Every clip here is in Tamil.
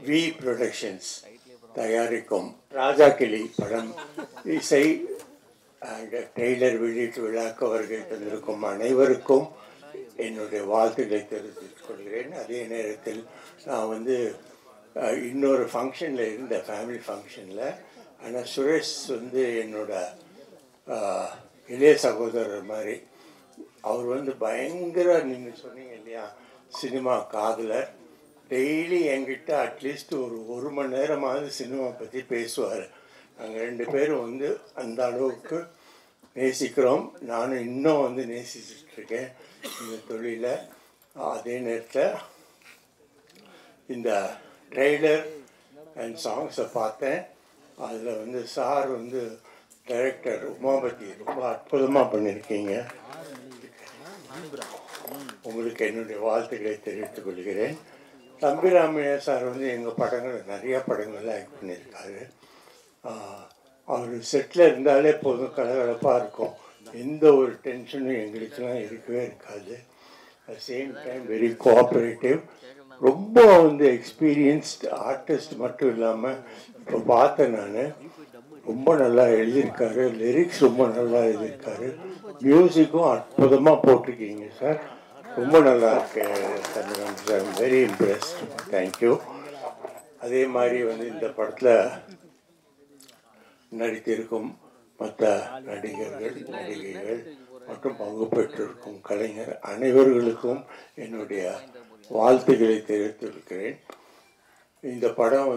வி ப்ரொடக்ஷன்ஸ் தயாரிக்கும் ராஜா கிளி படம் இசை ட்ரெய்லர் வெளியீட்டு விழாக்கு வருகை தந்திருக்கும் அனைவருக்கும் என்னுடைய வாழ்த்துக்களை தெரிவித்துக் கொள்கிறேன். அதே நேரத்தில் நான் இன்னொரு ஃபங்க்ஷனில் இருந்த ஃபேமிலி ஃபங்க்ஷனில், ஆனால் சுரேஷ் என்னோட இளைய சகோதரர் மாதிரி. அவர் பயங்கர, நீங்கள் சொன்னீங்க இல்லையா, சினிமா காதலர். டெய்லி என்கிட்ட அட்லீஸ்ட் ஒரு மணி நேரமாவது சினிமா பற்றி பேசுவார். நாங்கள் 2 பேரும் அந்த அளவுக்கு நேசிக்கிறோம். நானும் இன்னும் நேசிச்சுட்ருக்கேன் இந்த தொழிலை. அதே நேரத்தில் இந்த ட்ரெய்லர் அண்ட் சாங்ஸை பார்த்தேன். அதில் சார் டைரக்டர் உமாபதி ரொம்ப அற்புதமாக பண்ணியிருக்கீங்க. உங்களுக்கு என்னுடைய வாழ்த்துக்களை தெரிவித்துக் கொள்கிறேன். தம்பிராமையா சார் எங்கள் படங்கள் நிறையா படங்கள்லாம் ஆக்ட் பண்ணியிருக்காரு. அவர் செட்டில் இருந்தாலே போதும், கலகலப்பாக இருக்கும். எந்த ஒரு டென்ஷனும் எங்களுக்கெல்லாம் இருக்கவே இருக்காது. At same time very cooperative. ரொம்ப எக்ஸ்பீரியன்ஸ்டு ஆர்டிஸ்ட் மட்டும் இல்லாமல், இப்போ பார்த்தேன் நான், ரொம்ப நல்லா எழுதியிருக்காரு. லிரிக்ஸ் ரொம்ப நல்லா எழுதியிருக்காரு. மியூசிக்கும் அற்புதமாக போட்டிருக்கீங்க சார். ரொம்ப நல்லா இருக்கு தம்பிராம் சார். Very impressed. தேங்க்யூ. அதே மாதிரி இந்த படத்தில் நடித்திருக்கும் மற்ற நடிகைகள் மற்றும் பங்கு பெற்றிருக்கும் கலைஞர் அனைவர்களுக்கும் என்னுடைய வாழ்த்துக்களை தெரிவித்திருக்கிறேன். இந்த படம்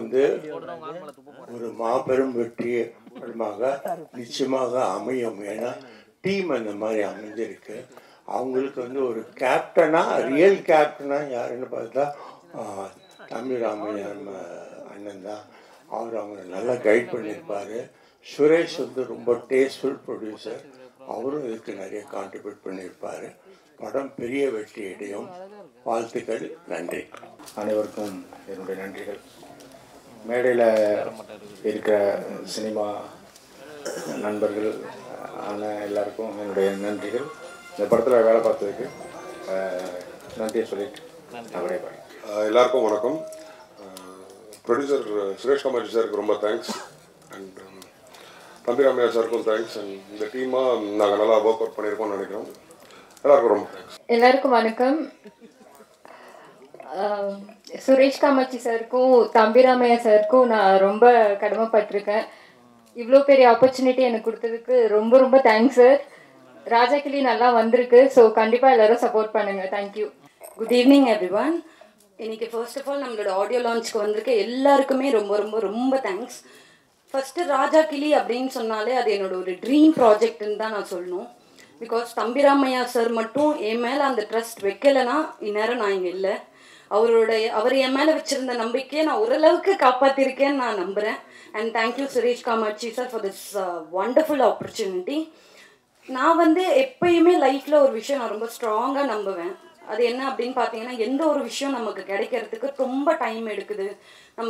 ஒரு மாபெரும் வெற்றி படமாக நிச்சயமாக அமையும். ஏன்னா டீம் அந்த மாதிரி அமைஞ்சிருக்கு. அவங்களுக்கு ஒரு கேப்டனாக, ரியல் கேப்டனாக யாருன்னு பார்த்தா தம்பிராமையா அண்ணன் தான். அவர் அவங்களை நல்லா கைட் பண்ணியிருப்பார். சுரேஷ் ரொம்ப டேஸ்ட்ஃபுல் ப்ரொடியூசர். அவரும் இதுக்கு நிறைய கான்ட்ரிபியூட் பண்ணியிருப்பார். படம் பெரிய வெற்றி அடையும். வாழ்த்துக்கள். நன்றி. அனைவருக்கும் என்னுடைய நன்றிகள். மேடையில் இருக்கிற சினிமா நண்பர்கள் எல்லாருக்கும் என்னுடைய நன்றிகள். இந்த படத்தில் வேலை பார்த்ததுக்கு நன்றியை சொல்லிட்டு விடைபெறேன். எல்லாருக்கும் வணக்கம். ப்ரொடியூசர் சுரேஷ் காமாட்சி சாருக்கு ரொம்ப தேங்க்ஸ். அண்ட் தம்பிராமையா சாருக்கும் தேங்க்ஸ். அண்ட் இந்த டீமாக நாங்கள் நல்லா ஒர்க் அவுட் பண்ணியிருக்கோம்னு நினைக்கிறோம். எல்லாருக்கும் ரொம்ப தேங்க்ஸ். எல்லாருக்கும் வணக்கம். சுரேஷ் காமாட்சி சாருக்கும் தம்பிராமையா சாருக்கும் நான் ரொம்ப கடமைப்பட்டிருக்கேன். இவ்வளோ பெரிய ஆப்பர்ச்சுனிட்டி எனக்கு கொடுத்ததுக்கு ரொம்ப ரொம்ப தேங்க்ஸ் சார். ராஜா கிளி நல்லா வந்திருக்கு. ஸோ கண்டிப்பாக எல்லோரும் சப்போர்ட் பண்ணுங்கள். தேங்க்யூ. Good evening everyone. இன்றைக்கி ஃபர்ஸ்ட் ஆஃப் ஆல் நம்மளோட ஆடியோ லான்ச்சுக்கு வந்திருக்க எல்லாருக்குமே ரொம்ப ரொம்ப ரொம்ப தேங்க்ஸ். ஃபஸ்ட்டு ராஜா கிளி அப்படின்னு சொன்னாலே அது என்னோட ஒரு ட்ரீம் ப்ராஜெக்ட்னு தான் நான் சொல்லணும். பிகாஸ் தம்பிராமையா சார் மட்டும் என் மேலே அந்த ட்ரஸ்ட் வைக்கலைன்னா இந்நேரம் நான் இங்கே இல்லை. அவர் என் மேலே வச்சுருந்த நம்பிக்கையை நான் ஓரளவுக்கு காப்பாற்றிருக்கேன்னு நான் நம்புகிறேன். And thank you Suresh Kamatchi sir for this wonderful opportunity. நான் எப்பயுமே லைஃப்பில் ஒரு விஷயம் நான் ரொம்ப ஸ்ட்ராங்காக நம்புவேன். அது என்ன அப்படின்னு பார்த்தீங்கன்னா, எந்த ஒரு விஷயம் நமக்கு கிடைக்கிறதுக்கு ரொம்ப டைம் எடுக்குது,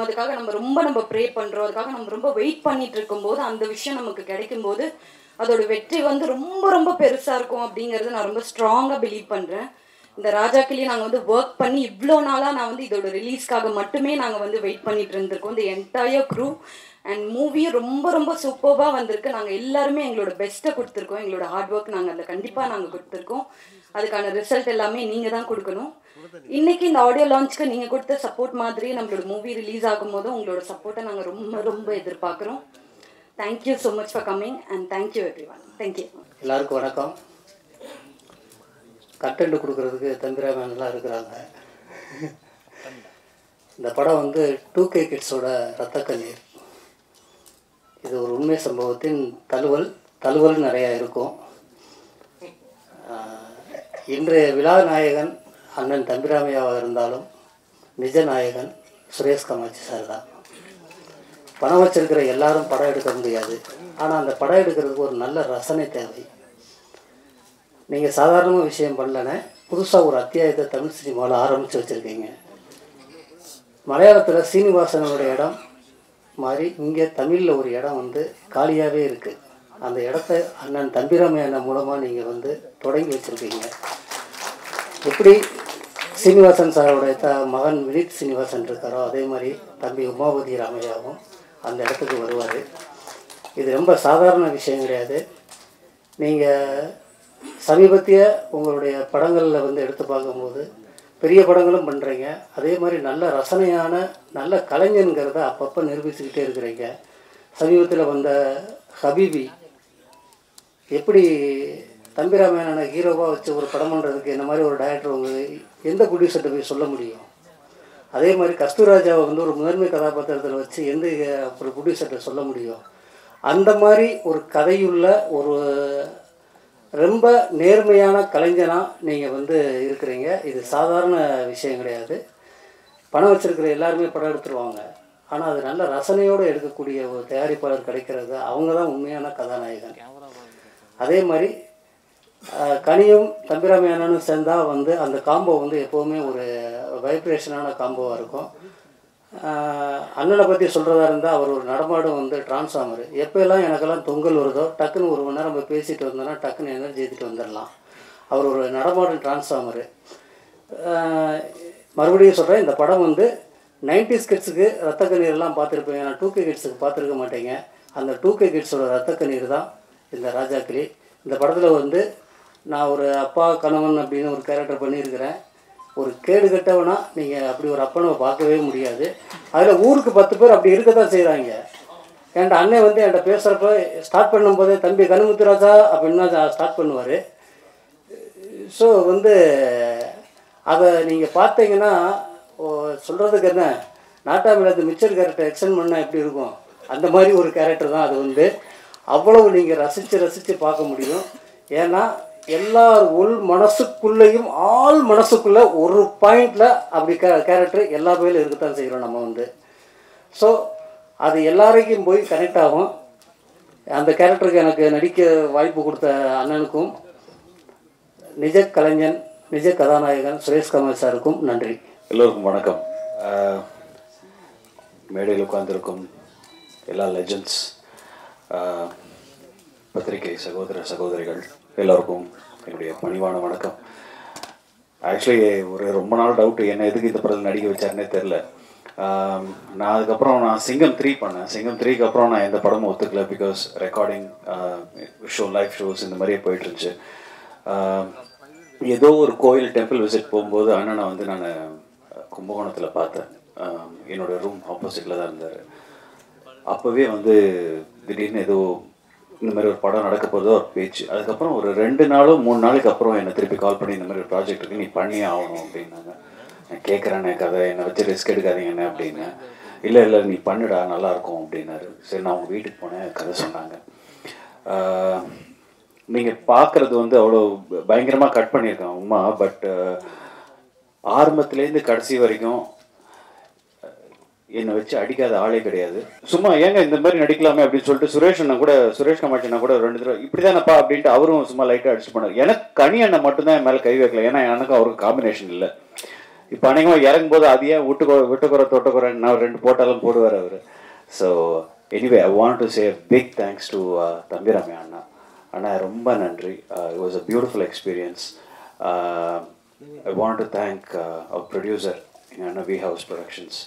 அதுக்காக நம்ம ப்ரே பண்ணுறோம், அதுக்காக நம்ம ரொம்ப வெயிட் பண்ணிட்டு இருக்கும்போது அந்த விஷயம் நமக்கு கிடைக்கும்போது அதோட வெற்றி ரொம்ப ரொம்ப பெருசாக இருக்கும் அப்படிங்கிறது நான் ரொம்ப ஸ்ட்ராங்காக பிலீவ் பண்ணுறேன். இந்த ராஜா கிளி நாங்கள் ஒர்க் பண்ணி இவ்வளோ நாளாக நான் இதோட ரிலீஸ்க்காக மட்டுமே நாங்கள் வெயிட் பண்ணிட்டு இருந்திருக்கோம். இந்த என்டையர் க்ரூ அண்ட் மூவியும் ரொம்ப ரொம்ப சூப்பராக வந்திருக்கு. நாங்கள் எல்லாருமே எங்களோட பெஸ்ட்டை கொடுத்துருக்கோம். எங்களோட ஹார்ட் ஒர்க் அதில் கண்டிப்பாக கொடுத்துருக்கோம். அதுக்கான ரிசல்ட் எல்லாமே நீங்கள் தான் கொடுக்கணும். இன்றைக்கி இந்த ஆடியோ லான்ச்சுக்கு நீங்கள் கொடுத்த சப்போர்ட் மாதிரி நம்மளோட மூவி ரிலீஸ் ஆகும்போது உங்களோட சப்போர்ட்டை நாங்கள் ரொம்ப ரொம்ப எதிர்பார்க்குறோம். Thank you so much for coming and thank you everyone. Thank you. எல்லாருக்கும் வணக்கம். கண்டென்ட் கொடுக்குறதுக்கு தம்பிராமையா நல்லா இருக்கிறாங்க. இந்த படம் 2K கிட்ஸோட ரத்த கண்ணீர். இது ஒரு உண்மை சம்பவத்தின் தழுவல் நிறையா இருக்கும். இன்றைய விழா நாயகன் அண்ணன் தம்பிராமையாவாக இருந்தாலும் நிஜ நாயகன் சுரேஷ் காமாட்சி சார் தான். பணம் வச்சிருக்கிற எல்லாரும் படம் எடுக்க முடியாது. ஆனால் அந்த படம் எடுக்கிறதுக்கு ஒரு நல்ல ரசனை தேவை. நீங்கள் சாதாரணமாக விஷயம் பண்ணலன்னு புதுசாக ஒரு அத்தியாயத்தை தமிழ் சினிமாவில் ஆரம்பித்து வச்சுருக்கீங்க. மலையாளத்தில் சீனிவாசனோட இடம் மாதிரி இங்கே தமிழில் ஒரு இடம் காலியாகவே இருக்குது. அந்த இடத்த அண்ணன் தம்பிராமையா அண்ணன் மூலமாக நீங்கள் தொடங்கி வச்சுருக்கீங்க. எப்படி சீனிவாசன் சாரோடைய மகன் வினித் சீனிவாசன் இருக்காரோ அதே மாதிரி தம்பி உமாபதி ராமையாவும் அந்த இடத்துக்கு வருவார். இது ரொம்ப சாதாரண விஷயம் கிடையாது. நீங்கள் சமீபத்திய உங்களுடைய படங்களில் வந்து எடுத்து பார்க்கும்போது பெரிய படங்களும் பண்ணுறீங்க, அதே மாதிரி நல்ல ரசனையான நல்ல கலைஞனுங்கிறத அப்பப்போ நிரூபிச்சுக்கிட்டே இருக்கிறீங்க. சமீபத்தில் வந்த ஹபீபி எப்படி தம்பிராமையான ஹீரோவாக வச்சு ஒரு படம் பண்ணுறதுக்கு இந்த மாதிரி ஒரு டைரக்டர் உங்களுக்கு எந்த ப்ரொடியூசர்கிட்ட போய் சொல்ல முடியும்? அதே மாதிரி கஸ்தூராஜாவை வந்து ஒரு முதன்மை கதாபாத்திரத்தில் வச்சு எந்த ஒரு ப்ரொடியூசர்கிட்ட சொல்ல முடியும்? அந்த மாதிரி ஒரு கதையுள்ள ஒரு ரொம்ப நேர்மையான கலைஞனாக நீங்கள் வந்து இருக்கிறீங்க. இது சாதாரண விஷயம் கிடையாது. பணம் வச்சுருக்கிற எல்லாருமே படம் எடுத்துருவாங்க, ஆனால் அது நல்ல ரசனையோடு எடுக்கக்கூடிய ஒரு தயாரிப்பாளர் கிடைக்கிறது, அவங்க தான் உண்மையான கதாநாயகன். அதே மாதிரி கனியும் தம்பிராமையானும் சேர்ந்தால் வந்து அந்த காம்போ வந்து எப்போவுமே ஒரு வைப்ரேஷனான காம்போவாக இருக்கும். அண்ணனை பற்றி சொல்கிறதா இருந்தால் அவர் ஒரு நடமாடும் வந்து டிரான்ஸ்ஃபார்மர். எப்போல்லாம் எனக்கெல்லாம் தொங்கல் வருதோ டக்குன்னு ஒரு மணி நேரம் நம்ம பேசிட்டு வந்தோன்னா டக்குன்னு எனர்ஜி ஏற்றிட்டு வந்துடலாம். அவர் ஒரு நடமாடும் டிரான்ஸ்ஃபார்மரு. மறுபடியும் சொல்கிறேன், இந்த படம் வந்து 90s கிட்ஸுக்கு ரத்த கண்ணீர்லாம் பார்த்துருப்பீங்க, நான் 2K கிட்ஸுக்கு பார்த்துருக்க மாட்டேங்க. அந்த 2K கிட்ஸோட ரத்த கண்ணீர் தான் இந்த ராஜாக்கிளி. இந்த படத்தில் வந்து நான் ஒரு அப்பா கணவன் அப்படின்னு ஒரு கேரக்டர் பண்ணியிருக்கிறேன். ஒரு கேடு கட்டவனா நீங்கள் அப்படி ஒரு அப்பனை பார்க்கவே முடியாது. அதில் ஊருக்கு 10 பேர் அப்படி இருக்க தான் செய்கிறாங்க. என்கிட்ட அண்ணன் வந்து என்கிட்ட பேசுகிறப்ப ஸ்டார்ட் பண்ணும்போதே தம்பி கனுமுத்துராஜா அப்படின்னு தான் ஸ்டார்ட் பண்ணுவார். ஸோ வந்து அதை நீங்கள் பார்த்தீங்கன்னா சொல்கிறதுக்கு என்ன, நாட்டாமில் மிச்சர் கேரக்டர் எக்ஸ்டெண்ட் பண்ணால் எப்படி இருக்கும், அந்த மாதிரி ஒரு கேரக்டர் தான் அது வந்து. அவ்வளவு நீங்கள் ரசித்து பார்க்க முடியும். ஏன்னா எல்லார் உள் மனசுக்குள்ளேயும் ஆள் மனசுக்குள்ளே ஒரு பாயிண்டில் அப்படி கேரக்டர் எல்லா பேரும் இருக்கத்தான் செய்கிறோம் நம்ம வந்து. ஸோ அது எல்லாருக்கும் போய் கனெக்ட் ஆகும். அந்த கேரக்டருக்கு எனக்கு நடிக்க வாய்ப்பு கொடுத்த அண்ணனுக்கும் நிஜ கலைஞன் நிஜ கதாநாயகன் சுரேஷ் கமல் சாருக்கும் நன்றி. எல்லோருக்கும் வணக்கம். மேடையில் உட்கார்ந்திருக்கும் எல்லா லெஜண்ட்ஸ், பத்திரிகை சகோதர சகோதரிகள் எல்லோருக்கும் என்னுடைய பணிவான வணக்கம். ஆக்சுவலி ஒரு ரொம்ப நாள் டவுட்டு, என்ன எதுக்கு இந்த படத்தில் நடிக்க வச்சாருன்னே தெரில. நான் அதுக்கப்புறம் நான் சிங்கம் 3 பண்ணேன். சிங்கம் 3க்கு அப்புறம் நான் எந்த படமும் ஒத்துக்கல. Because recording show live shows இந்த மாதிரியே போயிட்டுருந்துச்சு. ஏதோ ஒரு கோயில் டெம்பிள் விசிட் போகும்போது அண்ணனை வந்து நான் கும்பகோணத்தில் பார்த்தேன். என்னோடய ரூம் ஆப்போசிட்டில் தான் இருந்தார். அப்போவே வந்து திடீர்னு ஏதோ இந்த மாதிரி ஒரு படம் நடக்க போதோ ஒரு பேச்சு. அதுக்கப்புறம் ஒரு 2 நாளோ 3 நாளைக்கு அப்புறம் என்னை திருப்பி கால் பண்ணி இந்த மாதிரி ஒரு ப்ராஜெக்ட் இருக்குது, நீ பண்ணியே ஆகணும் அப்படின்னாங்க. நான் கேட்குறேன்னே கதை, என்னை வச்சு ரிஸ்க் எடுக்காதீங்கண்ணே அப்படின்னு. இல்லை நீ பண்ணுடா நல்லாயிருக்கும் அப்படின்னாரு. சரி, நான் அவங்க வீட்டுக்கு போனேன், கதை சொன்னாங்க. நீங்கள் பார்க்குறது வந்து அவ்வளோ பயங்கரமாக கட் பண்ணியிருக்கேன் உமா. பட் ஆரம்பத்துலேருந்து கடைசி வரைக்கும் என்னை வச்சு அடிக்காத ஆளே கிடையாது. சும்மா ஏங்க இந்த மாதிரி நடிக்கலாமே அப்படின்னு சொல்லிட்டு சுரேஷ் கமாட்சி கூட 2 தடவை இப்படி தானப்பா அப்படின்ட்டு அவரும் சும்மா லைட்டாக அடிச்சுட்டு போனார். எனக்கு கனி அண்ணன் மட்டும்தான் என் மேலே கை வைக்கல. ஏன்னா எனக்கும் அவருக்கு காம்பினேஷன் இல்லை. இப்போ அநேகமாக இறங்கும்போது அதையே விட்டுக்குறை தொட்டுக்குறை நான் 2 போட்டாலும் போடுவார் அவர். So anyway I want to say big thanks to Thambi Ramaiah அண்ணா. அண்ணா ரொம்ப நன்றி. It was a beautiful experience. I want to thank அவர் ப்ரொடியூசர் அண்ணா V house productions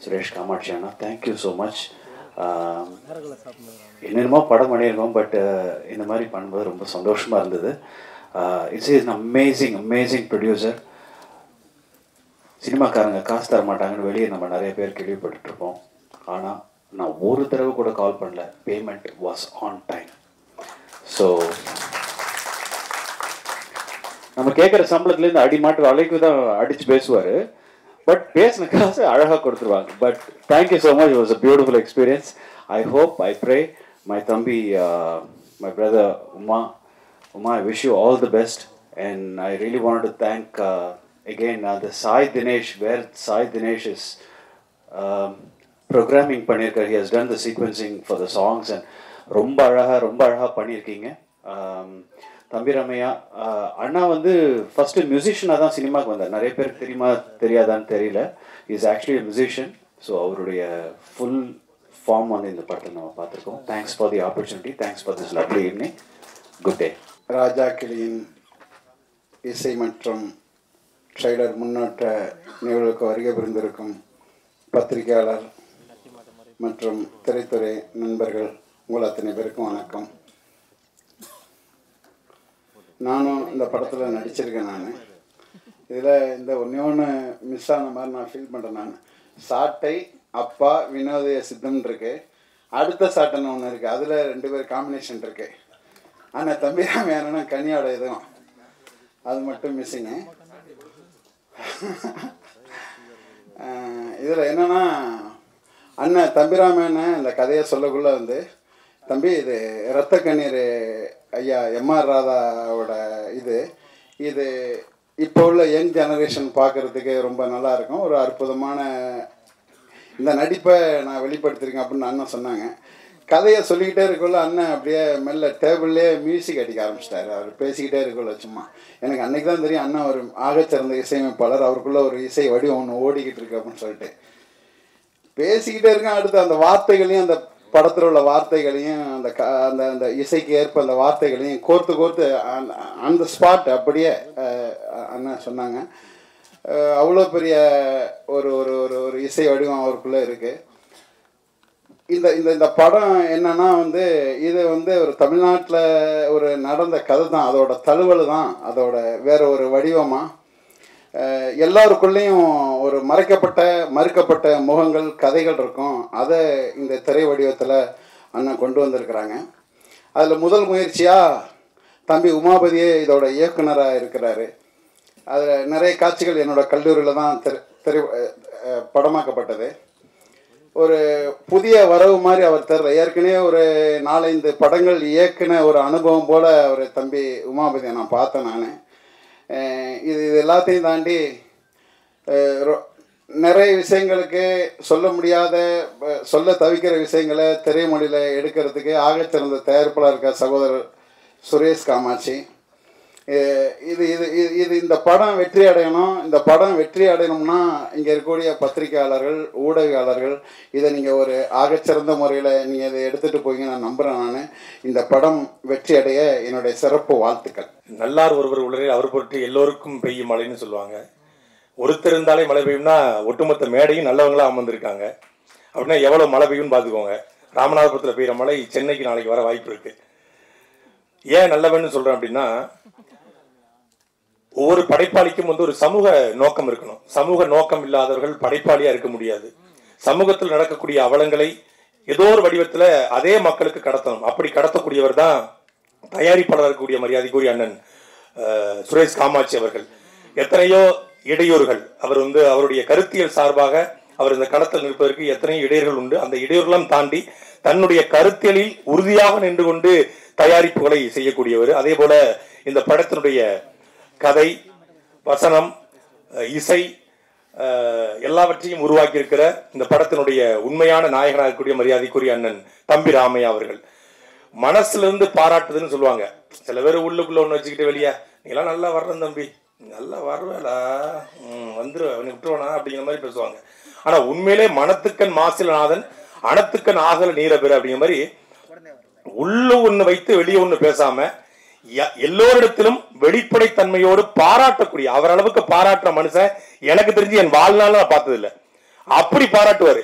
Suresh Kamatchi அண்ணா. Thank you so much. என்னென்னமோ படம் பண்ணியிருக்கோம், பட் இந்த மாதிரி பண்ணும்போது ரொம்ப சந்தோஷமாக இருந்தது. It's is amazing producer. சினிமாக்காரங்க காசு தர மாட்டாங்கன்னு வெளியே நம்ம நிறைய பேர் கேள்விப்பட்டுருப்போம். ஆனால் நான் ஒரு தடவை கூட கால் பண்ணல. Payment was on time. So நம்ம கேட்குற சம்பளத்துலேருந்து அடிமாட்டு அலைக்கு தான் அடித்து பேசுவார். பட் பேசின காசு அழகாக கொடுத்துருவாங்க. But thank you so much. It was a beautiful experience. I hope, I pray my தம்பி, my brother Uma, I wish you all the best. And I really wanted to thank again the Sai Dinesh, where Sai Dinesh is programming பண்ணியிருக்கார். He has done the sequencing for the songs and ரொம்ப அழகாக பண்ணியிருக்கீங்க. தம்பிராமையா அண்ணா வந்து ஃபஸ்ட்டு மியூசிஷியனாக தான் சினிமாவுக்கு வந்தார். நிறைய பேருக்கு தெரியுமா தெரியாதான்னு தெரியல. Is actually musician. ஸோ அவருடைய ஃபுல் ஃபார்ம் வந்து இந்த படத்தில் நம்ம பார்த்துருக்கோம். Thanks for the opportunity. Thanks for this lovely evening. Good day. ராஜாக்கிளியின் இசை மற்றும் ட்ரெய்லர் முன்னோட்ட நிகழ்வுக்கு வருகை புரிந்திருக்கும் பத்திரிகையாளர் மற்றும் திரைத்துறை நண்பர்கள் உங்கள் அத்தனை பேருக்கும் வணக்கம். நானும் இந்த படத்தில் நடிச்சிருக்கேன். நான் இதில் இந்த ஒன்று மிஸ் ஆன மாதிரி நான் ஃபீல் பண்ணுறேன். நான் சாட்டை அப்பா வினோதய சித்தம் இருக்கு, அடுத்த சாட்டைன்னு ஒன்று இருக்குது, அதில் 2 பேர் காம்பினேஷன் இருக்குது. ஆனால் தம்பிராமையானா கனியோட இதுவும் அது மட்டும் மிஸ்ஸிங்க. இதில் என்னென்னா அண்ணன் தம்பிராமையான இந்த கதையை சொல்லக்குள்ளே வந்து, தம்பி இது இரத்த கண்ணீர் ஐயா எம்ஆர் ராதாவோட இது இப்போ உள்ள யங் ஜெனரேஷன் பார்க்குறதுக்கு ரொம்ப நல்லாயிருக்கும், ஒரு அற்புதமான இந்த நடிப்பை நான் வெளிப்படுத்தியிருக்கேன் அப்படின்னு அண்ணன் சொன்னாங்க. கதையை சொல்லிக்கிட்டே இருக்கக்குள்ள அண்ணன் அப்படியே மெல்ல டேபிள்லேயே மியூசிக் அடிக்க ஆரம்பிச்சிட்டாரு. அவர் பேசிக்கிட்டே இருக்கக்குள்ள சும்மா எனக்கு அன்றைக்கி தான் தெரியும் அண்ணன் ஒரு ஆகச்சிறந்த இசையமைப்பாளர், அவருக்குள்ளே ஒரு இசை வடிவம் ஒன்று ஓடிக்கிட்டு இருக்கு அப்படின்னு சொல்லிட்டு பேசிக்கிட்டே இருக்கேன். அடுத்து அந்த வார்த்தைகளையும், அந்த படத்தில் உள்ள வார்த்தைகளையும், அந்த அந்த இசைக்கு ஏற்ப அந்த வார்த்தைகளையும் கோர்த்து அந்த ஸ்பாட் அப்படியே அண்ணன் சொன்னாங்க. அவ்வளோ பெரிய ஒரு ஒரு ஒரு இசை வடிவம் அவருக்குள்ளே இருக்குது. இந்த படம் என்னன்னா வந்து, இது வந்து ஒரு தமிழ்நாட்டில் ஒரு நடந்த கதை தான், அதோட தழுவல் தான், அதோட வேற ஒரு வடிவமாக எல்லாருக்குள்ளேயும் ஒரு மறுக்கப்பட்ட முகங்கள், கதைகள் இருக்கும். அதை இந்த திரை வடிவத்தில் அண்ணன் கொண்டு வந்திருக்கிறாங்க. அதில் முதல் முயற்சியாக தம்பி உமாபதியே இதோட இயக்குனராக இருக்கிறாரு. அதில் நிறைய காட்சிகள் என்னோடய கல்லூரியில் தான் படமாக்கப்பட்டது. ஒரு புதிய வரவு மாதிரி அவர் தர்ற, ஏற்கனவே ஒரு 4-5 படங்கள் இயக்குன ஒரு அனுபவம் போல் அவர் தம்பி உமாபதியை நான் பார்த்தேன். நான் இது எல்லாத்தையும் தாண்டி நிறைய விஷயங்களுக்கு சொல்ல முடியாத, சொல்ல தவிக்கிற விஷயங்களை திரைமொழியில் எடுக்கிறதுக்கு ஆகச்சிறந்த தயாரிப்பாளர் இருக்க சகோதரர் சுரேஷ் காமாட்சி. இந்த படம் வெற்றி அடையணும். இந்த படம் வெற்றி அடையணும்னா இங்கே இருக்கக்கூடிய பத்திரிகையாளர்கள், ஊடகவியாளர்கள் இதை நீங்கள் ஒரு ஆகச்சிறந்த முறையில் நீங்கள் இதை எடுத்துகிட்டு போய் நான் நம்புகிறேன். நான் இந்த படம் வெற்றி அடைய என்னுடைய சிறப்பு வாழ்த்துக்கள். நல்லார் ஒருவர் உலகில் அவர் பொருட்டு எல்லோருக்கும் பெய்யும் மழைன்னு சொல்லுவாங்க. ஒருத்தர் இருந்தாலே மழை பெய்யும்னா ஒட்டுமொத்த மேடையும் நல்லவங்களாக அமர்ந்திருக்காங்க அப்படின்னா எவ்வளோ மழை பெய்யும்னு பார்த்துக்கோங்க. ராமநாதபுரத்தில் பெய்கிற மழை சென்னைக்கு நாளைக்கு வர வாய்ப்பு இருக்குது. ஏன் நல்லவன்னு சொல்கிறேன் அப்படின்னா, ஒவ்வொரு படைப்பாளிக்கும் வந்து ஒரு சமூக நோக்கம் இருக்கணும். சமூக நோக்கம் இல்லாதவர்கள் படைப்பாளியாக இருக்க முடியாது. சமூகத்தில் நடக்கக்கூடிய அவலங்களை ஏதோ ஒரு வடிவத்தில் அதே மக்களுக்கு கடத்தணும். அப்படி கடத்தக்கூடியவர் தான் தயாரிப்பாளர் இருக்கக்கூடிய மரியாதைக்குரிய அண்ணன் சுரேஷ் காமாட்சி அவர்கள். எத்தனையோ இடையூறுகள், அவர் வந்து அவருடைய கருத்தியல் சார்பாக அவர் இந்த களத்தில் நிற்பதற்கு எத்தனையோ இடையூறுகள் உண்டு. அந்த இடையூறுகளும் தாண்டி தன்னுடைய கருத்தியலில் உறுதியாக நின்று கொண்டு தயாரிப்புகளை செய்யக்கூடியவர். அதே போல இந்த படத்தினுடைய கதை, வசனம், இசை எல்லாவற்றையும் உருவாக்கி இருக்கிற இந்த படத்தினுடைய உண்மையான நாயகனாக இருக்கக்கூடிய மரியாதைக்குரிய அண்ணன் தம்பி ராமையா அவர்கள். மனசுலேருந்து பாராட்டுதுன்னு சொல்லுவாங்க. சில பேர் உள்ளுக்குள்ள ஒன்று வச்சுக்கிட்டு வெளியே நீங்களாம் நல்லா வர்றேன் தம்பி, நல்லா வருவேடா, வந்துடும் அவனை விட்டுருவானா அப்படிங்கிற மாதிரி பேசுவாங்க. ஆனால் உண்மையிலே மனத்துக்கண் மாசிலநாதன் அனத்துக்கண் ஆகல நீரபெற அப்படிங்கிற மாதிரி உள்ள ஒன்று வைத்து வெளியே ஒன்று பேசாமல் எல்லோரிடத்திலும் வெளிப்படைத்தன்மையோடு பாராட்டக்கூடிய, அவர் அளவுக்கு பாராட்டுற மனுஷன் எனக்கு தெரிஞ்சு என் வாழ்நாள் நான் பார்த்ததில்லை. அப்படி பாராட்டுவார்.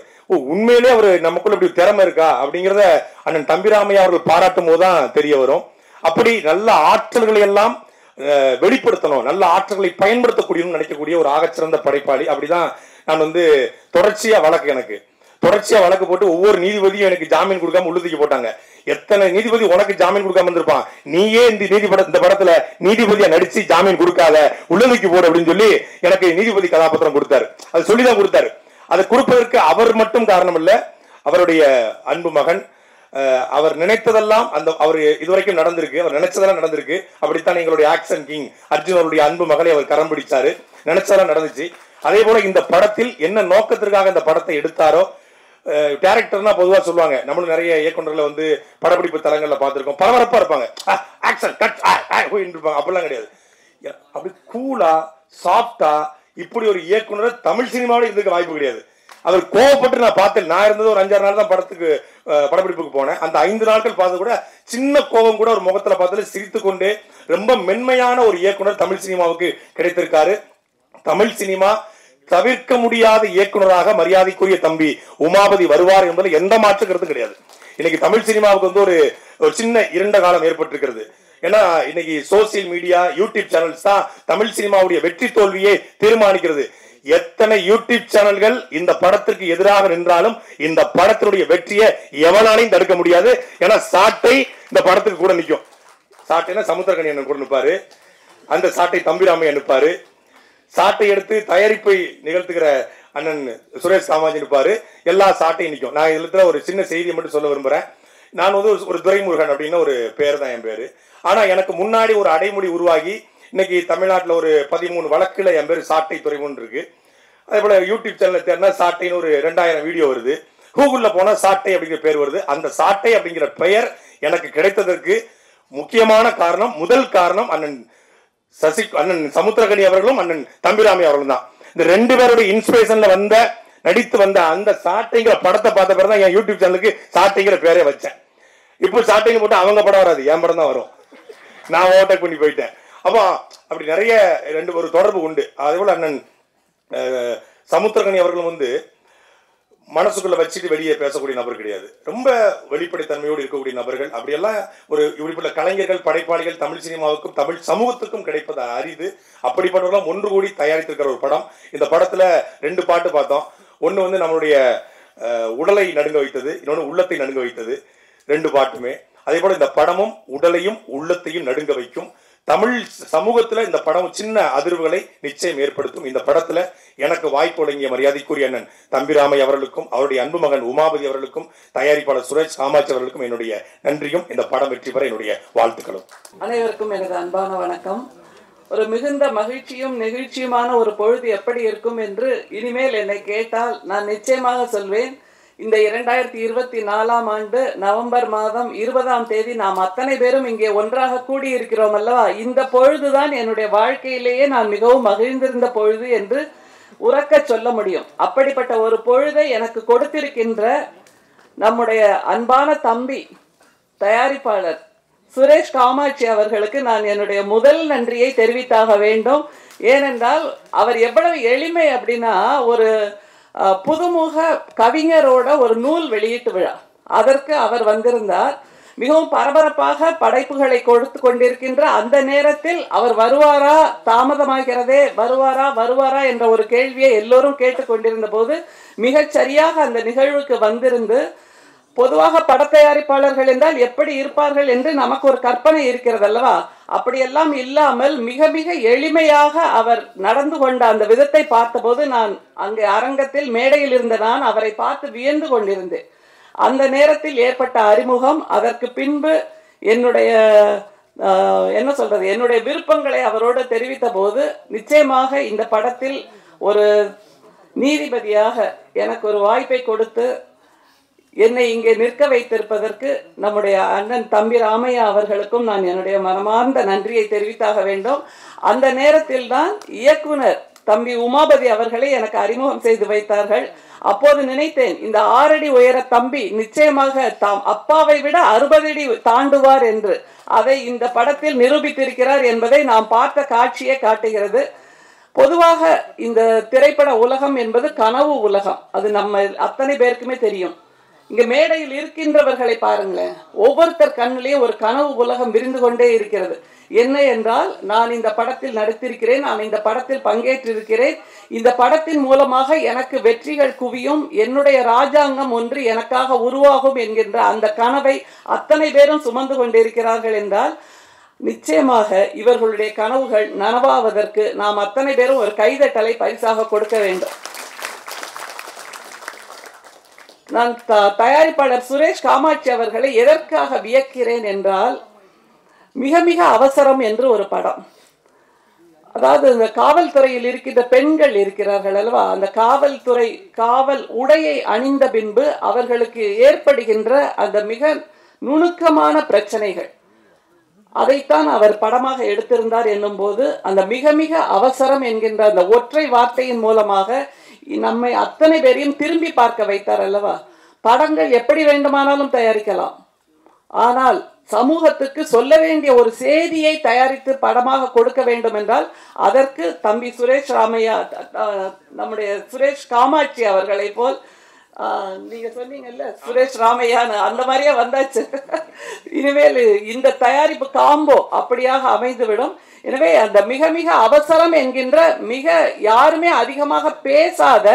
உண்மையிலே அவர் நமக்குள்ள இப்படி திறமை இருக்கா அப்படிங்கிறத அண்ணன் தம்பிராமையா அவர்கள் பாராட்டும் போதுதான் தெரிய வரும். அப்படி நல்ல ஆற்றல்களை எல்லாம் வெளிப்படுத்தணும், நல்ல ஆற்றல்களை பயன்படுத்தக்கூடியன்னு நினைக்கக்கூடிய ஒரு ஆகச்சிறந்த படைப்பாளி. அப்படிதான் நான் வந்து தொடர்ச்சியா வழக்கு போட்டு ஒவ்வொரு நீதிபதியும் எனக்கு ஜாமீன் கொடுக்காம உள்ளுக்கு போட்டாங்க. எத்தனை நீதிபதி உனக்கு ஜாமீன் கொடுக்காம இருந்திருப்பான், நீயே இந்த படத்துல நீதிபதியா நடிச்சு ஜாமீன் கொடுக்காத உள்ளுக்கு போடு அப்படின்னு சொல்லி எனக்கு நீதிபதி கதாபாத்திரம் கொடுத்தாரு. அது சொல்லிதான் கொடுத்தாரு. அதை கொடுப்பதற்கு அவர் மட்டும் காரணம் இல்ல, அவருடைய அன்பு மகன். அவர் நினைத்ததெல்லாம் அவர் இதுவரைக்கும் நடந்திருக்கு, அவர் நினைச்சதெல்லாம் நடந்திருக்கு. அப்படித்தான் எங்களுடைய ஆக்ஷன் கிங் அர்ஜுன் அவருடைய அன்பு மகளை அவர் கரம் பிடிச்சாரு, நினைச்சதெல்லாம் நடந்துச்சு. அதே போல இந்த படத்தில் என்ன நோக்கத்திற்காக இந்த படத்தை எடுத்தாரோ, டைரக்டர்னா பொதுவாக சொல்லுவாங்க, நம்மளும் நிறைய இயக்குநர்களை வந்து படப்பிடிப்பு தளங்களில் பார்த்துருக்கோம், பரபரப்பாக இருப்பாங்க, ஆக்ஷன் கட் இருப்பாங்க. அப்படிலாம் கிடையாது. அப்படி கூலா சாஃப்டா இப்படி ஒரு இயக்குனர் தமிழ் சினிமாவோட இருந்துக்க வாய்ப்பு கிடையாது. அவர் கோவப்பட்டு நான் பார்த்தேன். நான் இருந்தது ஒரு 5-6 நாள் தான் படப்பிடிப்புக்கு போனேன். அந்த 5 நாட்கள் பார்த்து கூட சின்ன கோபம் கூட ஒரு முகத்தில் பார்த்தாலும் சிரித்து கொண்டு ரொம்ப மென்மையான ஒரு இயக்குனர் தமிழ் சினிமாவுக்கு கிடைத்திருக்காரு. தமிழ் சினிமா தவிர்க்க முடியாத இயக்குனராக மரியாதைக்குரிய தம்பி உமாபதி வருவார் என்பதில் எந்த மாற்று கருத்தும் கிடையாது. இன்னைக்கு தமிழ் சினிமாவுக்கு வந்து ஒரு சின்ன இருண்ட காலம் ஏற்பட்டிருக்கிறது. ஏன்னா இன்னைக்கு சோசியல் மீடியா, யூடியூப் சேனல்ஸ் தான் தமிழ் சினிமாவுடைய வெற்றி தோல்வியை தீர்மானிக்கிறது. எத்தனை யூடியூப் சேனல்கள் இந்த படத்திற்கு எதிராக நின்றாலும் இந்த படத்தினுடைய வெற்றியை எவனாலையும் தடுக்க முடியாது. ஏன்னா சாட்டை இந்த படத்துக்கு கூட நிற்கும். சாட்டைனா சமுத்திரக்கனி அண்ணன் கூட நிற்பாரு, அந்த சாட்டை தம்பிராமையா நிற்பாரு, சாட்டை எடுத்து தயாரிப்பை நிகழ்த்துகிற அண்ணன் சுரேஷ் காமாஜி நிற்பாரு, எல்லா சாட்டையும் நிற்கும். நான் இதுல ஒரு சின்ன செய்தியை மட்டும் சொல்ல விரும்புறேன். நான் வந்து ஒரு துரைமுருகன் அப்படின்னு ஒரு பேர் தான் என் பேரு. ஆனா எனக்கு முன்னாடி ஒரு அடைமொழி உருவாகி இன்னைக்கு தமிழ்நாட்டில் ஒரு 13 வழக்குல என் பேர் சாட்டை துரைமுன் இருக்கு. அதே போல யூடியூப் சேனல் தேர்னா சாட்டைன்னு ஒரு 2000 வீடியோ வருது. கூகுள்ல போனா சாட்டை அப்படிங்கிற பேர் வருது. அந்த சாட்டை அப்படிங்கிற பெயர் எனக்கு கிடைத்ததற்கு முக்கியமான காரணம், முதல் காரணம் அண்ணன் அண்ணன் சமுத்திரகனி அவர்களும் அண்ணன் தம்பிராமையா அவர்களும் தான். இந்த 2 பேருடைய இன்ஸ்பிரேஷன்ல நடித்து வந்த அந்த சாட்டைங்கிற படத்தை பார்த்த பிறகு தான் என் யூடியூப் சேனலுக்கு சாட்டைங்கிற பேரே வச்சேன். இப்போ சாட்டைங்க போட்டு அவங்க படம் வராது, என் படம் தான் வரும். நான் ஓவர்டேக் பண்ணி போயிட்டேன். அப்போ அப்படி நிறைய ஒரு தொடர்பு உண்டு. அதே போல அண்ணன் சமுத்திரகனி அவர்களும் வந்து மனசுக்குள்ள வச்சுட்டு வெளியே பேசக்கூடிய நபர் கிடையாது. ரொம்ப வெளிப்படைத்தன்மையோடு இருக்கக்கூடிய நபர்கள். அப்படியெல்லாம் ஒரு இப்படிப்பட்ட கலைஞர்கள், படைப்பாளிகள் தமிழ் சினிமாவுக்கும் தமிழ் சமூகத்துக்கும் கிடைப்பது அரிது. அப்படிப்பட்டவர்களும் ஒன்று கூடி தயாரித்திருக்கிற ஒரு படம். இந்த படத்துல 2 பாட்டு பார்த்தோம். ஒன்று வந்து நம்மளுடைய உடலை நடுங்க வைத்தது, இன்னொன்று உள்ளத்தை நடுங்க வைத்தது. 2 பாட்டுமே. அதே போல இந்த படமும் உடலையும் உள்ளத்தையும் நடுங்க வைக்கும். தமிழ் சமூகத்துல இந்த படம் சின்ன அதிர்வுகளை நிச்சயம் ஏற்படுத்தும். இந்த படத்துல எனக்கு வாய்ப்பு வழங்கிய மரியாதைக்குரிய அண்ணன் தம்பிராமை அவர்களுக்கும் அவருடைய அன்பு மகன் உமாபதி அவர்களுக்கும் தயாரிப்பாளர் சுரேஷ் காமாட்சி அவர்களுக்கும் என்னுடைய நன்றியும், இந்த படம் வெற்றி பெற என்னுடைய வாழ்த்துக்களும். அனைவருக்கும் எனது அன்பான வணக்கம். ஒரு மிகுந்த மகிழ்ச்சியும் நெகிழ்ச்சியுமான ஒரு பொழுது எப்படி இருக்கும் என்று இனிமேல் என்னை கேட்டால் நான் நிச்சயமாக சொல்வேன். இந்த 2024ஆம் ஆண்டு நவம்பர் மாதம் 20ஆம் தேதி நாம் அத்தனை பேரும் இங்கே ஒன்றாக கூடியிருக்கிறோம் அல்லவா? இந்த பொழுதுதான் என்னுடைய வாழ்க்கையிலேயே நான் மிகவும் மகிழ்ந்திருந்த பொழுது என்று உறக்க சொல்ல முடியும். அப்படிப்பட்ட ஒரு பொழுதை எனக்கு கொடுத்திருக்கின்ற நம்முடைய அன்பான தம்பி தயாரிப்பாளர் சுரேஷ் காமாட்சி அவர்களுக்கு நான் என்னுடைய முதல் நன்றியை தெரிவித்தாக வேண்டும். ஏனென்றால் அவர் எவ்வளவு எளிமை அப்படின்னா, ஒரு புதுமுக கவிஞரோட ஒரு நூல் வெளியீட்டு விழா, அதற்கு அவர் வந்திருந்தார். மிகவும் பரபரப்பாக படைப்புகளை கொடுத்து கொண்டிருக்கின்ற அந்த நேரத்தில் அவர் வருவாரா, தாமதமாகிறதே, வருவாரா என்ற ஒரு கேள்வியை எல்லோரும் கேட்டுக்கொண்டிருந்த போது மிகச்சரியாக அந்த நிகழ்வுக்கு வந்திருந்து, பொதுவாக படத்தயாரிப்பாளர்கள் என்றால் எப்படி இருப்பார்கள் என்று நமக்கு ஒரு கற்பனை இருக்கிறது அல்லவா? அப்படியெல்லாம் இல்லாமல் மிக மிக எளிமையாக அவர் நடந்து கொண்ட அந்த விதத்தை பார்த்தபோது நான் அங்கே அரங்கத்தில் மேடையில் இருந்த நான் அவரை பார்த்து வியந்து கொண்டிருந்தேன். அந்த நேரத்தில் ஏற்பட்ட அறிமுகம், அதற்கு பின்பு என்னுடைய என்னுடைய விருப்பங்களை அவரோடு தெரிவித்த போது நிச்சயமாக இந்த படத்தில் ஒரு நீதிபதியாக எனக்கு ஒரு வாய்ப்பை கொடுத்து என்னை இங்கே நிற்க வைத்திருப்பதற்கு நம்முடைய அண்ணன் தம்பி ராமையா அவர்களுக்கும் நான் என்னுடைய மனமார்ந்த நன்றியை தெரிவித்தாக வேண்டும். அந்த நேரத்தில் தான் இயக்குனர் தம்பி உமாபதி அவர்களை எனக்கு அறிமுகம் செய்து வைத்தார்கள். அப்போது நினைத்தேன், இந்த 6 அடி உயர தம்பி நிச்சயமாக தாம் அப்பாவை விட 60 அடி தாண்டுவார் என்று. அதை இந்த படத்தில் நிரூபித்திருக்கிறார் என்பதை நாம் பார்த்த காட்சியே காட்டுகிறது. பொதுவாக இந்த திரைப்பட உலகம் என்பது கனவு உலகம், அது நம்ம அத்தனை பேருக்குமே தெரியும். இங்க மேடையில் இருக்கின்றவர்களை பாருங்களேன், ஒவ்வொருத்தர் கண்ணிலேயும் ஒரு கனவு உலகம் விரிந்து கொண்டே இருக்கிறது. என்ன என்றால், நான் இந்த படத்தில் நடித்திருக்கிறேன், நான் இந்த படத்தில் பங்கேற்றிருக்கிறேன், இந்த படத்தின் மூலமாக எனக்கு வெற்றிகள் குவியும், என்னுடைய ராஜாங்கம் ஒன்று எனக்காக உருவாகும் என்கின்ற அந்த கனவை அத்தனை பேரும் சுமந்து கொண்டிருக்கிறார்கள் என்றால் நிச்சயமாக இவர்களுடைய கனவுகள் நனவாவதற்கு நாம் அத்தனை பேரும் ஒரு கைதட்டலை பரிசாக கொடுக்க வேண்டும். நான் தயாரிப்பாளர் சுரேஷ் காமாட்சி அவர்களை எதற்காக வியக்கிறேன் என்றால், மிக மிக அவசரம் என்று ஒரு படம், அதாவது இந்த காவல்துறையில் இருக்கின்ற பெண்கள் இருக்கிறார்கள் அல்லவா, அந்த காவல் உடையை அணிந்த பின்பு அவர்களுக்கு ஏற்படுகின்ற அந்த மிக நுணுக்கமான பிரச்சனைகள், அதைத்தான் அவர் படமாக எடுத்திருந்தார் என்னும் போது அந்த மிக மிக அவசரம் என்கின்ற அந்த ஒற்றை வார்த்தையின் மூலமாக நம்மை அத்தனை பேரையும் திரும்பி பார்க்க வைத்தார் அல்லவா. படங்கள் எப்படி வேண்டுமானாலும் தயாரிக்கலாம், ஆனால் சமூகத்துக்கு சொல்ல வேண்டிய ஒரு செய்தியை தயாரித்து படமாக கொடுக்க வேண்டும் என்றால் அதற்கு தம்பி சுரேஷ் ராமையா, நம்முடைய சுரேஷ் காமாட்சி அவர்களை போல், நீங்க சொன்னீங்கல்ல சுரேஷ் ராமையான்னு, அந்த மாதிரியே வந்தாச்சு. இனிமேல் இந்த தயாரிப்பு காம்போ அப்படியாக அமைந்துவிடும். எனவே அந்த மிக மிக அவசரம் என்கின்ற, மிக யாருமே அதிகமாக பேசாத,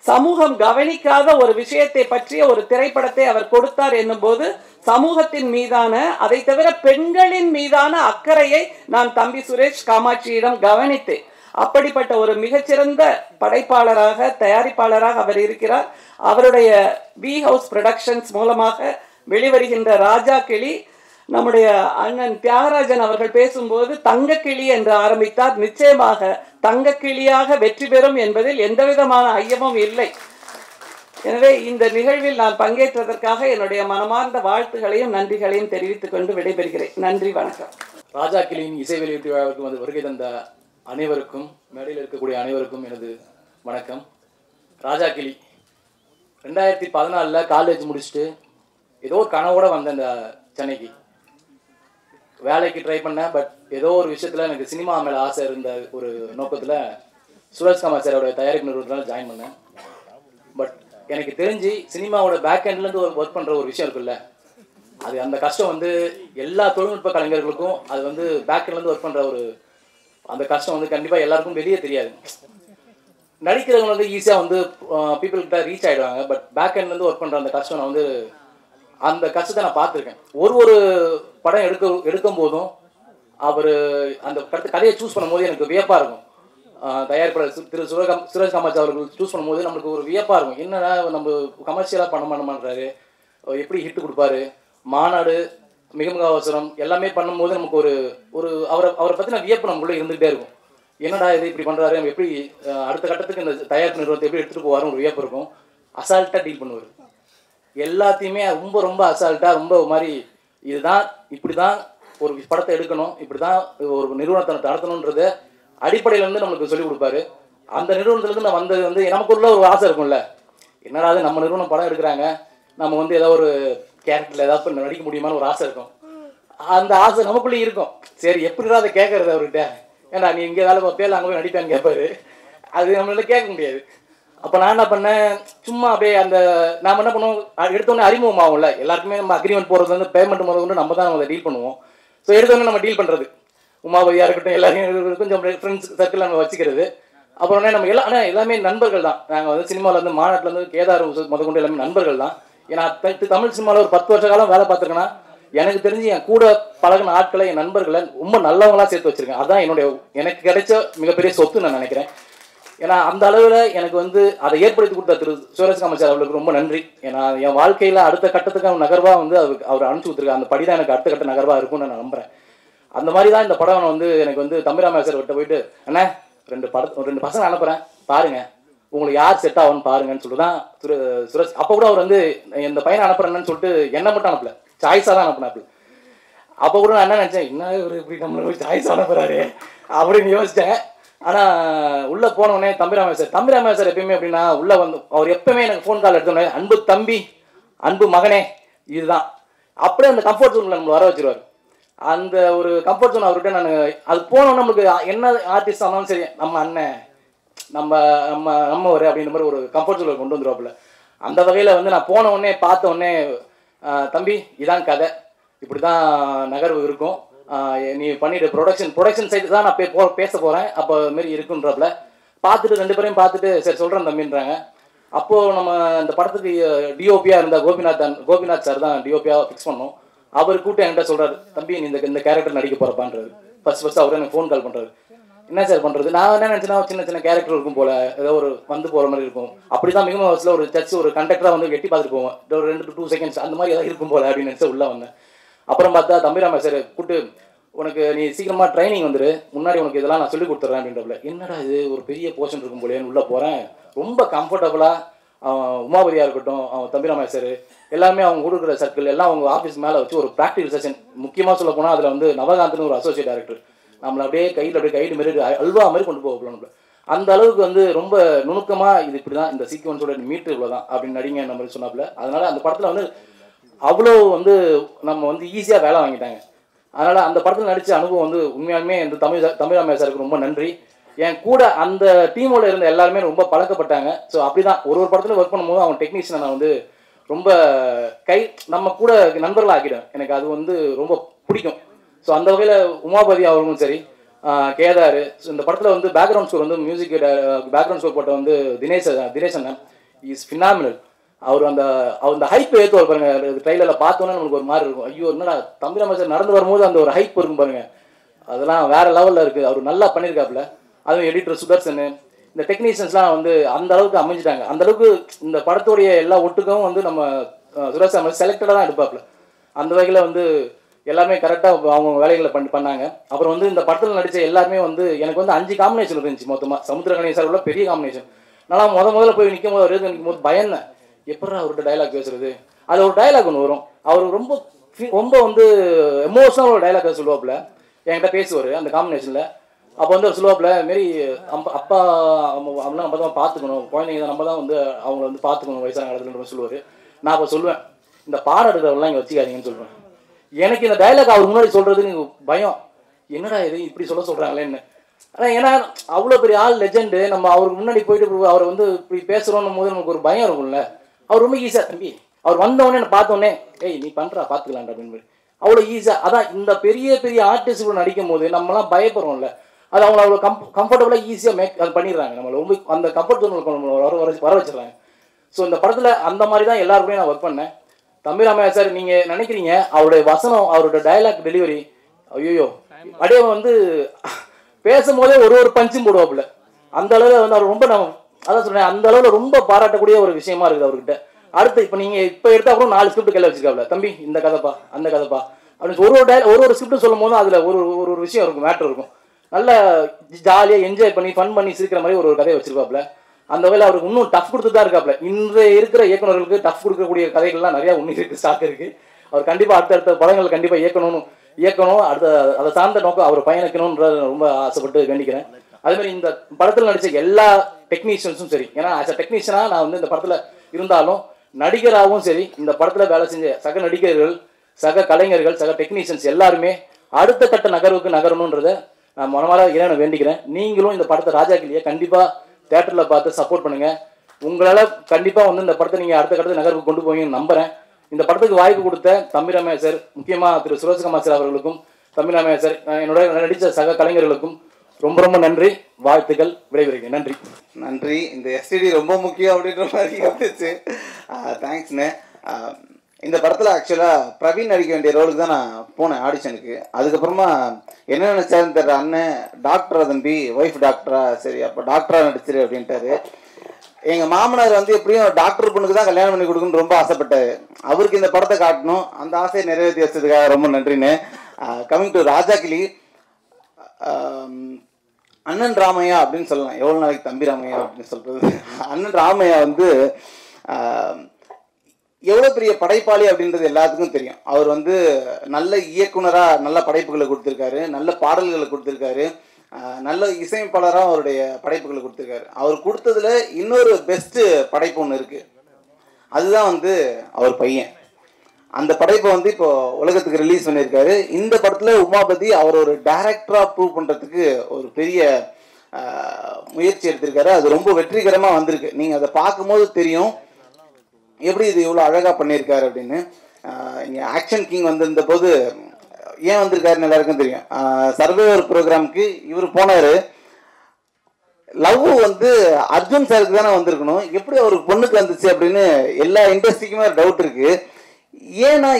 சமூகம் கவனிக்காத ஒரு விஷயத்தை பற்றிய ஒரு திரைப்படத்தை அவர் கொடுத்தார் என்னும்போது சமூகத்தின் மீதான, அதை தவிர பெண்களின் மீதான அக்கறையை நான் தம்பி சுரேஷ் காமாட்சியிடம் கவனித்தேன். அப்படிப்பட்ட ஒரு மிகச்சிறந்த படைப்பாளராக, தயாரிப்பாளராக அவர் இருக்கிறார். அவருடைய வி ஹவுஸ் ப்ரொடக்ஷன்ஸ் மூலமாக வெளிவருகின்ற ராஜா கிளி, நம்முடைய அண்ணன் தியாகராஜன் அவர்கள் பேசும்போது தங்கக்கிளி என்று ஆரம்பித்தார். நிச்சயமாக தங்கக்கிளியாக வெற்றி பெறும் என்பதில் எந்தவிதமான ஐயமும் இல்லை. எனவே இந்த நிகழ்வில் நான் பங்கேற்றதற்காக என்னுடைய மனமார்ந்த வாழ்த்துகளையும் நன்றிகளையும் தெரிவித்துக் கொண்டு விடைபெறுகிறேன். நன்றி, வணக்கம். ராஜா கிளியின் இசை வெளியீட்டு விழாவுக்கு வந்து வருகை தந்த அனைவருக்கும், மேடையில் இருக்கக்கூடிய அனைவருக்கும் எனது வணக்கம். ராஜா கிளி 2014 காலேஜ் முடிச்சுட்டு ஏதோ ஒரு கனவோட வந்தேன் இந்த சென்னைக்கு. வேலைக்கு ட்ரை பண்ணேன். பட் ஏதோ ஒரு விஷயத்தில் எனக்கு சினிமா மேலே ஆசை இருந்த ஒரு நோக்கத்தில் சுரேஷ் கமால் சாரோட தயாரிப்பு நிறுவனத்தில் ஜாயின் பண்ணேன். பட் எனக்கு தெரிஞ்சு சினிமாவோட பேக் எண்ட்லேருந்து ஒரு ஒர்க் பண்ணுற ஒரு விஷயம் இருக்குல்ல, அது அந்த கஷ்டம் வந்து எல்லா தொழில்நுட்ப கலைஞர்களுக்கும், அது வந்து பேக் எண்ட்லேருந்து ஒர்க் பண்ணுற ஒரு அந்த கஷ்டம் வந்து கண்டிப்பாக எல்லாருக்கும் வெளியே தெரியாது. நடிக்கிறவங்க வந்து ஈஸியாக வந்து பீப்புள்கிட்ட ரீச் ஆகிடுவாங்க. பட் பேக் எண்ட்லேருந்து ஒர்க் பண்ணுற அந்த கஷ்டம் நான் வந்து அந்த கஷ்டத்தை நான் பார்த்துருக்கேன். ஒரு படம் எடுக்கும் போதும் அவர் அந்த கதையை சூஸ் பண்ணும்போது எனக்கு வியப்பாக இருக்கும். தயாரிப்பாளர் திரு சுரேஷ் காமாட்சி அவர்கள் சூஸ் பண்ணும்போது நம்மளுக்கு ஒரு வியப்பாக இருக்கும். என்னடா நம்ம கமர்ஷியலாக பண்ண மாட்டாரு, எப்படி ஹிட் கொடுப்பாரு, மாநாடு, மிக மிக அவசரம் எல்லாமே பண்ணும்போது நமக்கு ஒரு அவரை பற்றின வியப்பு நம்மளுக்குள்ளே இருந்துகிட்டே இருக்கும். என்னடா இது இப்படி பண்ணுறாரு, எப்படி அடுத்த கட்டத்துக்கு இந்த தயாரிப்பு நிறுவனத்தை எப்படி எடுத்துகிட்டு போவாருன்னு ஒரு வியப்பு இருக்கும். அசால்ட்டாக டீல் பண்ணுவார். எல்லாத்தையுமே ரொம்ப அசால்ட்டாக, ரொம்ப மாதிரி இதுதான் இப்படி தான் ஒரு படத்தை எடுக்கணும், இப்படி தான் ஒரு நிறுவனத்தை நடத்தணுன்றது அடிப்படையில் வந்து நம்மளுக்கு சொல்லிக் கொடுப்பாரு. அந்த நிறுவனத்துலேருந்து நான் வந்தது வந்து நமக்குள்ள ஒரு ஆசை இருக்கும்ல, என்னடா நம்ம நிறுவனம் படம் எடுக்கிறாங்க, நம்ம வந்து ஏதாவது ஒரு கேரக்டரில் ஏதாவது நடிக்க முடியுமான்னு ஒரு ஆசை இருக்கும். அந்த ஆசை நமக்குள்ளேயும் இருக்கும். சரி எப்படிதான் அதை கேட்கறது அவர்கிட்ட, ஏன்னா நீ இங்கே வேலை பார்ப்பேன் அங்கே போய் நடிப்பேன்னு கேட்பாரு. அது நம்மளால கேட்க முடியாது. அப்போ நான் என்ன பண்ணேன், சும்மா அப்படியே அந்த நாம் என்ன பண்ணுவோம், எடுத்தோடனே அறிமுகம் ஆகும்ல, எல்லாருக்குமே நம்ம அக்ரிமெண்ட் போகிறது வந்து பேமெண்ட் முதல் கொண்டு நம்ம தான் நம்ம டீல் பண்ணுவோம். ஸோ எடுத்தோடனே நம்ம டீல் பண்ணுறது, உமாபதியாக இருக்கட்டும், எல்லாரையும் கொஞ்சம் ஃப்ரெண்ட்ஸ் சர்க்கிள் நம்ம வச்சுக்கிறது. அப்புறம் நம்ம எல்லாமே நண்பர்கள் தான். நாங்கள் வந்து சினிமாவில் வந்து மாநாட்டிலேருந்து கேதார் முதற்கொண்டு எல்லாமே நண்பர்கள் தான். ஏன்னா தமிழ் சினிமாவில் ஒரு 10 வருஷ காலம் வேலை பார்த்துருக்கேன்னா எனக்கு தெரிஞ்சு என் கூட பழகின ஆட்களை, என் நண்பர்களை ரொம்ப நல்லவங்களாக சேர்த்து வச்சுருக்கேன். அதுதான் எனக்கு கிடைச்ச மிகப்பெரிய சொத்து நான் நினைக்கிறேன். ஏன்னா அந்த அளவில் எனக்கு வந்து அதை ஏற்படுத்தி கொடுத்த திரு சுரேஷ் கமால் சார் அவர்களுக்கு ரொம்ப நன்றி. ஏன்னா என் வாழ்க்கையில் அடுத்த கட்டத்துக்கு நகர்வாக வந்து அவர் அனுப்பிச்சி கொடுத்துருக்காரு. அந்த படி தான் எனக்கு அடுத்த கட்ட நகர்வாக இருக்கும்னு நான் நம்புகிறேன். அந்த மாதிரி தான் இந்த படம் வந்து எனக்கு வந்து தம்பிராமையா சார் கிட்ட போயிட்டு, அண்ணா 2 பசங்க அனுப்புகிறேன் பாருங்க, உங்களுக்கு யார் செட் ஆகும்னு பாருங்கன்னு சொல்லிட்டு தான் சுரேஷ். அப்போ கூட அவர் வந்து இந்த பையனை அனுப்புறேன்னு சொல்லிட்டு என்ன மட்டும் அனுப்பல, சாய்ஸாக தான் அனுப்புனாப்புல. அப்போ கூட நான் என்ன நினச்சேன், என்ன ஒரு இப்படி நம்மளை சாய்ஸ் அனுப்புகிறாரு அப்படின்னு யோசித்தேன். ஆனால் உள்ளே போனோடனே தம்பிராமையா சார் எப்பயுமே எப்படின்னா உள்ளே வந்து அவர் எப்பவுமே எனக்கு ஃபோன் கால் எடுத்தோடனே அன்பு தம்பி, அன்பு மகனே, இதுதான் அப்படியே அந்த கம்ஃபர்ட் ஜோனில் நம்மளை வர வச்சிருவார். அந்த ஒரு கம்ஃபர்ட் ஜோன் அவர்கிட்ட நான் அது போனோம். நம்மளுக்கு என்ன ஆர்டிஸ்ட் ஆனாலும் சரி, நம்ம அண்ணன் நம்ம ஒரு அப்படின்ற மாதிரி ஒரு கம்ஃபர்ட் ஜோனில் கொண்டு வந்துடுவாப்புல. அந்த வகையில் வந்து நான் போன உடனே பார்த்த உடனே, தம்பி இதான் கதை, இப்படி தான் நகர்வு இருக்கும், நீ பண்ணிட்டு ப்ரொடக்ஷன் சைடு தான் நான் பேச போகிறேன், அப்போ மாரி இருக்குன்றப்பல பார்த்துட்டு 2 பேரையும் பார்த்துட்டு சரி சொல்கிறேன் தம்பின்றாங்க. அப்போது நம்ம இந்த படத்துக்கு டிஓபியாக இருந்த கோபிநாத் சார் தான் டிஓபியாக ஃபிக்ஸ் பண்ணோம். அவர் கூப்பிட்டு என்கிட்ட சொல்கிறார், தம்பி நீ இந்த கேரக்டர் நடிக்க போகிறப்பான்றாரு. ஃபர்ஸ்ட் அவரே எனக்கு ஃபோன் கால் பண்ணுறாரு. என்ன சார் பண்ணுறது, நான் என்ன நினச்சேன்னா சின்ன கேரக்டர் இருக்கும் போல், ஏதோ ஒரு வந்து போகிற மாதிரி இருக்கும். அப்படி தான் மிகவும் வயசில் ஒரு சர்ச் ஒரு கண்டக்டராக வந்து எட்டி பார்த்துட்டு போவேன், ஒரு 2 to 2 seconds அந்த மாதிரி ஏதாவது இருக்கும் போல் அப்படின்னு நினச்சி உள்ளே வந்தேன். அப்புறம் பார்த்தா தம்பிராமையா சார் கூப்பிட்டு, உனக்கு நீ சீக்கிரமாக ட்ரைனிங் வந்துரு, முன்னாடி உனக்கு இதெல்லாம் நான் சொல்லி கொடுத்துட்றேன் அப்படின்றப்பல, என்னடா இது ஒரு பெரிய போர்ஷன் இருக்கும் போலேன்னு உள்ளே போகிறேன். ரொம்ப கம்ஃபர்டபுளாக உமாபதியாக இருக்கட்டும், தம்பிராமையா சார் எல்லாமே அவங்க கொடுக்குற சர்க்கிள் எல்லாம் அவங்க ஆஃபீஸ் மேலே வச்சு ஒரு ப்ராக்டிகல் செஷன். முக்கியமாக சொல்ல போனால் அதில் வந்து நவகாந்த்னு ஒரு அசோசியேட் டைரக்டர் நம்மளை அப்படியே கைடு மாரி அல்வா மாதிரி கொண்டு போகலாம். நம்மள அந்த அளவுக்கு வந்து ரொம்ப நுணுக்கமாக இது இப்படி தான் இந்த சீக்வன்ஸோட மீட்டர் இவ்வளோ தான் அப்படின்னு நடிங்க நம்ம சொன்னாப்புல. அதனால் அந்த படத்தில் வந்து அவ்வளோ வந்து நம்ம வந்து ஈஸியாக வேலை வாங்கிட்டாங்க. அதனால் அந்த படத்தில் நடித்த அனுபவம் வந்து உண்மையாலுமே இந்த தமிழாமையா சாருக்கு ரொம்ப நன்றி. என் கூட அந்த டீமோட இருந்த எல்லாருமே ரொம்ப பழக்கப்பட்டாங்க. ஸோ அப்படி தான் ஒரு படத்தில் ஒர்க் பண்ணும்போது அவங்க டெக்னீஷியனை நான் வந்து ரொம்ப நம்ம கூட நண்பர்களாக ஆக்கிட்டேன். எனக்கு அது வந்து ரொம்ப பிடிக்கும். ஸோ அந்த வகையில் உமாபதி அவர்களும் சரி, கேதார், இந்த படத்தில் வந்து பேக்ரவுண்ட் ஸ்கோர் வந்து மியூசிக் பேக்ரவுண்ட் ஸ்கோர் போட்ட வந்து தினேஷ் அண்ணன் இஸ் ஃபினாமினல். அவர் அந்த ஹைப் ஏற்றுவார் பாருங்க. ட்ரெயிலரில் பார்த்தோன்னே நம்மளுக்கு ஒரு மாதிரி இருக்கும், ஐயோ என்னடா தமிழ் சார் நடந்து வரும்போது அந்த ஒரு ஹைப் இருக்கும் பாருங்க, அதெல்லாம் வேற லெவலில் இருக்குது. அவர் நல்லா பண்ணியிருக்காப்புல. அதுவும் எடிட்டர் சுதர்சன், இந்த டெக்னீஷியன்ஸ்லாம் வந்து அந்த அளவுக்கு அமைஞ்சிட்டாங்க. அந்த அளவுக்கு இந்த படத்துடைய எல்லா ஒட்டுக்கவும் வந்து நம்ம சுரேஷ் சார் செலக்டடாக தான் எடுப்பாப்புல. அந்த வகையில் வந்து எல்லாமே கரெக்டாக அவங்க வேலைகளை பண்ணாங்க. அப்புறம் வந்து இந்த படத்தில் நடித்த எல்லாருமே வந்து எனக்கு வந்து 5 காம்பினேஷன் இருந்துச்சு மொத்தமாக. சமுத்திரக்கனி சார் உள்ள பெரிய காம்பினேஷன். நல்லா முதல்ல போய் நிற்கும் போது பயந்தேன், எப்படா அவர்கிட்ட டைலாக் பேசுறது. அது ஒரு டைலாக் ஒன்று வரும், அவர் ரொம்ப வந்து எமோஷனல் ஒரு டைலாக் சொல்லுவாப்புல, என்கிட்ட பேசுவார் அந்த காம்பினேஷனில். அப்போ வந்து அவர் சொல்லுவாப்புல, மாரி அப்பா அவங்களாம் நம்ம தான் பார்த்துக்கணும், குழந்தைங்க நம்ம தான் வந்து அவங்கள வந்து பார்த்துக்கணும் வயசான காலத்துலன்ற சொல்லுவார். நான் அப்போ சொல்லுவேன், இந்த பாடம் எடுக்கிறவங்களாம் இங்கே வச்சுக்காதீங்கன்னு சொல்லுவேன். எனக்கு இந்த டைலாக் அவர் முன்னாடி சொல்கிறதுக்கு பயம், என்னடா இது இப்படி சொல்கிறாங்களேன்னு. ஆனால் ஏன்னா அவ்வளோ பெரிய ஆள், லெஜெண்டு, நம்ம அவருக்கு முன்னாடி போயிட்டு அவரை வந்து இப்படி பேசுகிறோன்னும் போது நமக்கு ஒரு பயம் இருக்கும்ல. அவர் ரொம்ப ஈஸியாக, தம்பி அவர் வந்தவொடனே நான் பார்த்தோன்னே, ஏய் நீ பண்ணுறா பார்த்துக்கலான்டா அப்படின்னு அவ்வளோ ஈஸியாக. அதான் இந்த பெரிய பெரிய ஆர்டிஸ்ட்கள் நடிக்கும் போது நம்மலாம் பயப்படுறோம்ல, அது அவங்கள அவ்வளோ கம்ஃபர்டபுளாக ஈஸியாக அது பண்ணிடுறாங்க. நம்மளை ரொம்ப அந்த கம்ஃபர்ட் ஜோனுக்கு நம்மளை வர வச்சிடறாங்க. ஸோ இந்த படத்தில் அந்த மாதிரி தான் எல்லாருக்குமே நான் ஒர்க் பண்ணேன். தமிழாமையா சார், நீங்கள் நினைக்கிறீங்க அவருடைய வசனம், அவரோட டைலாக் டெலிவரி, ஐயோ அப்படியே வந்து பேசும்போதே ஒரு பஞ்சும் போடுவாப்புல. அந்த அளவில் வந்து அவர் ரொம்ப, நான் அதான் சொல்கிறேன், அந்த அளவில் ரொம்ப பாராட்டக்கூடிய ஒரு விஷயமா இருக்குது அவர்கிட்ட. அடுத்து இப்போ நீங்கள் எடுத்தால் கூட 4 ஸ்கிரிப்ட் கையில் வச்சுருக்காப்புல, தம்பி இந்த கதைப்பா அந்த கதைப்பா அப்படின்னு ஒரு ஸ்கிரிப்ட் சொல்லும் போது அதில் ஒரு விஷயம் இருக்கும், மேட்ரு இருக்கும். நல்ல ஜாலியாக என்ஜாய் பண்ணி ஃபன் பண்ணி சிரிக்கிற மாதிரி ஒரு கதையை வச்சிருப்பாப்புல. அந்த வகையில் அவருக்கு இன்னும் டஃப் கொடுத்து தான் இருக்காப்புல. இன்றைய இருக்கிற இயக்குநர்களுக்கு டஃப் கொடுக்கக்கூடிய கதைகள்லாம் நிறையா இருக்குது, ஸ்டாக் இருக்குது. அவர் கண்டிப்பாக அடுத்தடுத்த படங்கள் கண்டிப்பாக இயக்கணும், அதை சார்ந்த நோக்கம் அவர் பயணிக்கணும்ன்றத ரொம்ப ஆசைப்பட்டு வேண்டிக்கிறேன். அதேமாதிரி இந்த படத்தில் நடித்த எல்லா டெக்னீஷியன்ஸும் சரி, ஏன்னா ஆஸ் அ டெக்னீஷியனாக நான் வந்து இந்த படத்தில் இருந்தாலும் நடிகராகவும் சரி, இந்த படத்தில் வேலை செஞ்ச சக நடிகர்கள், சக கலைஞர்கள், சக டெக்னீஷியன்ஸ் எல்லாருமே அடுத்த கட்ட நகர்வுக்கு நகரணுன்றதை நான் மனமார இறைவனை வேண்டிக்கிறேன். நீங்களும் இந்த படத்தை ராஜாக்கிளியை கண்டிப்பாக தேட்டரில் பார்த்து சப்போர்ட் பண்ணுங்கள். உங்களால் கண்டிப்பாக வந்து இந்த படத்தை நீங்கள் அடுத்த கட்டத்து நகர்வுக்கு கொண்டு போவீங்கன்னு நம்புகிறேன். இந்த படத்துக்கு வாய்ப்பு கொடுத்த தமிழாமையா சார், முக்கியமாக திரு சுரேஷ்குமார் சார் அவர்களுக்கும், தமிழாமையா சார் என்னோட நடித்த சக கலைஞர்களுக்கும் ரொம்ப ரொம்ப நன்றி, வாழ்த்துக்கள், விடைபெறுகிறேன். நன்றி. இந்த எஸ்டிடி ரொம்ப முக்கியம் அப்படின்ற மாதிரி இருந்துச்சு. தேங்க்ஸ்ண்ணே. இந்த படத்தில் ஆக்சுவலாக பிரவீன் நடிக்க வேண்டிய ரோலுக்கு தான் நான் போனேன் ஆடிஷனுக்கு. அதுக்கப்புறமா என்ன நினச்சாருன்னு தெரியல, அண்ணன் டாக்டரா தம்பி, ஒய்ஃப் டாக்டரா, சரி அப்போ டாக்டராக நடிச்சிரு அப்படின்ட்டாரு. எங்கள் மாமனார் வந்து எப்படியும் டாக்டர் பொண்ணுக்கு தான் கல்யாணம் பண்ணி கொடுக்கணும்னு ரொம்ப ஆசைப்பட்டாரு. அவருக்கு இந்த படத்தை காட்டணும், அந்த ஆசையை நிறைவேற்றி வச்சதுக்காக ரொம்ப நன்றின்னு. கமிங் டு ராஜாக்கிளி, அண்ணன் ராமையா அப்படின்னு சொல்லலாம், எவ்வளோ நாளைக்கு தம்பி ராமையா அப்படின்னு சொல்கிறது. அண்ணன் ராமையா வந்து எவ்வளோ பெரிய படைப்பாளி அப்படின்றது எல்லாத்துக்கும் தெரியும். அவர் வந்து நல்ல இயக்குனராக நல்ல படைப்புகளை கொடுத்துருக்காரு, நல்ல பாடல்களை கொடுத்துருக்காரு, நல்ல இசையமைப்பாளராக அவருடைய படைப்புகளை கொடுத்துருக்காரு. அவர் கொடுத்ததுல இன்னொரு பெஸ்ட்டு படைப்பு ஒன்று இருக்குது, அதுதான் வந்து அவர் பையன். அந்த படைப்பை வந்து இப்போ உலகத்துக்கு ரிலீஸ் பண்ணியிருக்காரு. இந்த படத்தில் உமாபதி அவர் ஒரு டைரக்டராக ப்ரூவ் பண்ணுறதுக்கு ஒரு பெரிய முயற்சி எடுத்திருக்காரு. அது ரொம்ப வெற்றிகரமாக வந்திருக்கு. நீங்கள் அதை பார்க்கும்போது தெரியும் எப்படி இது இவ்வளோ அழகாக பண்ணியிருக்காரு அப்படின்னு. இங்கே ஆக்ஷன் கிங் வந்திருந்த போது ஏன் வந்திருக்காருன்னு எல்லாருக்கும் தெரியும். சர்வைவர் ப்ரோக்ராமுக்கு இவர் போனார். லவ் வந்து அர்ஜுன் சாருக்கு தானே வந்திருக்கணும், எப்படி அவருக்கு பொண்ணுக்கு வந்துச்சு அப்படின்னு எல்லா இண்டஸ்ட்ரிக்குமே ஒரு டவுட் இருக்குது. ஏன்னா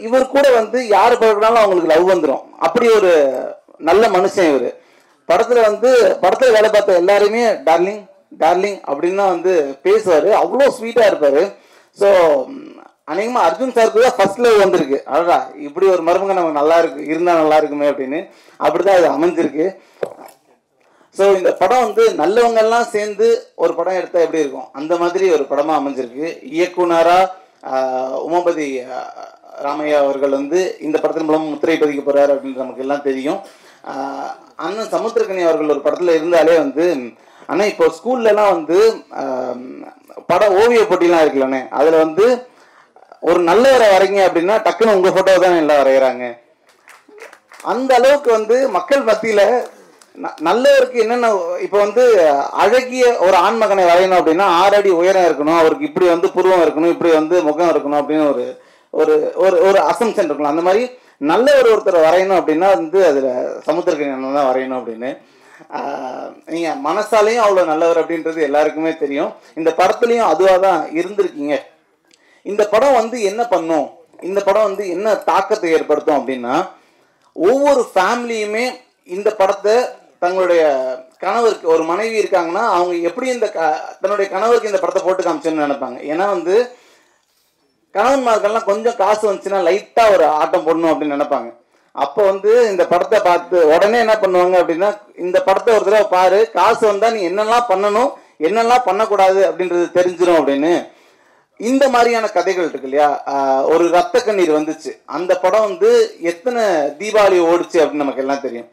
இவர் கூட வந்து யார் பழகினாலும் அவங்களுக்கு லவ் வந்துடும். அப்படி ஒரு நல்ல மனுஷன் இவர். படத்தில் வேலை பார்த்த எல்லாருமே டார்லிங் டார்லிங் அப்படின்னு தான் வந்து பேசுவார். அவ்வளோ ஸ்வீட்டாக இருப்பார். ஸோ அநேகமாக அர்ஜுன் சாருக்கு தான் ஃபர்ஸ்ட் லவ் வந்திருக்கு. அடடா இப்படி ஒரு மருமக நமக்கு நல்லா இருக்கு, இருந்தால் நல்லா இருக்குமே அப்படின்னு. அப்படி தான் இது அமைஞ்சிருக்கு. ஸோ இந்த படம் வந்து நல்லவங்கெல்லாம் சேர்ந்து ஒரு படம் எடுத்தால் எப்படி இருக்கும், அந்த மாதிரி ஒரு படமாக அமைஞ்சிருக்கு. இயக்குனராக உமாபதி ராமையா அவர்கள் வந்து இந்த படத்தின் மூலம் முத்திரை பதிக்க போகிறார் அப்படின்னு நமக்கு எல்லாம் தெரியும். அண்ணன் சமுத்திரக்கனி அவர்கள் ஒரு படத்தில் இருந்தாலே வந்து, ஆனால் இப்போ ஸ்கூல்லலாம் வந்து படம் ஓவிய போட்டிலாம் இருக்குல்லண்ணே, அதில் வந்து ஒரு நல்லவரை வரைங்க அப்படின்னா டக்குன்னு உங்கள் ஃபோட்டோ தான் எல்லாம் வரைகிறாங்க. அந்த அளவுக்கு வந்து மக்கள் மத்தியில் நல்லவருக்கு என்னென்ன இப்போ வந்து அழகிய ஒரு ஆண்மகனை வரையணும் அப்படின்னா 6 அடி உயரம் இருக்கணும், அவருக்கு இப்படி வந்து புருவம் இருக்கணும், இப்படி வந்து முகம் இருக்கணும் அப்படின்னு ஒரு ஒரு ஒரு அசம்ஷன் இருக்கணும். அந்த மாதிரி நல்ல ஒருத்தரை வரையணும் அப்படின்னா வந்து அதில் சமுத்திரக்கனி தான் வரையணும் அப்படின்னு. நீங்கள் மனசாலையும் அவ்வளோ நல்லவர் அப்படின்றது எல்லாருக்குமே தெரியும். இந்த படத்துலையும் அதுவாக தான் இருந்திருக்கீங்க. இந்த படம் வந்து என்ன பண்ணும், இந்த படம் வந்து என்ன தாக்கத்தை ஏற்படுத்தும் அப்படின்னா, ஒவ்வொரு ஃபேமிலியுமே இந்த படத்தை தங்களுடைய கணவருக்கு, ஒரு மனைவி இருக்காங்கன்னா அவங்க எப்படி இந்த தன்னுடைய கணவருக்கு இந்த படத்தை போட்டு காமிச்சோன்னு நினைப்பாங்க. ஏன்னா வந்து கணவன்மார்கள்லாம் கொஞ்சம் காசு வந்துச்சுன்னா லைட்டாக ஒரு ஆட்டம் போடணும் அப்படின்னு நினைப்பாங்க. அப்போ வந்து இந்த படத்தை பார்த்து உடனே என்ன பண்ணுவாங்க அப்படின்னா, இந்த படத்தை ஒரு தடவை பாரு, காசு வந்தால் நீ என்னெல்லாம் பண்ணணும் என்னெல்லாம் பண்ணக்கூடாது அப்படின்றது தெரிஞ்சிடும் அப்படின்னு. இந்த மாதிரியான கதைகள் இருக்கு இல்லையா. ஒரு ரத்த கண்ணீர் வந்துச்சு, அந்த படம் வந்து எத்தனை தீபாவளி ஓடிச்சு அப்படின்னு நமக்கு எல்லாம் தெரியும்.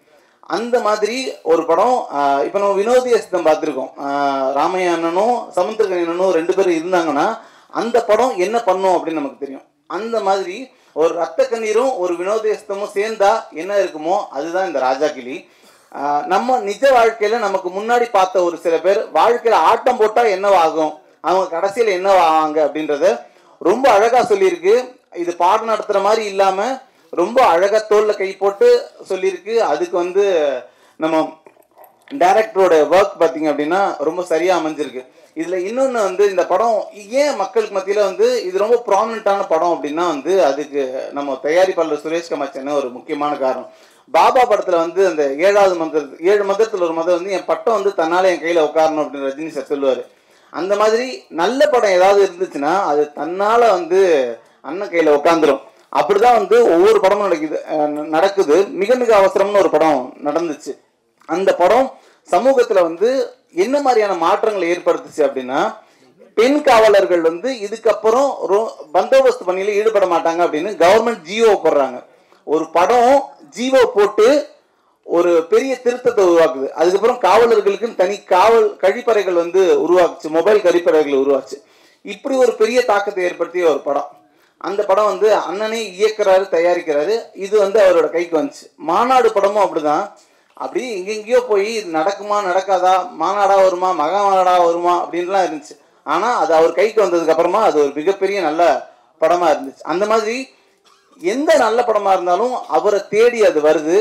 அந்த மாதிரி ஒரு படம் இப்போ நம்ம வினோதியஸ்தம் பார்த்துருக்கோம். ராமையா அண்ணனும் சமுத்திரக்கனி அண்ணனும் 2 பேரும் இருந்தாங்கன்னா அந்த படம் என்ன பண்ணும் அப்படின்னு நமக்கு தெரியும். அந்த மாதிரி ஒரு ரத்த கண்ணீரும் ஒரு வினோதியஸ்தமும் சேர்ந்தா என்ன இருக்குமோ அதுதான் இந்த ராஜாக்கிளி. நம்ம நிஜ வாழ்க்கையில் நமக்கு முன்னாடி பார்த்த ஒரு சில பேர் வாழ்க்கையில் ஆட்டம் போட்டால் என்னவாகும், அவங்க கடைசியில் என்னவாங்க அப்படின்றத ரொம்ப அழகாக சொல்லியிருக்கு. இது பாடம் நடத்துகிற மாதிரி இல்லாமல் ரொம்ப அழகாக தோளில் கை போட்டு சொல்லியிருக்கு. அதுக்கு வந்து நம்ம டைரக்டரோட ஒர்க் பார்த்தீங்க அப்படின்னா ரொம்ப சரியாக அமைஞ்சிருக்கு. இதில் இன்னொன்று வந்து இந்த படம் ஏன் மக்களுக்கு மத்தியில் வந்து இது ரொம்ப ப்ராமினெண்ட்டான படம் அப்படின்னா வந்து அதுக்கு நம்ம தயாரிப்பாளர் சுரேஷ் கமாச்சன் ஒரு முக்கியமான காரணம். பாபா படத்தில் வந்து அந்த 7வது மந்திரம் 7 மந்திரத்தில் ஒரு மதம் வந்து என் பட்டம் வந்து தன்னால் என் கையில் உட்காரணும் அப்படின்னு ரஜினி சார் சொல்லுவார். அந்த மாதிரி நல்ல படம் ஏதாவது இருந்துச்சுன்னா அது தன்னால் வந்து அண்ணன் கையில் உட்காந்துரும். அப்படிதான் வந்து ஒவ்வொரு படமும் நடக்குது. மிக மிக அவசரம்னு ஒரு படம் நடந்துச்சு. அந்த படம் சமூகத்தில் வந்து என்ன மாதிரியான மாற்றங்களை ஏற்படுத்துச்சு அப்படின்னா, பெண் காவலர்கள் வந்து இதுக்கப்புறம் பந்தோபஸ்து பணியில் ஈடுபட மாட்டாங்க அப்படின்னு கவர்மெண்ட் ஜிஓ போடுறாங்க. ஒரு படம் ஜிஓ போட்டு ஒரு பெரிய திருத்தத்தை உருவாக்குது. அதுக்கப்புறம் காவலர்களுக்கு தனி காவல் கழிப்பறைகள் வந்து உருவாக்குச்சு, மொபைல் கழிப்பறைகள் உருவாச்சு. இப்படி ஒரு பெரிய தாக்கத்தை ஏற்படுத்திய ஒரு படம். அந்த படம் வந்து அண்ணனே இயக்குறாரு, தயாரிக்கிறாரு. இது வந்து அவரோட கைக்கு வந்துச்சு. மாநாடு படமும் அப்படிதான். அப்படி எங்கெங்கேயோ போய் நடக்குமா நடக்காதா, மாநாடா வருமா மகா மாநாடா வருமா அப்படின்லாம் இருந்துச்சு. ஆனால் அது அவர் கைக்கு வந்ததுக்கு அப்புறமா அது ஒரு மிகப்பெரிய நல்ல படமா இருந்துச்சு. அந்த மாதிரி எந்த நல்ல படமா இருந்தாலும் அவரை தேடி அது வருது.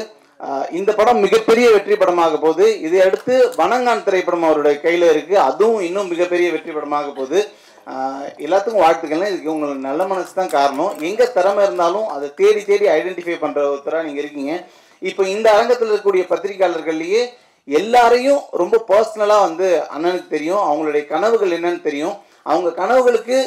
இந்த படம் மிகப்பெரிய வெற்றி படமாக போகுது. இதை அடுத்து வனங்கான் திரைப்படம் அவருடைய கையில் இருக்கு, அதுவும் இன்னும் மிகப்பெரிய வெற்றி படமாக போகுது. எல்லாத்துக்கும் வாழ்த்துக்கள்னா இதுக்கு உங்களுக்கு நல்ல மனசு தான் காரணம். எங்கே திறமை இருந்தாலும் அதை தேடி தேடி ஐடென்டிஃபை பண்ணுற ஒருத்தராக நீங்கள் இருக்கீங்க. இப்போ இந்த அரங்கத்தில் இருக்கக்கூடிய பத்திரிகையாளர்கள்லேயே எல்லாரையும் ரொம்ப பர்சனலாக வந்து அண்ணனுக்கு தெரியும், அவங்களுடைய கனவுகள் என்னன்னு தெரியும். அவங்க கனவுகளுக்கு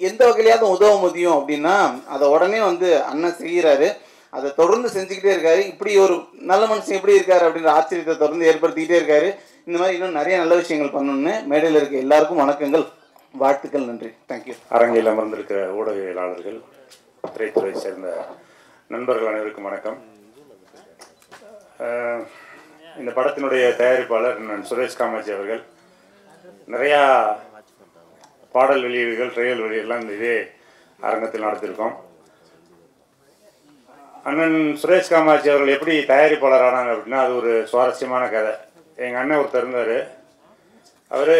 எந்த வகையிலையாவது உதவ முடியும் அப்படின்னா அதை உடனே வந்து அண்ணன் செய்கிறாரு. அதை தொடர்ந்து செஞ்சுக்கிட்டே இருக்காரு. இப்படி ஒரு நல்ல மனுஷன் எப்படி இருக்காரு அப்படின்ற ஆச்சரியத்தை தொடர்ந்து ஏற்படுத்திக்கிட்டே இருக்காரு. இந்த மாதிரி இன்னும் நிறைய நல்ல விஷயங்கள் பண்ணணும்னு மேடையில் இருக்க எல்லாருக்கும் வணக்கங்கள், வாழ்த்துக்கள், நன்றி, தேங்க்யூ. அரங்கில் அமர்ந்திருக்கிற ஊடகவியலாளர்கள், திரைத்துறை சேர்ந்த நண்பர்கள் அனைவருக்கும் வணக்கம். இந்த படத்தினுடைய தயாரிப்பாளர் சுரேஷ் காமாட்சி அவர்கள் நிறையா பாடல் வெளியீடுகள், ட்ரையல் வெளியீடுலாம் இந்த இதே அரங்கத்தில் நடத்தியிருக்கோம். அண்ணன் சுரேஷ் காமாட்சி அவர்கள் எப்படி தயாரிப்பாளர் ஆனாங்க அப்படின்னா அது ஒரு சுவாரஸ்யமான கதை. எங்கள் அண்ணன் ஒருத்தர் இருந்தார். அவர்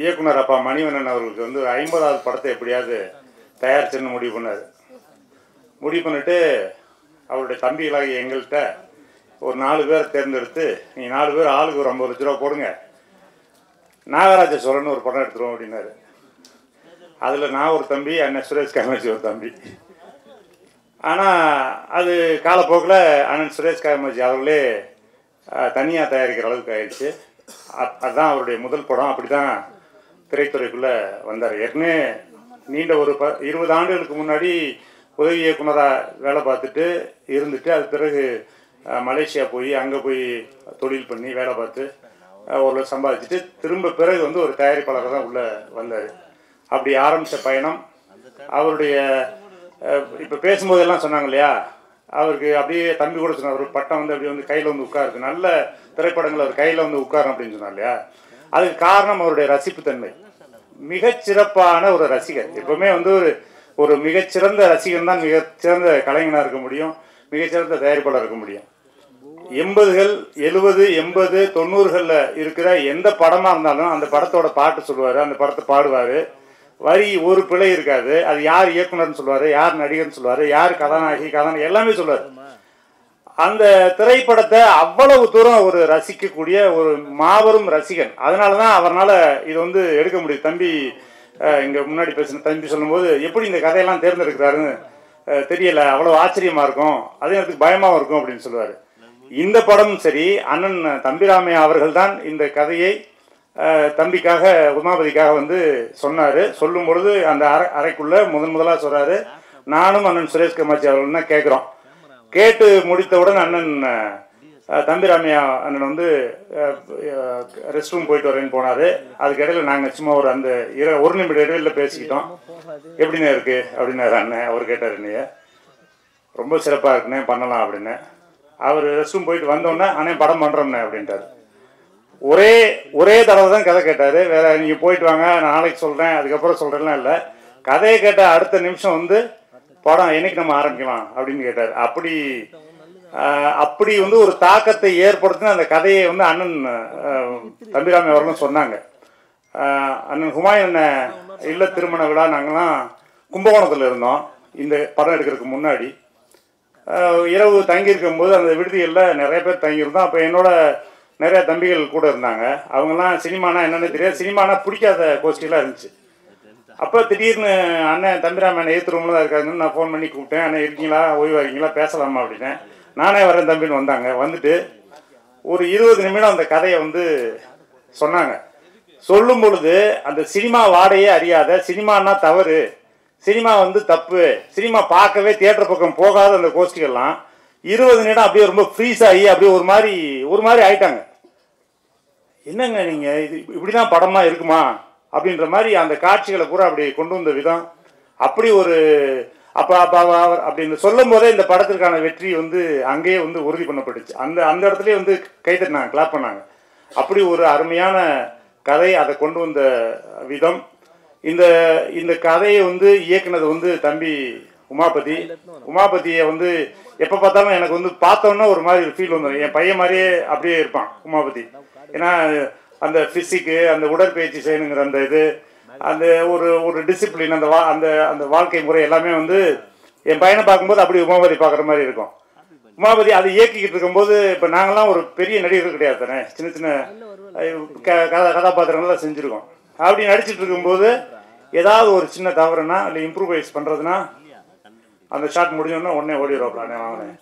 இயக்குனர் அப்பா மணிவண்ணன் அவர்களுக்கு வந்து 50வது படத்தை எப்படியாவது தயாரிச்சுன்னு முடிவு பண்ணார். முடிவு பண்ணிட்டு அவருடைய தம்பிகளாகி எங்கள்கிட்ட ஒரு 4 பேர் தேர்ந்தெடுத்து, நீ 4 பேர் ஆளுக்கு ஒரு 50 லட்ச ரூபா போடுங்க, நாகராஜ சோழன் ஒரு படம் எடுத்துருவோம் அப்படின்னாரு. அதில் நான் ஒரு தம்பி, அண்ணன் சுரேஷ் காமாட்சி ஒரு தம்பி. ஆனால் அது காலப்போக்கில் அண்ணன் சுரேஷ் காமாட்சி அவர்களே தனியாக தயாரிக்கிற அளவுக்கு ஆயிடுச்சு. அதுதான் அவருடைய முதல் படம். அப்படி தான் திரைத்துறைக்குள்ளே வந்தார். ஏற்கனவே நீண்ட ஒரு 20 ஆண்டுகளுக்கு முன்னாடி உதவி இயக்குனராக வேலை பார்த்துட்டு இருந்துட்டு அது பிறகு மலேசியா போய் அங்கே போய் தொழில் பண்ணி வேலை பார்த்து ஒரு சம்பாதிச்சுட்டு திரும்ப பிறகு வந்து ஒரு தயாரிப்பாளராக தான் உள்ளே வந்தார். அப்படி ஆரம்பித்த பயணம் அவருடைய இப்போ பேசும்போதெல்லாம் சொன்னாங்க இல்லையா, அவருக்கு அப்படியே தம்பி கூட சொன்னார், ஒரு பட்டம் வந்து அப்படி வந்து கையில் வந்து உட்காருக்கு, நல்ல திரைப்படங்கள் அவர் கையில் வந்து உட்காரும் அப்படின்னு சொன்னார் இல்லையா. அதுக்கு காரணம் அவருடைய ரசிப்புத்தன்மை. மிகச்சிறப்பான ஒரு ரசிகர். எப்பவுமே வந்து ஒரு ஒரு மிகச்சிறந்த ரசிகன் தான் மிகச்சிறந்த கலைஞனாக இருக்க முடியும், மிகச்சிறந்த தயாரிப்பாளர் இருக்க முடியும். 80கள் 70 80 90களில் இருக்கிற எந்த படமாக இருந்தாலும் அந்த படத்தோட பாட்டு சொல்லுவார், அந்த படத்தை பாடுவார். வரி ஒரு பிழை இருக்காது. அது யார் இயக்குனர்னு சொல்லுவார், யார் நடிகர்னு சொல்லுவார், யார் கதாநாயகி எல்லாமே சொல்லுவார். அந்த திரைப்படத்தை அவ்வளவு தூரம் ஒரு ரசிக்கக்கூடிய ஒரு மாபெரும் ரசிகன். அதனால தான் அவரால் இது வந்து எடுக்க முடியும். தம்பி இங்கே முன்னாடி பேசின தம்பி சொல்லும்போது எப்படி இந்த கதையெல்லாம் தேர்ந்தெடுக்கிறாருன்னு தெரியல, அவ்வளோ ஆச்சரியமாக இருக்கும், அதே நேரத்துக்கு பயமாகவும் இருக்கும் அப்படின்னு சொல்லுவார். இந்த படமும் சரி, அண்ணன் தம்பிராமையா அவர்கள் தான் இந்த கதையை தம்பிக்காக உமாபதிக்காக வந்து சொன்னார். சொல்லும் பொழுது அந்த அறைக்குள்ளே முதலாக சொல்கிறாரு, நானும் அண்ணன் சுரேஷ் கமாச்சி அவர்கள் தான் கேட்குறோம். கேட்டு முடித்தவுடன் அண்ணன் தம்பிராமையா அண்ணன் வந்து ரெஸ்ட் ரூம் போயிட்டு வரேன்னு போனார். அதுக்கிடையில் நாங்கள் சும்மா ஒரு அந்த 1 நிமிட இடைவெளியில் பேசிக்கிட்டோம். எப்படிண்ணே இருக்குது அப்படின்னாரு அண்ணன். அவர் கேட்டார், என்னைய ரொம்ப சிறப்பாக இருக்குண்ணே, பண்ணலாம் அப்படின்னு. அவர் ரெஸ்ட் ரூம் போயிட்டு வந்தோடனே அண்ணே படம் பண்ணுறோம்ண்ணே அப்படின்ட்டார். ஒரே தடவை தான் கதை கேட்டார். வேறு நீங்கள் போயிட்டு வாங்க, நான் நாளைக்கு சொல்கிறேன், அதுக்கப்புறம் சொல்கிறேன்லாம் இல்லை. கதையை கேட்ட அடுத்த நிமிஷம் வந்து படம் என்னைக்கு நம்ம ஆரம்பிக்கலாம் அப்படின்னு கேட்டார். அப்படி வந்து ஒரு தாக்கத்தை ஏற்படுத்தின அந்த கதையை வந்து அண்ணன் தம்பிராமையா அவர்களும் சொன்னாங்க. அண்ணன் ஹுமாயூன் இல்ல திருமண விழா நாங்கள்லாம் கும்பகோணத்தில் இருந்தோம் இந்த படம் எடுக்கிறதுக்கு முன்னாடி. இரவு தங்கியிருக்கும்போது அந்த விடுதிகளில் நிறைய பேர் தங்கியிருந்தோம். அப்போ என்னோட நிறைய தம்பிகள் கூட இருந்தாங்க. அவங்கெல்லாம் சினிமானா என்னென்னு தெரியாது, சினிமானா பிடிக்காத கோஷ்டிலாம் இருந்துச்சு. அப்போ திடீர்னு அண்ணன் தம்பிராமன் எதிர்த்து ரூமில் தான் இருக்காருன்னு நான் ஃபோன் பண்ணி கூப்பிட்டேன். அண்ணன் இருக்கீங்களா, ஓய்வாகிங்களா, பேசலாமா அப்படின்னேன். நானே வரேன் தம்பின்னு வந்தாங்க. வந்துட்டு ஒரு 20 நிமிடம் அந்த கதையை வந்து சொன்னாங்க. சொல்லும் பொழுது அந்த சினிமா வாடையே அறியாத, சினிமானா தவறு, சினிமா வந்து தப்பு, சினிமா பார்க்கவே தியேட்டர் பக்கம் போகாத அந்த கோஷ்டிகள்லாம் 20 நிமிடம் அப்படியே ரொம்ப ஃப்ரீஸ் ஆகி அப்படியே ஒரு மாதிரி ஆயிட்டாங்க. என்னங்க நீங்கள் இது இப்படி தான் படமாக இருக்குமா அப்படின்ற மாதிரி அந்த காட்சிகளை பூரா அப்படி கொண்டு வந்த விதம் அப்படி ஒரு அப்படின்னு சொல்லும் போதே இந்த படத்திற்கான வெற்றி வந்து அங்கேயே வந்து உறுதி பண்ணப்பட்டுச்சு. அந்த இடத்துலேயே வந்து கைத்தட்டினாங்க, கிளாப் பண்ணாங்க. அப்படி ஒரு அருமையான கதை, அதை கொண்டு வந்த விதம். இந்த கதையை வந்து இயக்குனது வந்து தம்பி உமாபதியை வந்து எப்போ பார்த்தாலும் எனக்கு வந்து பார்த்தோன்னா ஒரு மாதிரி ஃபீல் வந்துடும். என் பையன் மாதிரியே அப்படியே இருப்பான் உமாபதி. ஏன்னா அந்த ஃபிசிக்கு, அந்த உடற்பயிற்சி செய்யணுங்கிற அந்த இது, அந்த ஒரு டிசிப்ளின், அந்த வாழ்க்கை முறை எல்லாமே வந்து என் பையனை பார்க்கும்போது அப்படி உமாபதி பார்க்குற மாதிரி இருக்கும். உமாபதி அதை இயக்கிக்கிட்டு இருக்கும்போது இப்போ நாங்கள்லாம் ஒரு பெரிய நடிகர்கள் கிடையாது தானே, சின்ன சின்ன கதாபாத்திரங்கள்லாம் செஞ்சுருக்கோம். அப்படி நடிச்சிட்டு இருக்கும்போது ஏதாவது ஒரு சின்ன தவறுனா இல்லை இம்ப்ரூவைஸ் பண்ணுறதுனா அந்த ஷாட் முடிஞ்சோன்னா உடனே ஓடிடுவாப்ல. அண்ணே வாங்கினேன்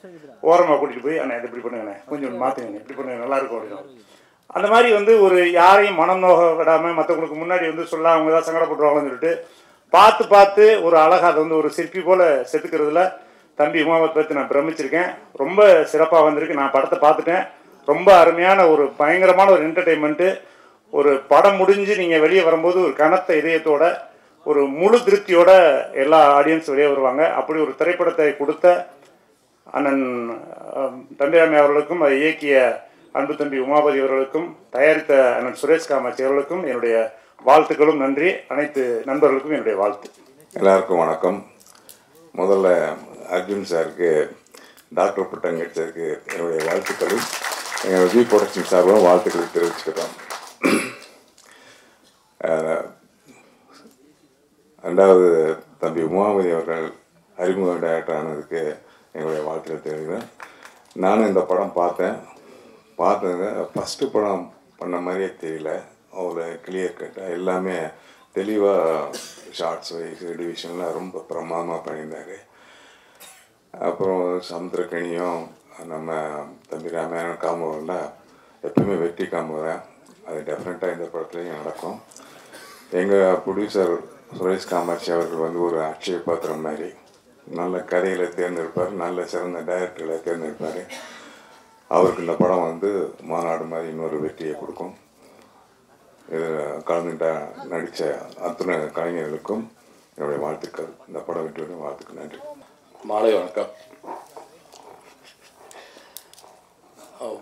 ஓரமாக கூட்டிகிட்டு போய், அண்ணே இது இப்படி பண்ணுங்கண்ணே, கொஞ்சம் மாற்றுங்க, இப்படி பண்ணுங்க, நல்லாயிருக்கும் அப்படின்னா. அந்த மாதிரி வந்து ஒரு யாரையும் மனம் நோக விடாமல் மற்றவங்களுக்கு முன்னாடி வந்து சொல்ல அவங்க தான் சங்கடப்பட்டுருவாங்கன்னு சொல்லிட்டு பார்த்து ஒரு அழகாக அதை வந்து ஒரு சிற்பி போல் செதுக்கிறதுல தம்பி உமாபதி பற்றி நான் பிரமிச்சிருக்கேன். ரொம்ப சிறப்பாக வந்திருக்கு. நான் படத்தை பார்த்துட்டேன். ரொம்ப அருமையான ஒரு பயங்கரமான ஒரு என்டர்டெயின்மெண்ட்டு. ஒரு படம் முடிஞ்சு நீங்கள் வெளியே வரும்போது ஒரு கனத்த இதயத்தோட ஒரு முழு திருப்தியோட எல்லா ஆடியன்ஸ் வெளியே வருவாங்க. அப்படி ஒரு திரைப்படத்தை கொடுத்த அண்ணன் தம்பிராமையா அவர்களுக்கும், அதை இயக்கிய அன்பு தம்பி உமாபதி அவர்களுக்கும், தயாரித்த அண்ணன் சுரேஷ் காமாட்சி அவர்களுக்கும் என்னுடைய வாழ்த்துக்களும் நன்றி. அனைத்து நண்பர்களுக்கும் என்னுடைய வாழ்த்து. எல்லாருக்கும் வணக்கம். முதல்ல அர்ஜுன் சாருக்கு, டாக்டர் புட்டங்கட் சாருக்கு என்னுடைய வாழ்த்துக்களும் எங்கள் வி ப்ரொடக்ஷன் சார்பாக வாழ்த்துக்களை தெரிவிச்சுக்கிறோம். ரெண்டாவது தம்பி உமாபதி அவர்கள் அறிமுக டைரக்டர் ஆனதுக்கு எங்களுடைய வாழ்த்துக்கள் தெரிவிக்கிறேன். நானும் இந்த படம் பார்த்தேங்க. ஃபஸ்ட்டு படம் பண்ண மாதிரியே தெரியல. அவ்வளோ கிளியர் கட்டாக எல்லாமே தெளிவாக ஷார்ட்ஸ் வைஸ் டிவிஷன்லாம் ரொம்ப பிரமாதமாக பண்ணியிருந்தார். அப்புறம் சமுத்திரக்கனியும் நம்ம தம்பி ராமாயணம் காம்பவுண்டா எப்பவுமே வெற்றி காம்புறேன். அது டெஃபினட்டாக இந்த படத்துலையும் நடக்கும். எங்கள் ப்ரொடியூசர் சுரேஷ் காமாட்சி அவர்கள் வந்து ஒரு அட்சய பாத்திரம் மாதிரி நல்ல கதைகளை தேர்ந்தெடுப்பார், நல்ல சிறந்த டைரக்டர்களை தேர்ந்தெடுப்பார். அவருக்கு இந்த படம் வந்து மாநாடு மாதிரி இன்னொரு வெற்றியை கொடுக்கும். இதில் கலந்துட்டா நடித்த அத்தனை கலைஞர்களுக்கும் என்னுடைய வாழ்த்துக்கள். இந்த படம் வெற்றியோட வாழ்த்துக்கள். நன்றி. மாலை வணக்கம்.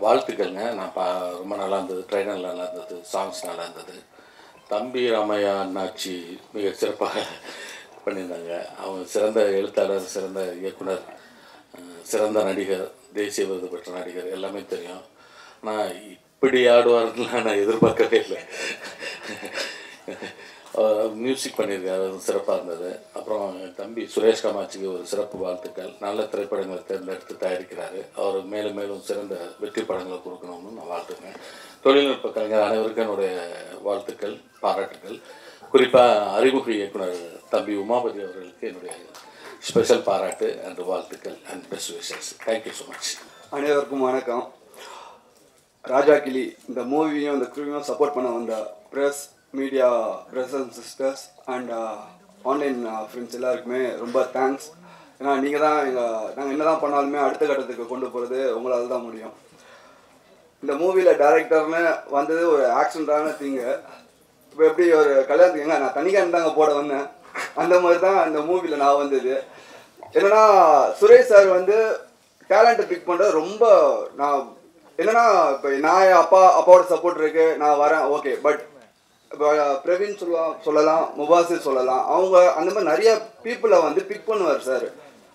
வாழ்த்துக்கள்ங்க. நான் ரொம்ப நல்லா இருந்தது, ட்ரைனர் நல்லா இருந்தது, சாங்ஸ் நல்லா இருந்தது. தம்பி ராமையா அண்ணாச்சி மிக சிறப்பாக பண்ணியிருந்தாங்க. அவங்க சிறந்த எழுத்தாளர், சிறந்த இயக்குனர், சிறந்த நடிகர், தேசிய விருது பெற்ற நடிகர் எல்லாமே தெரியும். ஆனால் இப்படி ஆடுவார்லாம் நான் எதிர்பார்க்கவே இல்லை. மியூசிக் பண்ணியிருக்காரு, சிறப்பாக இருந்தது. அப்புறம் என் தம்பி சுரேஷ் காமாட்சிக்கு ஒரு சிறப்பு வாழ்த்துக்கள். நல்ல திரைப்படங்களை தேர்ந்தெடுத்து தயாரிக்கிறாரு. அவர் மேலும் மேலும் சிறந்த வெற்றி படங்களை கொடுக்கணும்னு நான் வாழ்த்துக்கிறேன். தொழில்நுட்ப கலைஞர் அனைவருக்கும் என்னுடைய வாழ்த்துக்கள், பாராட்டுக்கள். குறிப்பாக அறிமுக இயக்குனர் தம்பி உமாபதி அவர்களுக்கு என்னுடைய ஸ்பெஷல் பாராட்டு அண்ட் வாழ்த்துக்கள் and best wishes. Thank you so much. அனைவருக்கும் வணக்கம். ராஜா கிளி இந்த மூவியும் இந்த க்ரூவையும் சப்போர்ட் பண்ண வந்த press, media, brothers and sisters and online friends எல்லாருக்குமே ரொம்ப தேங்க்ஸ். ஏன்னா நீங்கள் தான் நாங்கள் என்ன தான் பண்ணாலுமே அடுத்த கட்டத்துக்கு கொண்டு போகிறது உங்களால் தான் முடியும். இந்த மூவியில் டைரக்டர்னு வந்தது ஒரு ஆக்சிடென்டான திங்கு. இப்போ எப்படி ஒரு கல்யாணத்துக்கு நான் தனிக்கான் தாங்க போட வந்தேன், அந்த மாதிரி தான் இந்த மூவியில் நான் வந்தது. என்னன்னா சுரேஷ் சார் வந்து டேலண்ட்டை பிக் பண்ணுறது ரொம்ப நான் என்னன்னா இப்போ நான் அப்பாவோட சப்போர்ட் இருக்கு, நான் வரேன் ஓகே. பட் இப்போ பிரவீன் சொல்லலாம், முபாசிர் சொல்லலாம், அவங்க அந்த மாதிரி நிறைய பீப்புளை வந்து பிக் பண்ணுவார் சார்.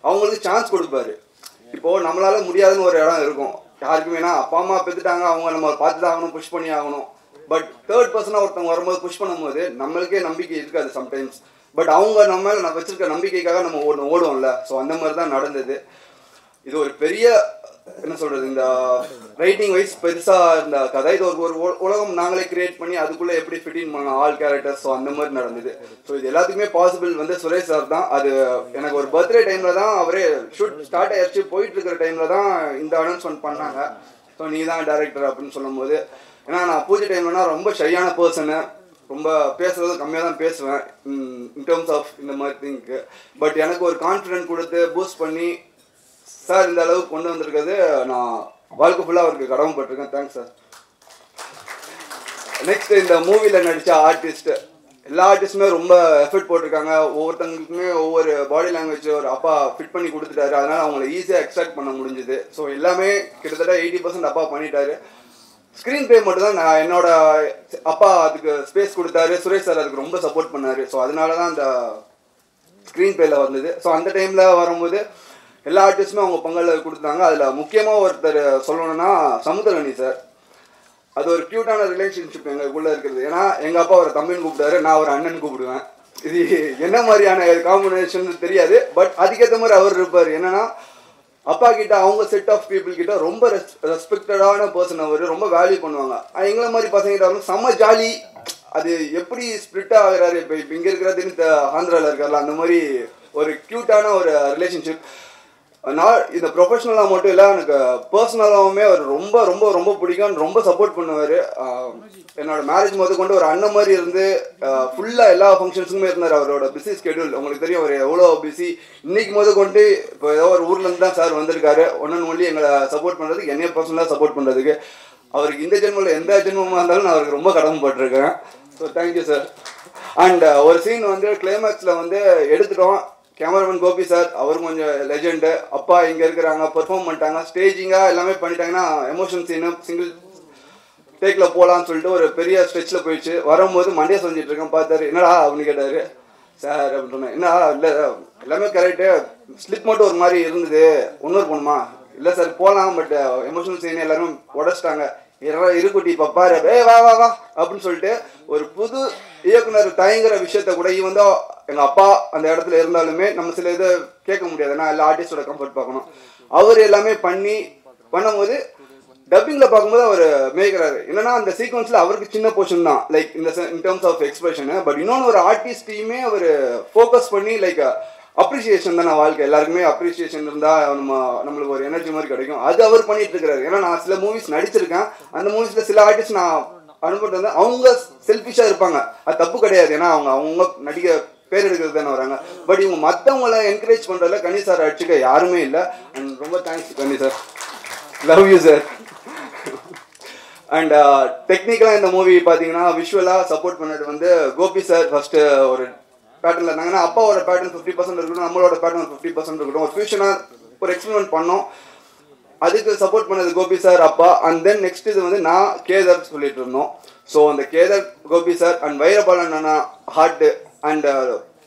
அவங்களுக்கு சான்ஸ் கொடுப்பாரு. இப்போது நம்மளால் முடியாதுன்னு ஒரு இடம் இருக்கும் யாருக்குமேனா, அப்பா அம்மா பெற்றுட்டாங்க, அவங்க நம்ம பார்த்து தான் ஆகணும், புஷ் பண்ணி ஆகணும். பட் தேர்ட் பர்சனாக ஒருத்தவங்க வரும்போது புஷ் பண்ணும்போது நம்மளுக்கே நம்பிக்கை இருக்காது சம்டைம்ஸ். பட் அவங்க நம்ம மேலே நான் வச்சிருக்க நம்பிக்கைக்காக நம்ம ஓடுவோம்ல. ஸோ அந்த மாதிரி தான் நடந்தது. இது ஒரு பெரிய என்ன சொல்கிறது, இந்த ரைட்டிங் வைஸ் பெருசாக இந்த கதை, இது ஒரு உலகம் நாங்களே கிரியேட் பண்ணி அதுக்குள்ளே எப்படி ஃபிட்டின் பண்ணலாம் ஆல் கேரக்டர்ஸ். ஸோ அந்த மாதிரி நடந்தது. ஸோ இது எல்லாத்துக்குமே பாசிபிள் வந்து சுரேஷ் சார் தான். அது எனக்கு ஒரு பர்த்டே டைமில் தான் அவரே ஷூட் ஸ்டார்ட் ஆகிடுச்சு, போயிட்டு இருக்கிற டைமில் தான் இந்த அனௌன்ஸ்மெண்ட் பண்ணாங்க. ஸோ நீ தான் டைரக்டர் அப்படின்னு சொல்லும் போது, ஏன்னா நான் பூஜை டைம்லனா ரொம்ப ஷையான பர்சனு, ரொம்ப பேசுகிறது கம்மியாக தான் பேசுவேன் இன் டேர்ம்ஸ் ஆஃப் இந்த மாதிரி திங்க்கு. பட் எனக்கு ஒரு கான்ஃபிடென்ட் கொடுத்து பூஸ்ட் பண்ணி சார் இந்த அளவுக்கு கொண்டு வந்திருக்கிறது நான் வாழ்க்கை ஃபுல்லாக அவருக்கு கடமைப்பட்டிருக்கேன். Thanks sir. நெக்ஸ்ட் இந்த மூவியில் நடித்த ஆர்டிஸ்ட் எல்லா ஆர்டிஸ்ட்டுமே ரொம்ப எஃபர்ட் போட்டிருக்காங்க. ஒவ்வொருத்தங்களுக்குமே ஒவ்வொரு பாடி லாங்குவேஜ் ஒரு அப்பா ஃபிட் பண்ணி கொடுத்துட்டாரு. அதனால் அவங்கள ஈஸியாக எக்ஸ்ட்ராக்ட் பண்ண முடிஞ்சுது. ஸோ எல்லாமே கிட்டத்தட்ட 80% அப்பா பண்ணிட்டாரு. ஸ்க்ரீன் ப்ளே மட்டும் தான் நான் என்னோட அப்பா அதுக்கு ஸ்பேஸ் கொடுத்தாரு. சுரேஷ் சார் அதுக்கு ரொம்ப சப்போர்ட் பண்ணார். ஸோ அதனால தான் அந்த ஸ்க்ரீன் ப்ளேயில் வந்தது. ஸோ அந்த டைமில் வரும்போது எல்லா ஆர்டிஸ்ட்டுமே அவங்க பங்களில் கொடுத்தாங்க. அதில் முக்கியமாக ஒருத்தர் சொல்லணும்னா சமுத்திரகனி சார். அது ஒரு க்யூட்டான ரிலேஷன்ஷிப் எங்களுக்குள்ளே இருக்கிறது. ஏன்னா எங்கள் அப்பா ஒரு தம்பின்னு கூப்பிட்டாரு, நான் ஒரு அண்ணன் கூப்பிடுவேன். இது என்ன மாதிரியான காம்பினேஷன் தெரியாது. பட் அதுக்கேற்ற மாதிரி அவர் இருப்பார். என்னன்னா அப்பா கிட்ட அவங்க செட் ஆஃப் பீப்புள் கிட்ட ரொம்ப ரெஸ்பெக்டடான பர்சன். அவர் ரொம்ப வேல்யூ பண்ணுவாங்க. எங்களை மாதிரி பசங்கிட்ட வந்து செம்ம ஜாலி. அது எப்படி ஸ்ப்ளிட் ஆகிறாரு, இப்போ இங்கே இருக்கிறதுன்னு ஆந்திராவில் இருக்கார்ல, அந்த மாதிரி ஒரு க்யூட்டான ஒரு ரிலேஷன்ஷிப். நான் இந்த ப்ரொஃபஷ்னலாக மட்டும் இல்லை, எனக்கு பர்சனலாகவுமே அவர் ரொம்ப ரொம்ப ரொம்ப பிடிக்கும். ரொம்ப சப்போர்ட் பண்ணுவார். என்னோட மேரேஜ் முதல் கொண்டு ஒரு அண்ணன் மாதிரி இருந்து ஃபுல்லாக எல்லா ஃபங்க்ஷன்ஸுக்குமே இருந்தார். அவரோட பிஸி ஸ்கெடியூல் உங்களுக்கு தெரியும், அவர் எவ்வளோ பிஸி. இன்னைக்கு முதல் கொண்டு இப்போ ஏதோ ஒரு ஊர்லேருந்து தான் சார் வந்திருக்காரு. ஒன்று ஒன்லி எங்களை சப்போர்ட் பண்ணுறதுக்கு, என்னைய பர்சனலாக சப்போர்ட் பண்ணுறதுக்கு. அவருக்கு இந்த ஜென்மத்தில் எந்த ஜென்மமாக இருந்தாலும் நான் அவருக்கு ரொம்ப கடமைப்பட்டிருக்கேன். So thank you sir. அண்ட் ஒரு சீன் வந்து கிளைமேக்ஸில் வந்து எடுத்துட்டோம். கேமராமேன் கோபி சார், அவரும் கொஞ்சம் லெஜெண்டு. அப்பா இங்கே இருக்கிறாங்க, பெர்ஃபார்ம் பண்ணிட்டாங்க, ஸ்டேஜிங்காக எல்லாமே பண்ணிட்டாங்கன்னா எமோஷன் சீனு சிங்கிள் டேக்கில் போகலான்னு சொல்லிட்டு ஒரு பெரிய ஸ்ட்ரெச்சில் போயிடுச்சு. வரும்போது மண்டியா சொல்லிட்டு இருக்கேன், பார்த்தாரு, என்னடா அப்படின்னு கேட்டார். சார் அப்படின்னு சொன்னேன். என்ன இல்லை எல்லாமே கரெக்டு, ஸ்லிப் மட்டும் ஒரு மாதிரி இருந்தது, இன்னொரு போகணுமா? இல்லை சார் போகலாம், பட் எமோஷனல் சீன் எல்லாருமே உடச்சிட்டாங்க. இருக்குட்டி பப்பாரு வா வா வா அப்படின்னு சொல்லிட்டு ஒரு புது இயக்குனர் தயங்குற விஷயத்த கூட வந்து எங்கள் அப்பா அந்த இடத்துல இருந்தாலுமே நம்ம சில இதை கேட்க முடியாது. ஏன்னா எல்லா ஆர்டிஸ்டோட கம்ஃபர்ட் பார்க்கணும். அவர் எல்லாமே பண்ணும்போது டப்பிங்கில் பார்க்கும்போது அவர் மேய்க்கிறாரு. என்னன்னா அந்த சீக்வன்ஸில் அவருக்கு சின்ன போர்ஷன் தான், லைக் இன் டேர்ம்ஸ் ஆஃப் எக்ஸ்பிரஷனு. பட் இன்னொன்று ஒரு ஆர்டிஸ்டையுமே அவர் ஃபோக்கஸ் பண்ணி லைக் அப்ரிசியேஷன் தான். வாழ்க்கை எல்லாருக்குமே அப்ரிசியேஷன் இருந்தால் நம்மளுக்கு ஒரு எனர்ஜி மாதிரி கிடைக்கும். அது அவர் பண்ணிட்டு இருக்கிறாரு. ஏன்னா நான் சில மூவிஸ் நடிச்சிருக்கேன். அந்த மூவிஸில் சில ஆர்டிஸ்ட் நான் அனுப்பிட்டு வந்தேன். அவங்க செல்ஃபிஷாக இருப்பாங்க, அது தப்பு கிடையாது. ஏன்னா அவங்க நடிக்க பேர் எடுக்கிறது தானே வராங்க. பட் இவங்க மற்றவங்கள என்கரேஜ் பண்ணுறதுல கனி சார் அடிச்சுக்க யாருமே இல்லை. அண்ட் ரொம்ப thanks Ghani sir, love you sir. And டெக்னிக்கலாக இந்த மூவி பார்த்தீங்கன்னா விஷுவலாக சப்போர்ட் பண்ணது வந்து கோபி சார். ஃபஸ்ட்டு ஒரு பேட்டர்னில் இருந்தாங்கன்னா அப்பாவோட பேட்டர்ன் 50% இருக்கட்டும், நம்மளோட பேட்டர்ன் 50% இருக்கட்டும். ஒரு ஃபியூஷனாக ஒரு எக்ஸ்பெரிமெண்ட் பண்ணோம். அதுக்கு சப்போர்ட் பண்ணது கோபி சார், அப்பா. அண்ட் தென் நெக்ஸ்ட் இது வந்து நான் கேதர் சொல்லிட்டு இருந்தோம். ஸோ அந்த கேதர், கோபி சார் அண்ட் வைரபாலன் அண்ணா ஹார்ட்டு அண்ட்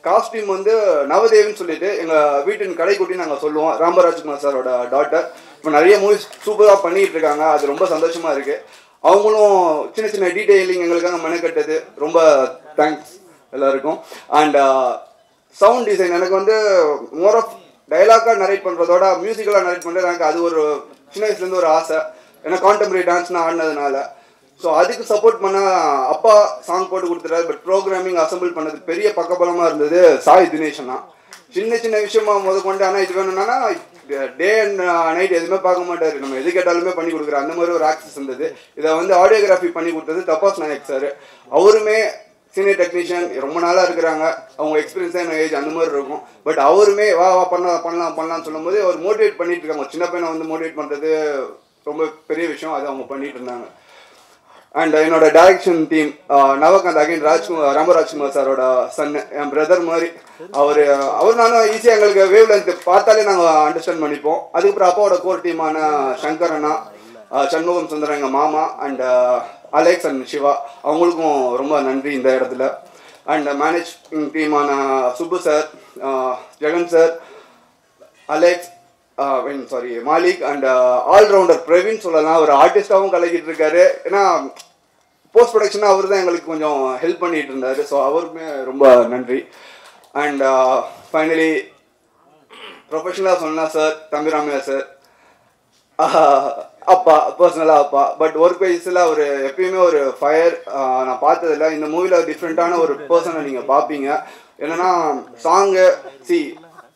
காஸ்டியூம் வந்து நவதேவின்னு சொல்லிட்டு எங்கள் வீட்டின் கடைக்குட்டி நாங்கள் சொல்லுவோம். ராமராஜ்குமார் சாரோட டாட்டர். இப்போ நிறைய மூவிஸ் சூப்பராக பண்ணிகிட்டு இருக்காங்க. அது ரொம்ப சந்தோஷமாக இருக்குது. அவங்களும் சின்ன சின்ன டீட்டெயிலிங் எங்களுக்காக மெனக்கட்டது ரொம்ப தேங்க்ஸ் எல்லாருக்கும். அண்ட் சவுண்ட் டிசைன் எனக்கு வந்து மோர் ஆஃப் டைலாக்காக நரேட் பண்ணுறதோட மியூசிக்கலாக நரேட் பண்ணுறது எனக்கு அது ஒரு சின்ன வயசுலேருந்து ஒரு ஆசை. ஏன்னா கான்டெம்பரரி டான்ஸ்னு ஆடினதுனால. ஸோ அதுக்கு சப்போர்ட் பண்ண அப்பா சாங் போட்டு கொடுத்துட்டாரு. பட் ப்ரோக்ராமிங் அசம்பிள் பண்ணது பெரிய பக்கபலமாக இருந்தது சாய் தினேஷனா. சின்ன சின்ன விஷயமா கொண்டு ஆனால் இது வேணும்னா டே அண்ட் நைட் எதுவுமே பார்க்க மாட்டார். நம்ம எது கேட்டாலுமே பண்ணி கொடுக்குற அந்த மாதிரி ஒரு ஆக்சஸ் இருந்தது. இதை வந்து ஆடியோகிராஃபி பண்ணி கொடுத்தது தபாஸ் நாயக் சார். அவருமே சீனியர் டெக்னீஷியன், ரொம்ப நாளாக இருக்கிறாங்க. அவங்க எக்ஸ்பீரியன்ஸாக என்ன ஏஜ் அந்த மாதிரி இருக்கும். பட் அவருமே வா பண்ணலாம்னு சொல்லும்போது அவர் மோட்டிவேட் பண்ணிட்டு இருக்காங்க. சின்ன பையனை வந்து மோட்டிவேட் பண்ணுறது ரொம்ப பெரிய விஷயம். அது அவங்க பண்ணிட்டு இருந்தாங்க. அண்ட் என்னோட டைரக்ஷன் டீம் நவகாந்த் அகைன் ராமராஜ்குமார் சாரோட சன், என் பிரதர் மாதிரி. அவர் நானும் ஈஸியாக எங்களுக்கு வேவ் லென்த் பார்த்தாலே நாங்கள் அண்டர்ஸ்டாண்ட் பண்ணிப்போம். அதுக்கப்புறம் அப்பாவோட கோர் டீமான சங்கர் அண்ணா, சண்முகம் சுந்தரம் எங்கள் மாமா, அண்ட் அலெக்ஸ் அண்ட் சிவா, அவங்களுக்கும் ரொம்ப நன்றி இந்த இடத்துல. அண்ட் மேனேஜிங் டீமான Subbu sir, Jagan sir, Alex, Malik, and allrounder Praveen சொல்லலாம். ஒரு ஆர்டிஸ்டாகவும் கலக்கிட்டு இருக்காரு. ஏன்னா போஸ்ட் ப்ரொடக்ஷனாக அவர் தான் எங்களுக்கு கொஞ்சம் ஹெல்ப் பண்ணிட்டு இருந்தார். ஸோ அவருக்குமே ரொம்ப நன்றி. அண்ட் ஃபைனலி ப்ரொஃபஷனலாக சொன்னால் சார் தம்பிராமையா சார், அப்பா, பர்சனலாக அப்பா. பட் ஒர்க் வைஸில் அவர் எப்பயுமே ஒரு ஃபயர். நான் பார்த்ததில்ல. இந்த மூவியில் டிஃப்ரெண்ட்டான ஒரு பர்சனை நீங்கள் பார்ப்பீங்க. என்னென்னா சாங்கு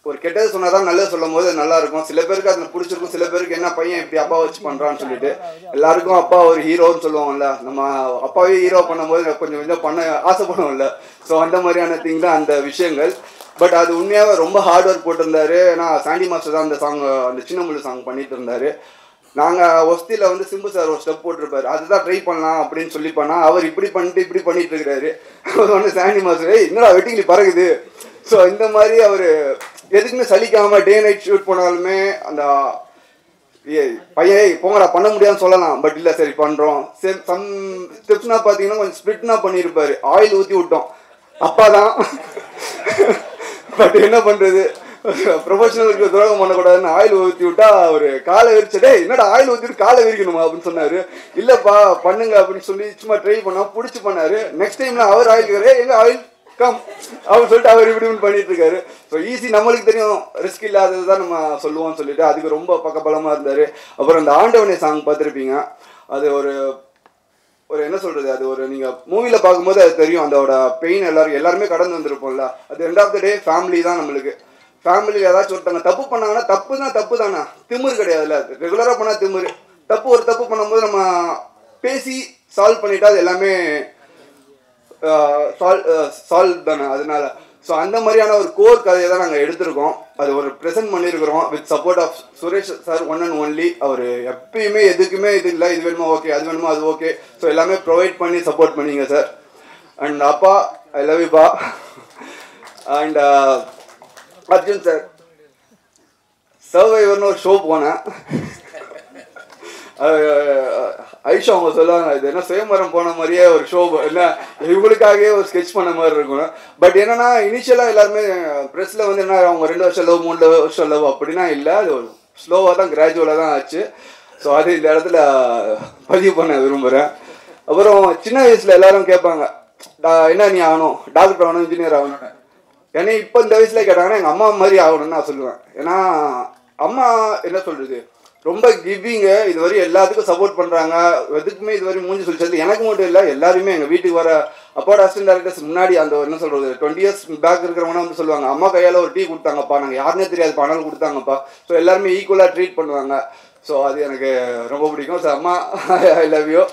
ஒரு கெட்டது சொன்னால் தான் நல்லது சொல்லும் போது நல்லா இருக்கும். சில பேருக்கு அதில் பிடிச்சிருக்கும், சில பேருக்கு என்ன பையன் இப்படி அப்பா வச்சு பண்ணுறான்னு சொல்லிட்டு. எல்லாருக்கும் அப்பா ஒரு ஹீரோன்னு சொல்லுவாங்கல்ல. நம்ம அப்பாவே ஹீரோ பண்ணும்போது கொஞ்சம் கொஞ்சம் பண்ண ஆசைப்படுவோம்ல. ஸோ அந்த மாதிரியான திங் தான் அந்த விஷயங்கள். பட் அது உண்மையாக ரொம்ப ஹார்ட் ஒர்க் போட்டிருந்தாரு. ஏன்னா சாண்டி மாஸ்டர் தான் அந்த சாங், அந்த சின்ன முள்ளு சாங் பண்ணிட்டு இருந்தாரு. நாங்கள் ஒஸ்தியில் வந்து சிம்பு சார் ஒரு ஸ்டெப் போட்டிருப்பாரு. அதுதான் ட்ரை பண்ணலாம் அப்படின்னு சொல்லி பண்ணால் அவர் இப்படி பண்ணிட்டு இருக்கிறாரு. அவர் வந்து சாண்டி மாஸ்டர் என்னடா வெட்டிங்களி பறகுது. ஸோ இந்த மாதிரி அவர் எதுக்குமே சலிக்காமல் டே நைட் ஷூட் போனாலுமே அந்த பையன் போங்கடா பண்ண முடியாதுன்னு சொல்லலாம். பட் இல்லை சரி பண்ணுறோம். சம் ஸ்டெப்ஸ்னா பார்த்தீங்கன்னா கொஞ்சம் ஸ்பிரிட்னா பண்ணியிருப்பாரு. ஆயில் ஊற்றி விட்டோம் அப்பா தான். பட் என்ன பண்ணுறது, ப்ரொஃபஷனலுக்கு துரோகம் பண்ணக்கூடாதுன்னு ஆயில் ஊற்றி விட்டா அவர் காலை விரிச்சடே என்னடா ஆயில் ஊற்றிட்டு காலை விரிக்கணுமா அப்படின்னு சொன்னார். இல்லைப்பா பண்ணுங்க அப்படின்னு சொல்லி சும்மா ட்ரை பண்ணோம், பிடிச்சி பண்ணார். நெக்ஸ்ட் டைம்ல அவர் ஆயில் எங்கள் ஆயில் அப்படின்னு சொல்லிட்டு அவர் இப்படி பண்ணிட்டு இருக்காரு. ஸோ ஈஸி, நம்மளுக்கு தெரியும் ரிஸ்க் இல்லாதது தான் நம்ம சொல்லுவோம்னு சொல்லிட்டு அதுக்கு ரொம்ப பக்கபலமாக இருந்தார். அப்புறம் அந்த ஆண்டவனே சாங் பார்த்துருப்பீங்க. அது ஒரு என்ன சொல்கிறது, அது ஒரு நீங்கள் மூவியில் பார்க்கும்போது அது தெரியும். அதோட பெயின் எல்லாருமே கடந்து வந்திருப்போம்ல. அது end of the day family தான் நம்மளுக்கு. ஃபேமிலி ஏதாச்சும் ஒருத்தவங்க தப்பு பண்ணாங்கன்னா தப்பு தானே, திமிரு கிடையாதுல்ல. ரெகுலராக பண்ணால் திமிரு. ஒரு தப்பு பண்ணும்போது நம்ம பேசி சால்வ் பண்ணிட்டா அது எல்லாமே சால்வ் தானே. அதனால ஸோ அந்த மாதிரியான ஒரு கோர் கதையை தான் நாங்கள் எடுத்திருக்கோம். அது ஒரு ப்ரெசென்ட் பண்ணியிருக்கிறோம் with support of Suresh sir, one and only. அவர் எப்பயுமே எதுக்குமே இது இல்லை, இது வேணுமா ஓகே, அது வேணுமா அது ஓகே. ஸோ எல்லாமே ப்ரொவைட் பண்ணி சப்போர்ட் பண்ணிங்க சார். அண்ட் அப்பா, ஐ லவ் யூ பா. அண்ட் அர்ஜுன் சார், சர்வைவர்னு ஒரு ஷோ போனேன். ஐஷா அவங்க சொல்லுவாங்க இது என்ன சுயமரம் போன மாதிரியே ஒரு ஷோ, என்ன இவங்களுக்காகவே ஒரு ஸ்கெட்ச் பண்ண மாதிரி இருக்கும். பட் என்னன்னா இனிஷியலாக எல்லாருமே ப்ரெஸ்ஸில் வந்து என்ன அவங்க 2 வருஷம் லவ் 3 வருஷம் லவ் அப்படின்னா இல்லை, அது ஒரு ஸ்லோவாக தான் கிராஜுவலாக தான் ஆச்சு. ஸோ அது இந்த இடத்துல பதிவு பண்ண விரும்புகிறேன். அப்புறம் சின்ன வயசில் எல்லாரும் கேட்பாங்க என்ன நீ ஆகணும், டாக்டர் ஆகணும், இன்ஜினியர் ஆகணும்னு. ஏன்னா இப்போ இந்த வயசில் கேட்டாங்கன்னா எங்கள் அம்மா மாதிரி ஆகணும்னு நான் சொல்லுவேன். ஏன்னா அம்மா என்ன சொல்கிறது ரொம்ப கிவிங்கு, இதுவரை எல்லாத்துக்கும் சப்போர்ட் பண்ணுறாங்க. எதுக்குமே இதுவரை மூஞ்சி சொல்லிச்சது எனக்கு மட்டும் இல்லை, எல்லாருமே எங்கள் வீட்டுக்கு வர அப்பாவோட அசிஸ்டன்ட் டேரக்டர்ஸ் முன்னாடி அந்த என்ன சொல்கிறது 20 இயர்ஸ் பேக் இருக்கிறவங்க வந்து சொல்லுவாங்க அம்மா கையால் ஒரு டீ கொடுத்தாங்கப்பா, நாங்கள் யாருன்னே தெரியாது பணம் கொடுத்தாங்கப்பா. ஸோ எல்லாருமே ஈக்குவலாக ட்ரீட் பண்ணுவாங்க. ஸோ அது எனக்கு ரொம்ப பிடிக்கும். ஸோ அம்மா ஐ லவ் யூ.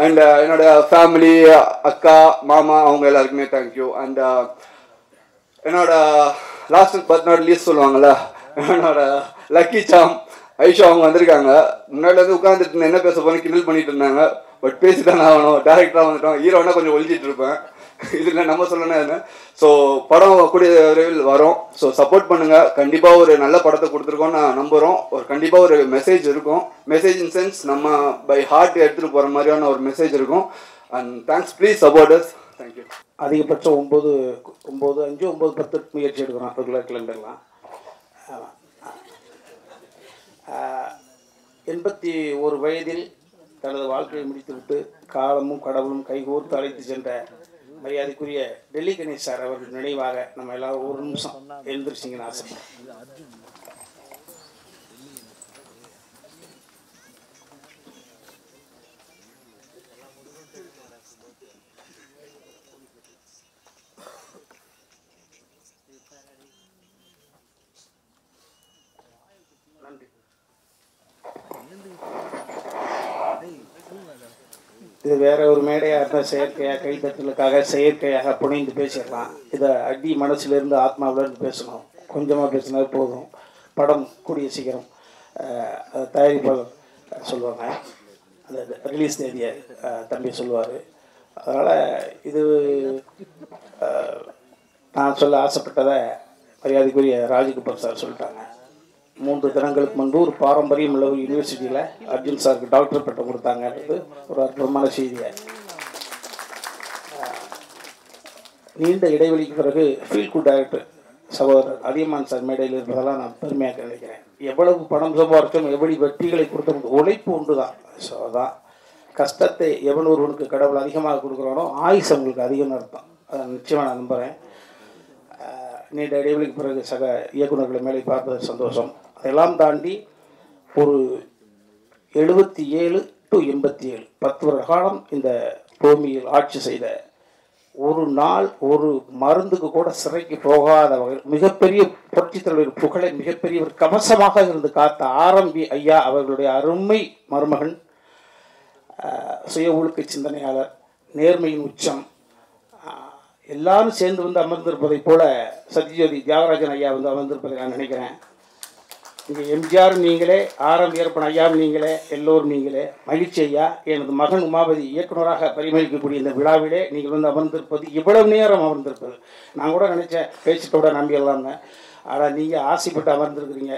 அண்ட் என்னோட ஃபேமிலி, அக்கா, மாமா, அவங்க எல்லாருக்குமே தேங்க்யூ. அண்ட் என்னோட லாஸ்ட் பட் நாட் லீஸ்ட் சொல்லுவாங்கள்ல, என்னோட லக்கி சாம் ஐஷா அவங்க வந்திருக்காங்க. முன்னாடிலேருந்து உட்காந்துட்டு என்ன பேச போகிறேன் கிண்டல் பண்ணிட்டு இருந்தாங்க. பட் பேசி தான் ஆகணும், டேரக்டராக வந்துட்டோம். ஹீரோனா கொஞ்சம் ஒழிச்சிட்டு இருப்பேன், இதில் நம்ம சொல்லணும் என்ன. ஸோ படம் கூடிய விரைவில் வரும். ஸோ சப்போர்ட் பண்ணுங்கள். கண்டிப்பாக ஒரு நல்ல படத்தை கொடுத்துருக்கோம் நான் நம்புகிறோம். ஒரு கண்டிப்பாக ஒரு மெசேஜ் இருக்கும். மெசேஜ் இன் சென்ஸ் நம்ம பை ஹார்ட் எடுத்துகிட்டு போகிற மாதிரியான ஒரு மெசேஜ் இருக்கும். And thanks, please support us. Thank you. அதிகபட்சம் 9, 5, 9, 10 முயற்சி எடுக்கிறோம் ரெகுலர் கிளம்பர்லாம். 81 வயதில் தனது வாழ்க்கையை முடித்துவிட்டு காலமும் கடவுளும் கைகோர்த்து அழைத்து சென்ற மரியாதைக்குரிய டெல்லி கணேஷ் சார் அவர்கள் நினைவாக நம்ம எல்லாரும் ஒரு நிமிஷம் எழுந்திருச்சிங்கன்னு ஆசைப்படுறோம். இது வேற ஒரு மேடையாக இருந்தால் செயற்கையாக கைத்தட்டலுக்காக செயற்கையாக புனைந்து பேசிடலாம். இதை அடி மனசுலேருந்து ஆத்மாவிலேருந்து பேசணும். கொஞ்சமாக பேசினா போதும். படம் கூடிய சீக்கிரம் தயாரிப்பாளர் சொல்லுவாங்க, அந்த ரிலீஸ் தேதியை தம்பி சொல்லுவார். அதனால் இது நான் சொல்ல ஆசைப்பட்டதை மரியாதைக்குரிய ராஜகோபால் சார் சொல்லிட்டாங்க. 3 தினங்களுக்கு முன்பு ஒரு பாரம்பரியம் உள்ள ஒரு யூனிவர்சிட்டியில் அர்ஜுன் சாருக்கு டாக்டர் பட்டம் கொடுத்தாங்கன்றது ஒரு அற்புதமான செய்தியை. நீண்ட இடைவெளிக்கு பிறகு ஃபீல் குட் டைரக்டர் சகோதரர் அதியமான் சார் மேடையில் இருப்பதெல்லாம் நான் பெருமையாக நினைக்கிறேன். எவ்வளவு பணம் சம்பாதிச்சோம், எவ்வளவு வெற்றிகளை கொடுத்த உழைப்பு உண்டு தான். ஸோ அதான் கஷ்டத்தை எவன் ஒருவனுக்கு கடவுள் அதிகமாக கொடுக்குறானோ ஆயுசு அவங்களுக்கு அதிகம்னு அர்த்தம். அதை நிச்சயமாக நான் நம்புகிறேன். நீண்ட இடைவெளிக்கு பிறகு சக இயக்குநர்களை மேலே பார்ப்பது சந்தோஷம். அதெல்லாம் தாண்டி ஒரு 77 to 87 10 வருட காலம் இந்த பூமியில் ஆட்சி செய்த ஒரு நாள் ஒரு மருந்துக்கு கூட சிறைக்கு போகாத வகையில் மிகப்பெரிய புரட்சித் தலைவர் புகழை மிகப்பெரிய ஒரு கவசமாக இருந்து காத்த ஆரம்பி ஐயா அவர்களுடைய அருமை மருமகன், சுய ஒழுக்க சிந்தனையாளர், நேர்மையின் உச்சம், எல்லாரும் சேர்ந்து வந்து அமர்ந்திருப்பதைப் போல சத்யஜோதி தியாகராஜன் ஐயா வந்து அமர்ந்திருப்பதை நான் நினைக்கிறேன். இங்கே எம்ஜிஆர் நீங்களே, ஆரம் வீரப்பன் ஐயாவும் நீங்களே, எல்லோரும் நீங்களே. மகிழ்ச்சி ஐயா, எனது மகன் உமாபதி இயக்குநராக பரிமளிக்கக்கூடிய இந்த விழாவிலே நீங்கள் வந்து அமர்ந்திருப்பது, இவ்வளவு நேரம் அமர்ந்திருப்பது, நான் கூட நினச்சேன் பேசிட்டோட நம்பிடலாம்னு. ஆனால் நீங்கள் ஆசைப்பட்டு அமர்ந்திருக்கிறீங்க,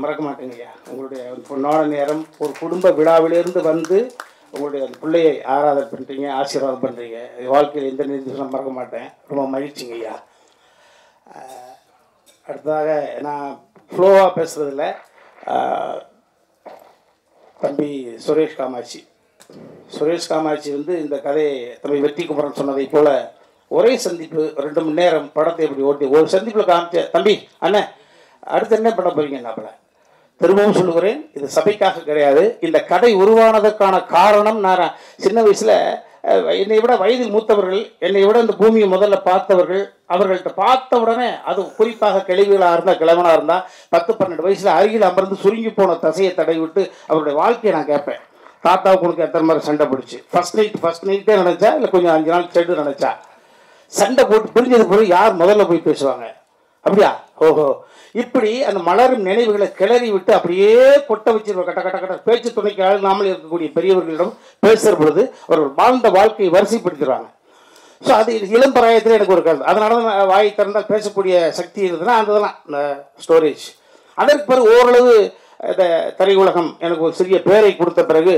மறக்க மாட்டேங்க ஐயா. உங்களுடைய பொன்னான நேரம் ஒரு குடும்ப விழாவிலிருந்து வந்து உங்களுடைய அந்த பிள்ளையை ஆராதனை பண்ணுறீங்க, ஆசீர்வாதம் பண்ணுறீங்க. வாழ்க்கையில் எந்த நிர்देசம் மறக்க மாட்டேன். ரொம்ப மகிழ்ச்சிங்க ஐயா. அடுத்ததாக நான் ஃப்ளோவாக பேசுகிறதில்ல, தம்பி சுரேஷ் காமாட்சி வந்து இந்த கதையை தம்பி வெற்றி குமரன் சொன்னதை போல் ஒரே சந்திப்பு 2 மணி நேரம் படத்தை இப்படி ஓட்டி ஒரு சந்திப்பில் காமிச்ச தம்பி அண்ணன் அடுத்து என்ன பண்ண போகிறீங்க நாப்பில். திரும்பவும் சொல்லுகிறேன், இது சபைக்காக கிடையாது. இந்த கதை உருவானதற்கான காரணம், நான் சின்ன வயசில் என்னை விட வயதில் மூத்தவர்கள், என்னை விட இந்த பூமியை முதல்ல பார்த்தவர்கள், அவர்கள்ட்ட பார்த்த உடனே, அது குறிப்பாக கிழவிகளாக இருந்தால் கிழவனாக இருந்தால் 10-12 வயசில் அருகில் அமர்ந்து சுருங்கி போன தசையை தடை விட்டு அவருடைய வாழ்க்கையை நான் கேட்பேன். தாத்தாவுக்கு உனக்கு எத்தனை மாதிரி சண்டை பிடிச்சி, ஃபர்ஸ்ட் நைட்டே நினச்சா இல்லை கொஞ்சம் 5 நாள் சென்று நினச்சா, சண்டை போட்டு பிரிஞ்சது போல யார் முதல்ல போய் பேசுவாங்க? அப்படியா? ஓஹோ. இப்படி அந்த மலரும் நினைவுகளை கிளறி விட்டு அப்படியே கொட்ட வச்சிருக்க கட்ட கட்ட கட்ட பேச்சு துணைக்கு ஆளாமல் இருக்கக்கூடிய பெரியவர்களிடம் பேசுகிற பொழுது அவர்கள் வாழ்ந்த வாழ்க்கையை வரிசைப்படுத்திடுவாங்க. ஸோ அது இளம் பிராயத்தில் எனக்கு ஒரு கருத்து. அதனால தான் வாய் திறந்தால் பேசக்கூடிய சக்தி இருந்ததுன்னா அந்த இதெல்லாம் இந்த ஸ்டோரேஜ். அதற்கு பிறகு ஓரளவு இந்த திரையுலகம் எனக்கு ஒரு சிறிய பெயரை கொடுத்த பிறகு,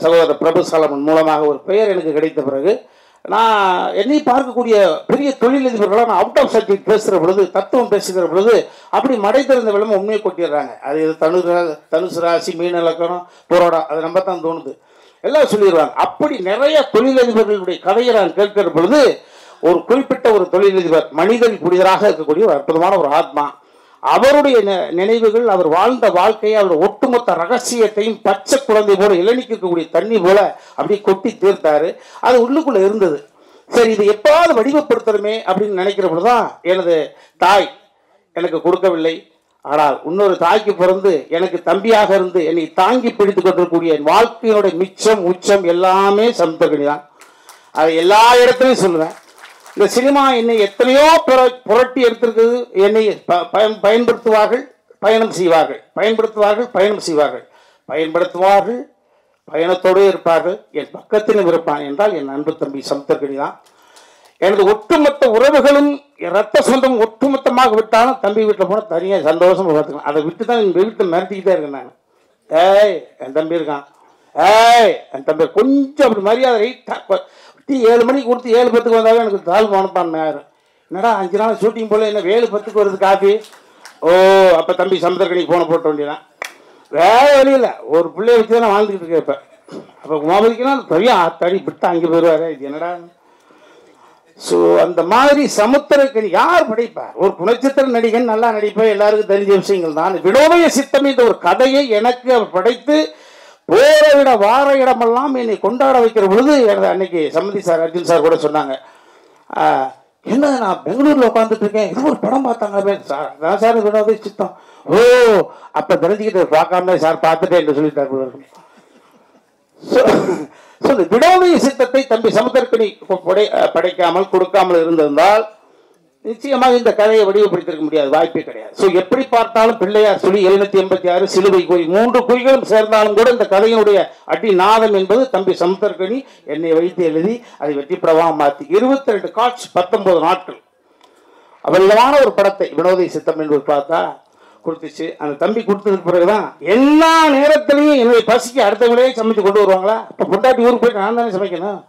சகோதரர் பிரபு சாலமன் மூலமாக ஒரு பெயர் எனக்கு கிடைத்த பிறகு, நான் என்னை பார்க்கக்கூடிய பெரிய தொழிலதிபர்களாக நான் அவுட் ஆஃப் சப்ஜெக்ட் பேசுகிற பொழுது, தத்துவம் பேசுகிற பொழுது அப்படி மடை திறந்த விளம்பரம் உண்மையை கொட்டிடுறாங்க. அது தனுசு ராசி, மீன இலக்கணம், புரோடம், அது நம்ம தான் தோணுது, எல்லாம் சொல்லிடுவாங்க. அப்படி நிறைய தொழிலதிபர்களுடைய கதையை நான் கேட்கிற பொழுது, ஒரு குறிப்பிட்ட ஒரு தொழிலதிபர் மனிதன் புனிதராக இருக்கக்கூடிய ஒரு அற்புதமான ஒரு ஆத்மா, அவருடைய நினைவுகள், அவர் வாழ்ந்த வாழ்க்கையை, அவருடைய ஒட்டுமொத்த ரகசியத்தையும் பச்சை குழந்தை போல இளநிக்கக்கூடிய தண்ணி போல அப்படி கொட்டி தீர்த்தாரு. அது உள்ளுக்குள்ள இருந்தது. சரி, இது எப்பாவது வடிவப்படுத்தணுமே அப்படின்னு நினைக்கிற பொழுதுதான் எனது தாய் எனக்கு கொடுக்கவில்லை. ஆனால் இன்னொரு தாய்க்கு பிறந்து எனக்கு தம்பியாக இருந்து என்னை தாங்கி பிடித்து கொண்டிருக்கக்கூடிய என் வாழ்க்கையினுடைய மிச்சம் உச்சம் எல்லாமே சமுத்திரக்கனி தான். அதை எல்லா இடத்துலையும் சொல்லுவேன். இந்த சினிமா என்னை எத்தனையோ புரட்டி எடுத்திருக்குது. என்னை பயன்படுத்துவார்கள், பயணம் செய்வார்கள், பயணத்தோடு இருப்பார்கள். என் பக்கத்திலும் இருப்பான் என்றால் என் அன்பு தம்பி சமுத்திரக்கனி தான். எனது ஒட்டுமொத்த உறவுகளும் ரத்த சொந்தம் ஒட்டுமொத்தமாக விட்டாலும் தம்பி வீட்டில் போனால் தனியாக சந்தோஷமாக பார்த்துக்கலாம். அதை விட்டு தான் எங்கள் வீட்டை மிரட்டிக்கிட்டே இருக்கேன் நான். ஏய் என் தம்பி இருக்கான், ஏய் என் தம்பி கொஞ்சம் அப்படி மரியாதை டீ 7 மணிக்கு கொடுத்து 7:10 வந்தாவே எனக்கு தாழ்வு மனப்பான்மை ஆயிரும். என்னடா 5 நாள் ஷூட்டிங் போல என்ன 7:10 வருது காஃபி. ஓ அப்போ தம்பி சமுத்திரக்கணிக்கு ஃபோனை போட்ட வேண்டியதான். வேற வழியில் ஒரு பிள்ளைய வச்சு தான் நான் வாழ்ந்துக்கிட்டு இருக்கேன். இப்போ அப்போ உமாபதிக்குன்னா பெரிய தடி விட்டு அங்கே போயிடுவார். இது என்னடா. ஸோ அந்த மாதிரி சமுத்திரக்கணி யார் படைப்பார்? ஒரு குணச்சித்திர நடிகன் நல்லா நடிப்பார், எல்லாருக்கும் தெரிஞ்ச விஷயங்கள் தான். வினோதய சித்தம் இந்த ஒரு கதையை எனக்கு அவர் படைத்து போகிற இட வார இடமெல்லாம் என்னை கொண்டாட வைக்கிற பொழுது எனது அன்னைக்கு சம்மதி சார் அர்ஜுன் சார் கூட சொன்னாங்க, என்ன நான் பெங்களூரில் உட்காந்துட்டு இருக்கேன், இது ஒரு படம் பார்த்தாங்களே சார். அதான் சார் வினோதய சித்தம். ஓ அப்போ தெரிஞ்சுக்கிட்டு பார்க்காம சார் பார்த்துட்டேன் என்று சொல்லிட்டார். ஸோ இந்த வினோதய சித்தத்தை தம்பி சமுத்திரக்கணி படைக்காமல் கொடுக்காமல் இருந்திருந்தால் நிச்சயமாக இந்த கதையை வடிவப்படுத்திருக்க முடியாது, வாய்ப்பே கிடையாது. ஸோ எப்படி பார்த்தாலும் பிள்ளையார் சொல்லி 786 சிலுவை குறி 3 குறிகளும் சேர்ந்தாலும் கூட இந்த கதையினுடைய அடிநாதம் என்பது தம்பி சமுத்திரக்கணி என்னை வைத்து எழுதி அதை வெற்றி படமாக மாற்றி 22 காட்சி 19 நாட்கள் அவல்லமான ஒரு படத்தை வினோதய சித்தம் என்று பார்த்தா கொடுத்துச்சு. அந்த தம்பி கொடுத்ததுக்கு பிறகுதான் எல்லா நேரத்திலையும் என்னுடைய பசிக்கு அடுத்தவங்களே சமைச்சு கொண்டு வருவாங்களா? இப்போ பொண்டாட்டி ஊருக்கு போயிட்டு நான் தானே சமைக்கணும்.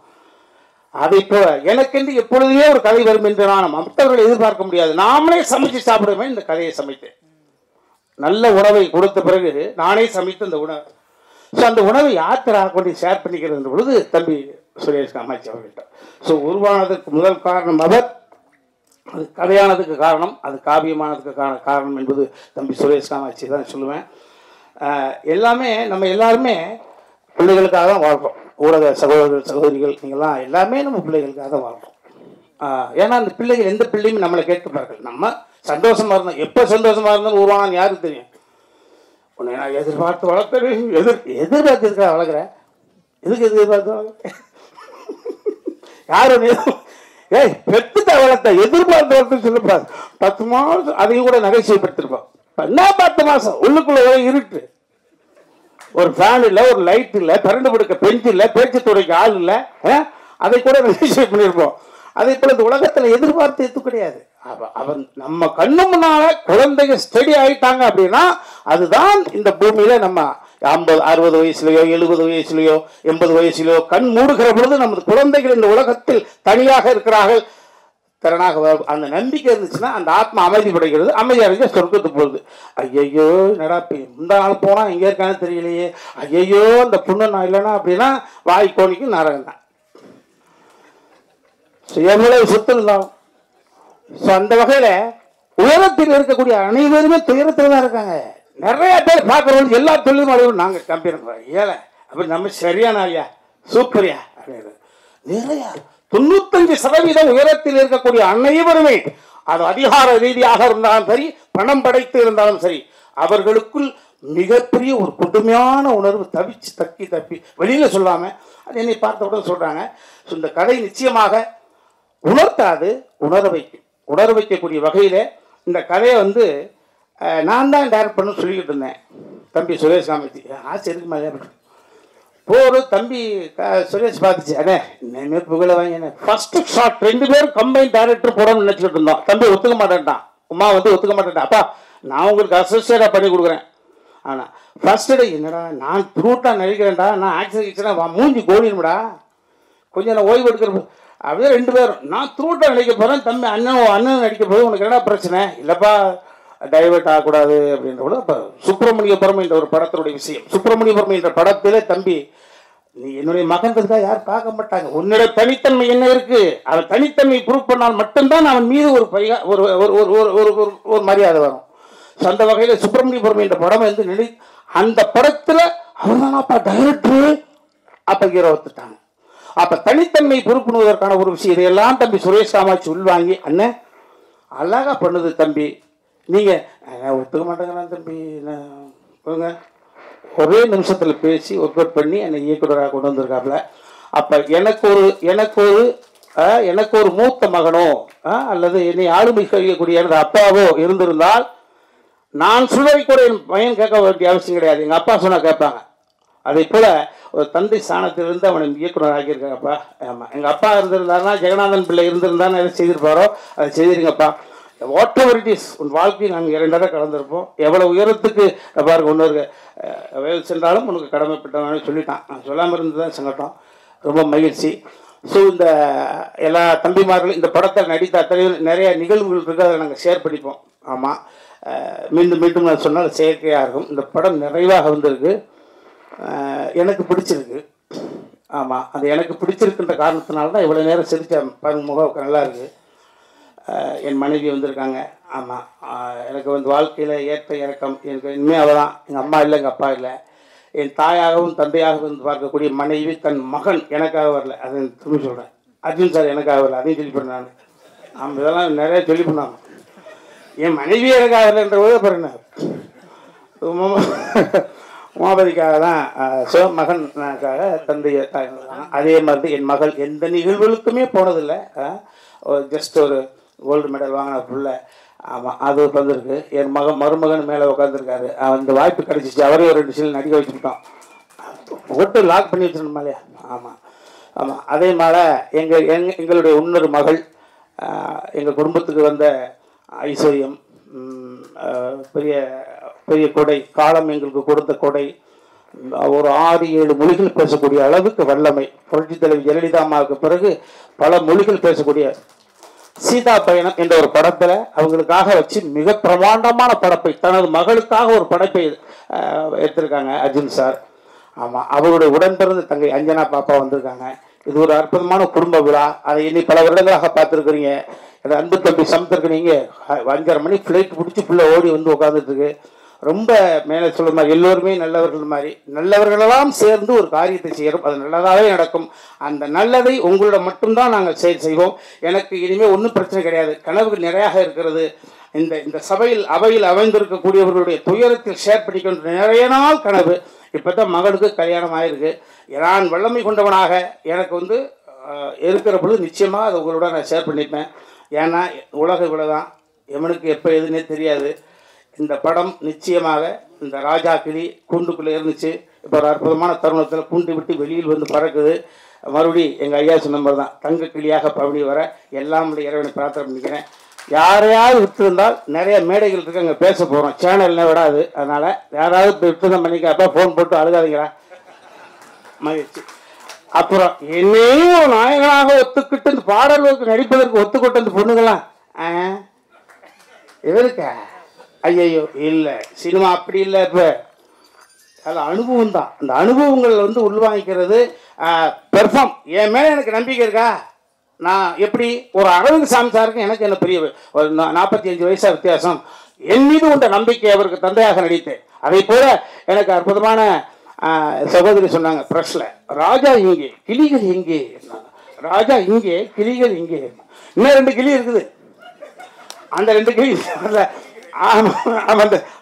அதை போல எனக்கென்று எப்பொழுதுமே ஒரு கதை வரும் என்று நான் மற்றவர்களை எதிர்பார்க்க முடியாது. நாமளே சமைச்சு சாப்பிடுவேன். இந்த கதையை சமைத்தேன். நல்ல உணவை கொடுத்த பிறகு நானே சமைத்து அந்த உணவு. ஸோ அந்த உணவை யாத்திராக கொண்டு ஷேர் பண்ணிக்கிறது பொழுது தம்பி சுரேஷ் காமாட்சி அவர்கிட்ட. ஸோ உருவானதுக்கு முதல் காரணம் அவர், அது கதையானதுக்கு காரணம், அது காவியமானதுக்கு காரணம் என்பது தம்பி சுரேஷ் காமாட்சி தான் சொல்லுவேன். எல்லாமே நம்ம எல்லாருமே பிள்ளைகளுக்காக தான் வாழ்கிறோம். ஊடக சகோதரர்கள் சகோதரிகள் நீங்கள்லாம் எல்லாமே நம்ம பிள்ளைகளுக்காக தான் வாழ்கிறோம். ஏன்னா அந்த பிள்ளைகள் எந்த பிள்ளையும் நம்மளை கேட்டுப்பார்கள். நம்ம சந்தோஷமாக இருந்தோம், எப்போ சந்தோஷமாக இருந்தாலும் உருவானான்னு யாருக்கு தெரியும்? உன்னை நான் எதிர்பார்த்து வளர்த்துறேன். எதிர்பார்த்து இருக்கா வளர்க்குறேன்? எதுக்கு எதிர்பார்த்து வளர்க்குறேன்? யாரும் ஏய் பெற்றுட்ட வளர்த்த எதிர்பார்த்து வளர்த்து சொல்லக்கூடாது. 10 மாதம் அதையும் கூட நகைச்சுவைப்படுத்திருப்போம். என்ன 10 மாதம் உள்ளுக்குள்ள இருட்டு, ஒரு ஃபேன் இல்லை, ஒரு லைட் இல்லை, கரண்ட் படுக்க பெஞ்சு இல்லை, பேச்சு துறைக்கு ஆள் இல்லை, அதை கூட நகைச்சுவை பண்ணியிருப்போம். அதே போல இந்த உலகத்தில் எதிர்பார்த்து எது கிடையாது. அவன் நம்ம கண்ணு முன்னால குழந்தைங்க ஸ்டடி ஆயிட்டாங்க அப்படின்னா அதுதான் இந்த பூமியில நம்ம 50 60 வயசுலையோ 70 வயசுலையோ 80 வயசுலையோ கண் மூடுகிற பொழுது நமது குழந்தைகள் இந்த உலகத்தில் தனியாக இருக்கிறார்கள், திறனாக அந்த நம்பிக்கை இருந்துச்சுன்னா அந்த ஆத்மா அமைதி படைக்கிறது. அமைதி அடைஞ்ச சொர்க்கத்துக்கு போகுது. ஐயையோ என்னடா இந்த நாள் போனால் எங்கே இருக்கான்னு தெரியலையே, ஐயையோ அந்த புண்ணு நான் இல்லைன்னா அப்படின்னா வாய் கோணிக்கும் நரகம் தான். ஸோ எவ்வளவு சொத்து இருந்தாலும் ஸோ அந்த வகையில் உயரத்தில் இருக்கக்கூடிய அனைவருமே துயரத்தில் தான் இருக்காங்க. நிறைய பேர் பார்க்குறவங்க எல்லா தொழிலும் அடையும் நாங்கள் கம்பெனி ஏழை அப்படி நம்ம சரியான ஐயா சூப்பரியா அப்படின்னு நிறையா 95% உயரத்தில் இருக்கக்கூடிய அனைவருமே அது அதிகார ரீதியாக இருந்தாலும் சரி, பணம் படைத்து இருந்தாலும் சரி, அவர்களுக்குள் மிகப்பெரிய ஒரு கொடுமையான உணர்வு தவிச்சு தப்பி வெளியில் சொல்லாமல் அது என்னை பார்த்தவுடன் சொல்கிறாங்க. ஸோ இந்த கதை நிச்சயமாக உணர்த்தாது, உணர வைக்கக்கூடிய வகையில் இந்த கதையை நான் தான் டைரக்ட் பண்ணு சொல்லிக்கிட்டு இருந்தேன். தம்பி சுரேஷ் காமாட்சி ஆசை இருக்கு மாதிரி போர் தம்பி சுரேஷ் பார்த்துச்சு, அண்ணே இனிமே புகழ வாங்க ஃபர்ஸ்ட் ஷாட் 2 பேரும் கம்பைன் டைரக்டர் போடணும்னு நினச்சிக்கிட்டு இருந்தோம். தம்பி ஒத்துக்க மாட்டேன்ட்டான், உமா ஒத்துக்க மாட்டேன்ட்டான். அப்பா நான் உங்களுக்கு அசோசியேட்டாக பண்ணி கொடுக்குறேன். ஆனால் ஃபர்ஸ்ட் டே என்னடா நான் த்ரூட்டாக நடிக்கிறேன்டா, நான் ஆக்சிடென்ட் மூஞ்சி கோடிடும்டா, கொஞ்சம் நான் ஓய்வு எடுக்கிற அப்படியே 2 பேரும் நான் த்ரூட்டாக நடிக்க போகிறேன். தம்பி அண்ணன் நடிக்க போது உனக்கு என்ன பிரச்சனை இல்லைப்பா, டைவெர்ட் ஆகக்கூடாது அப்படின்ற கூட. இப்போ சுப்பிரமணியபுரம் என்ற ஒரு படத்தினுடைய விஷயம், சுப்பிரமணியபுரம் என்ற படத்தில் தம்பி நீ என்னுடைய மகன்றதுக்காக யாரும் பார்க்க மாட்டாங்க, உன்னுடைய தனித்தன்மை என்ன இருக்கு, அவன் தனித்தன்மை ப்ரூவ் பண்ணால் மட்டும்தான் அவன் மீது ஒரு மரியாதை வரும். ஸோ அந்த வகையில் சுப்பிரமணியபுரம் என்ற படம் அந்த படத்தில் அவர் தானாப்பா டைரக்டரு, அப்போ ஹீரோ ஒத்துட்டாங்க. அப்போ தனித்தன்மை பொறுப்புணுவதற்கான ஒரு விஷயம் இதையெல்லாம் தம்பி சுரேஷ் காமாட்சி உள்வாங்கி அண்ணன் அழகா பண்ணுது தம்பி, நீங்கள் ஒத்துக்க மாட்டேங்கிறா தம்பி கொடுங்க ஒரே நிமிஷத்தில் பேசி ஒர்க் அவுட் பண்ணி என்னை இயக்குநராக கொண்டு வந்திருக்காப்புல. அப்போ எனக்கு ஒரு மூத்த மகனோ அல்லது என்னை ஆளுமை செய்யக்கூடிய எனது அப்பாவோ இருந்திருந்தால் நான் சொல்வதை கூட என் பையன் கேட்க வேண்டிய அவசியம் கிடையாது, எங்கள் அப்பா சொன்னால் கேட்பாங்க. அதே போல் ஒரு தந்தை ஸ்தானத்திலிருந்து அவனை இயக்குனர் ஆகியிருக்காங்கப்பா. ஆமாம், எங்கள் அப்பா இருந்திருந்தாருன்னா ஜெகநாதன் பிள்ளை இருந்திருந்தான்னு எதை செய்திருப்பாரோ அதை செய்திருங்கப்பா. வாட் எவர் இட் இஸ், உன் வாழ்க்கையை நாங்கள் 2 தடவை கலந்துருப்போம். எவ்வளோ உயரத்துக்கு பாருங்க ஒன்று வேல் சென்றாலும் உனக்கு கடமைப்பட்டவனு சொல்லிட்டான். நான் சொல்லாமல் இருந்து தான் சங்கட்டம். ரொம்ப மகிழ்ச்சி. ஸோ இந்த எல்லா தம்பிமார்களும் இந்த படத்தில் நடித்த அத்தனையும் நிறைய நிகழ்வுகள் இருக்குது, அதை நாங்கள் ஷேர் பண்ணிப்போம். ஆமாம், மீண்டும் மீண்டும் நான் சொன்னால் செயற்கையாக இருக்கும். இந்த படம் நிறைவாக வந்திருக்கு, எனக்கு பிடிச்சிருக்கு. ஆமாம், அது எனக்கு பிடிச்சிருக்குன்ற காரணத்தினால தான் இவ்வளோ நேரம் சிரித்த முகம் நல்லா இருக்குது. என் மனைவி வந்திருக்காங்க. ஆமாம், எனக்கு வந்து வாழ்க்கையில் ஏற்ற இறக்கம் எனக்கு இனிமேல் அவள் தான். எங்கள் அம்மா இல்லை, எங்கள் அப்பா இல்லை. என் தாயாகவும் தந்தையாகவும் வந்து பார்க்கக்கூடிய மனைவி தன் மகன் எனக்காக வரல, அது திரும்பி சொல்கிறேன். அர்ஜுன் சார் எனக்காக வரல, அதையும் சொல்லி பண்ணேன் நான். ஆமாம், இதெல்லாம் நிறைய சொல்லி பண்ணாங்க. என் மனைவி எனக்காக வரலன்ற போது பாருங்க, உமாபதிக்காக தான் மகனுக்காக தந்தைய தாய். அதே மாதிரி என் மகள் எந்த நிகழ்வுகளுக்குமே போனதில்லை, ஜஸ்ட் ஒரு கோல்டு மெடல் வாங்கின புள்ள. ஆமாம், அது வந்திருக்கு. என் மருமகன் மேலே உட்காந்துருக்காரு. அந்த வாய்ப்பு கிடச்சிச்சு, அவரே ஒரு 2 சீல் நடிக்க வச்சுக்கிட்டோம், ஓட்டு லாக் பண்ணி வச்சிருந்தோம் இல்லையா. ஆமாம் ஆமாம், அதே மாதிரி எங்களுடைய இன்னொரு மகள், எங்கள் குடும்பத்துக்கு வந்த ஐஸ்வர்யம், பெரிய பெரிய கொடை, காலம் எங்களுக்கு கொடுத்த கொடை. ஒரு 6-7 மொழிகள் பேசக்கூடிய அளவுக்கு வல்லமை. புரட்சித் தலைவி ஜெயலலிதா அம்மாவுக்கு பிறகு பல மொழிகள் பேசக்கூடிய சீதா பயணம் என்ற ஒரு படத்தில் அவங்களுக்காக வச்சு மிக பிரமாண்டமான படைப்பை, தனது மகளுக்காக ஒரு படைப்பை எடுத்திருக்காங்க அர்ஜுன் சார். ஆமாம், அவருடைய உடன்பிறந்த தங்கை அஞ்சனா பாப்பா வந்திருக்காங்க. இது ஒரு அற்புதமான குடும்ப விழா. அதை இன்னி பல வருடங்களாக பார்த்துருக்குறீங்க. அந்த அன்பு தம்பி சமத்திற்கு நீங்கள் 5:30 மணி ஃப்ளைட் பிடிச்சி ஃபுல்ல ஓடி வந்து உட்காந்துட்டுருக்கு. ரொம்ப மேலே சொல்ல மாதிரி எல்லோருமே நல்லவர்கள் மாதிரி, நல்லவர்களெல்லாம் சேர்ந்து ஒரு காரியத்தை செய்கிறோம், அது நல்லதாகவே நடக்கும். அந்த நல்லதை உங்களோட மட்டும்தான் நாங்கள் செய்வோம். எனக்கு இனிமேல் ஒன்றும் பிரச்சனை கிடையாது. கனவுகள் நிறையாக இருக்கிறது. இந்த அவையில் அமைந்திருக்கக்கூடியவர்களுடைய துயரத்தில் ஷேர் பண்ணிக்கொண்டு நிறைய நாள் கனவு. இப்போ தான் மகளுக்கு கல்யாணம் ஆகிருக்கு. நான் வல்லமை கொண்டவனாக எனக்கு வந்து இருக்கிற பொழுது நிச்சயமாக அதை உங்களோட நான் ஷேர் பண்ணிப்பேன். ஏன்னா உலக இவ்வளோதான், எவனுக்கு எப்போ எதுன்னே தெரியாது. இந்த படம் நிச்சயமாக இந்த ராஜா கிளி கூண்டுக்குள்ளே இருந்துச்சு, இப்போ ஒரு அற்புதமான தருணத்தில் கூண்டு விட்டு வெளியில் வந்து பறக்குது. மறுபடி எங்கள் ஐயா சொன்ன மாதிரி தான் தங்க கிளியாக பவனி வர எல்லாம் இறைவனை பிரார்த்தனை பண்ணிக்கிறேன். யாரையாவது விட்டுருந்தால் நிறைய மேடைகள் இருக்குது, அங்கே பேச போகிறோம், சேனல்னே விடாது. அதனால் யாராவது இப்போ விட்டுருந்தா பண்ணிக்கப்போ ஃபோன் போட்டு அழுகாதீங்களா மகிழ்ச்சி. அப்புறம் என்னையும் நாயகனாக ஒத்துக்கிட்டு இந்த பாடல்களுக்கு நடிப்பதற்கு ஒத்துக்கிட்டு அந்த பொண்ணுங்களாம் எதற்கா? ஐயோ இல்லை, சினிமா அப்படி இல்லை. இப்போ அதில் அனுபவம் தான். அந்த அனுபவங்கள் வந்து உள்வாங்கிக்கிறது, பெர்ஃபார்ம். என் மேலே எனக்கு நம்பிக்கை இருக்கா? நான் எப்படி ஒரு அரவிந்த் சாமி சாருக்கு எனக்கு என்ன பெரிய ஒரு 45 வயசா வித்தியாசம். என் மீது உண்ட நம்பிக்கை அவருக்கு தந்தையாக நடித்தேன். அதே போல எனக்கு அற்புதமான சகோதரி சொன்னாங்க ப்ரெஷ்ல, ராஜா இங்கே கிளிகள் எங்கே, ராஜா இங்கே கிளிகள் இங்கே. இன்னும் 2 கிளி இருக்குது. அந்த 2 கிளி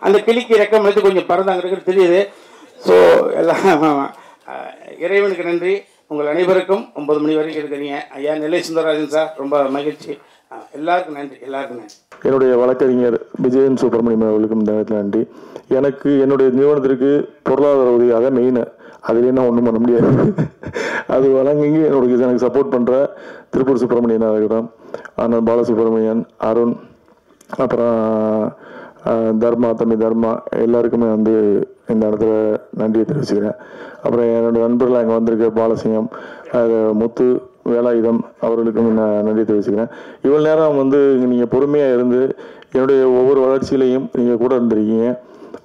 அந்த கிளிக்கு ரெக்கம் எடுத்து கொஞ்சம் பறந்தாங்க இருக்கிறது தெரியுது. ஸோ எல்லாம் இறைவனுக்கு நன்றி. உங்கள் அனைவருக்கும் 9 மணி வரைக்கும் இருக்கிறீங்க. ஐயா நெல்லை சுந்தரராஜன் சார் ரொம்ப மகிழ்ச்சி. எல்லாருக்கும் நன்றி, எல்லாருக்கும் நன்றி. என்னுடைய வழக்கறிஞர் விஜயன் சுப்பிரமணியம் அவர்களுக்கும் இந்த நேரத்தில் நன்றி. எனக்கு என்னுடைய நிறுவனத்திற்கு பொருளாதார உதவியாக மெயின், அதுலேயும் நான் ஒன்றும் பண்ண முடியாது. அது வழங்கி எனக்கு சப்போர்ட் பண்ணுற திருப்பூர் சுப்பிரமணியன் இருக்கட்டும், அண்ணன் பாலசுப்ரமணியன், அருண், அப்புறம் தர்மா, தம்பி தர்மா, எல்லாருக்குமே வந்து இந்த இடத்துல நன்றியை தெரிவிச்சுக்கிறேன். அப்புறம் என்னுடைய நண்பர்கள் அங்கே வந்திருக்க பாலசிங்கம், முத்து, வேலாயுதம் அவர்களுக்கும் நான் நன்றி தெரிவிச்சுக்கிறேன். இவ்வளோ நேரம் வந்து நீங்கள் பொறுமையாக இருந்து என்னுடைய ஒவ்வொரு வளர்ச்சியிலையும் நீங்கள் கூட இருந்திருக்கீங்க.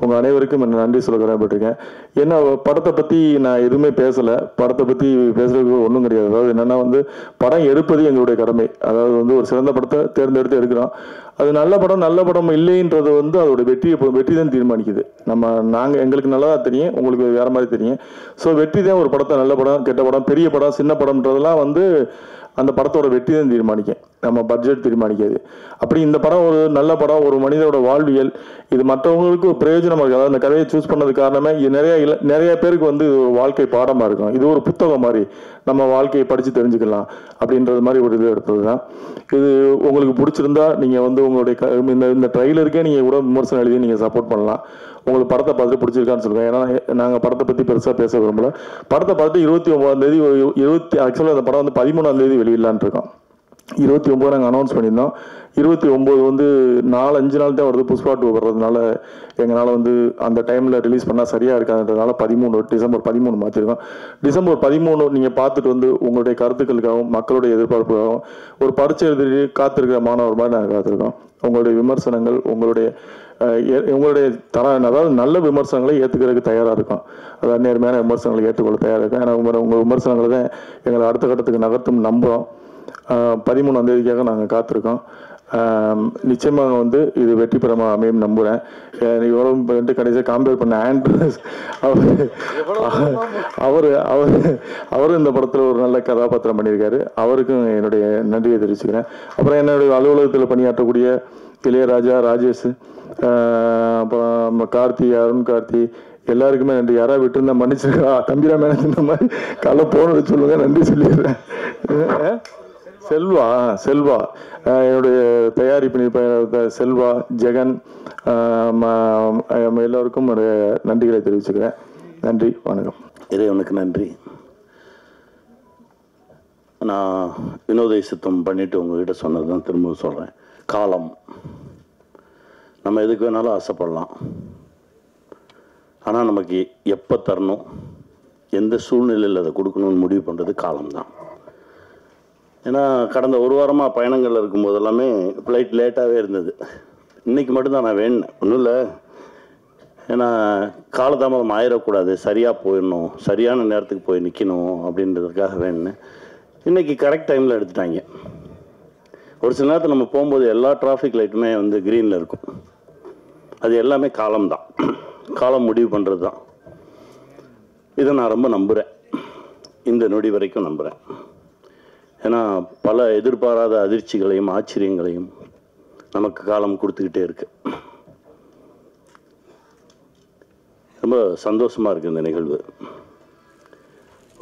உங்கள் அனைவருக்கும் என்ன நன்றி சொல்ல கடமைப்பட்டிருக்கேன். ஏன்னா படத்தை பற்றி நான் எதுவுமே பேசலை, படத்தை பற்றி பேசுகிறதுக்கு ஒன்றும் கிடையாது. அதாவது என்னென்னா வந்து படம் எடுப்பது எங்களுடைய கடமை. அதாவது வந்து ஒரு சிறந்த படத்தை தேர்ந்தெடுத்து எடுக்கிறோம். அது நல்ல படம் இல்லைன்றது வந்து அதோட வெற்றி தான் தீர்மானிக்குது. எங்களுக்கு நல்லதாக தெரியும், உங்களுக்கு வேறு மாதிரி தெரியும். ஸோ வெற்றி தான் ஒரு படத்தை நல்ல படம், கெட்ட படம், பெரிய படம், சின்ன படம்ன்றதெல்லாம் வந்து அந்த படத்தோட வெற்றி தான் தீர்மானிக்கும், நம்ம பட்ஜெட் தீர்மானிக்காது. அப்படி இந்த படம் ஒரு நல்ல படம், ஒரு மனிதனோட வாழ்வியல், இது மற்றவங்களுக்கு பிரயோஜனமாக இருக்குது. அதாவது அந்த கதையை சூஸ் பண்ணது காரணமே இது நிறைய பேருக்கு வந்து இது ஒரு வாழ்க்கை பாடமாக இருக்கும். இது ஒரு புத்தகம் மாதிரி நம்ம வாழ்க்கையை படித்து தெரிஞ்சுக்கலாம் அப்படின்றது மாதிரி ஒரு இது எடுத்தது தான். இது உங்களுக்கு பிடிச்சிருந்தா நீங்கள் வந்து உங்களுடைய இந்த ட்ரைலருக்கே நீங்கள் கூட விமர்சனம் எழுதி நீங்கள் சப்போர்ட் பண்ணலாம். உங்களுக்கு படத்தை பார்த்துட்டு பிடிச்சிருக்கான்னு சொல்லுங்கள். ஏன்னா நாங்கள் படத்தை பற்றி பெருசாக பேச விரும்பல. படத்தை பார்த்துட்டு 29ஆம் தேதி ஆக்சுவலாக அந்த படம் வந்து 13ஆம் தேதி வெளியிடலான் இருக்கோம். 29 நாங்கள் அனௌன்ஸ் பண்ணியிருந்தோம். 29 வந்து 4-5 நாள் தான் வருது. புஷ்பா 2 வர்றதுனால எங்களால் வந்து அந்த டைமில் ரிலீஸ் பண்ணால் சரியாக இருக்காதுன்றதுனால டிசம்பர் 13 மாற்றிருக்கோம். டிசம்பர் 13 நீங்கள் பார்த்துட்டு வந்து உங்களுடைய கருத்துக்களுக்காகவும் மக்களுடைய எதிர்பார்ப்புக்காகவும் ஒரு பரீட்சை எழுதி காத்திருக்கிற மாணவர் மாதிரி நாங்கள் காத்திருக்கோம். உங்களுடைய விமர்சனங்கள் உங்களுடைய அதாவது நல்ல விமர்சனங்களை ஏற்றுக்கிறதுக்கு தயாராக இருக்கும். அதாவது நேர்மையான விமர்சனங்களை ஏற்றுக்கொள்ள தயாராக இருக்கும். ஏன்னா உங்கள் விமர்சனங்களை தான் எங்களை அடுத்த கட்டத்துக்கு நகர்த்தும் நம்புகிறோம். 13ஆம் தேதிக்காக நாங்கள் காத்திருக்கோம். நிச்சயமாக வந்து இது வெற்றி பெறமாக அமையும் நம்புகிறேன். இவரும் கடைசியாக கம்பேர் பண்ண ஆண்ட்ரஸ் அவரும் இந்த படத்தில் ஒரு நல்ல கதாபாத்திரம் பண்ணியிருக்காரு. அவருக்கும் என்னுடைய நன்றியை தெரிவிச்சுக்கிறேன். அப்புறம் என்னுடைய அலுவலகத்தில் பணியாற்றக்கூடிய இளையராஜா, ராஜேஷ், அப்புறம் கார்த்தி, அருண் கார்த்தி எல்லாருக்குமே நன்றி. யாராவது விட்டுருந்தா மன்னிச்சிருக்கா. தம்பிராம் எனக்கு இந்த மாதிரி காலை போனது சொல்லுங்க, நன்றி சொல்லிடுறேன். செல்வா என்னுடைய தயாரிப்பு செல்வா, ஜெகன் எல்லோருக்கும் என்னுடைய நன்றிகளை தெரிவிச்சுக்கிறேன். நன்றி, வணக்கம். இறைவனுக்கு நன்றி. நான் வினோத சித்தம் பண்ணிவிட்டு உங்ககிட்ட சொன்னது தான் திரும்ப சொல்கிறேன். காலம் நம்ம எதுக்கு வேணாலும் ஆசைப்படலாம். ஆனால் நமக்கு எப்போ தரணும், எந்த சூழ்நிலையில் அதை கொடுக்கணும்னு முடிவு பண்ணுறது காலம்தான். ஏன்னா கடந்த ஒரு வாரமாக பயணங்கள் இருக்கும்போது எல்லாமே ஃப்ளைட் லேட்டாகவே இருந்தது. இன்றைக்கி மட்டும்தான் நான் வேணுனேன், ஒன்றும் இல்லை. ஏன்னா காலதாமதம் ஆயிடக்கூடாது, சரியாக போயிடணும், சரியான நேரத்துக்கு போய் நிற்கணும் அப்படின்றதுக்காக வேணுனேன். இன்றைக்கி கரெக்ட் டைமில் எடுத்துட்டாங்க. ஒரு சில நேரத்தில் நம்ம போகும்போது எல்லா டிராஃபிக் லைட்டுமே வந்து க்ரீனில் இருக்கும். அது எல்லாமே காலம்தான், காலம் முடிவு பண்ணுறது தான். இதை நான் ரொம்ப நம்புகிறேன், இந்த நொடி வரைக்கும் நம்புகிறேன். ஏன்னா பல எதிர்பாராத அதிர்ச்சிகளையும் ஆச்சரியங்களையும் நமக்கு காலம் கொடுத்துக்கிட்டே இருக்கு. ரொம்ப சந்தோஷமாக இருக்குது இந்த நிகழ்வு.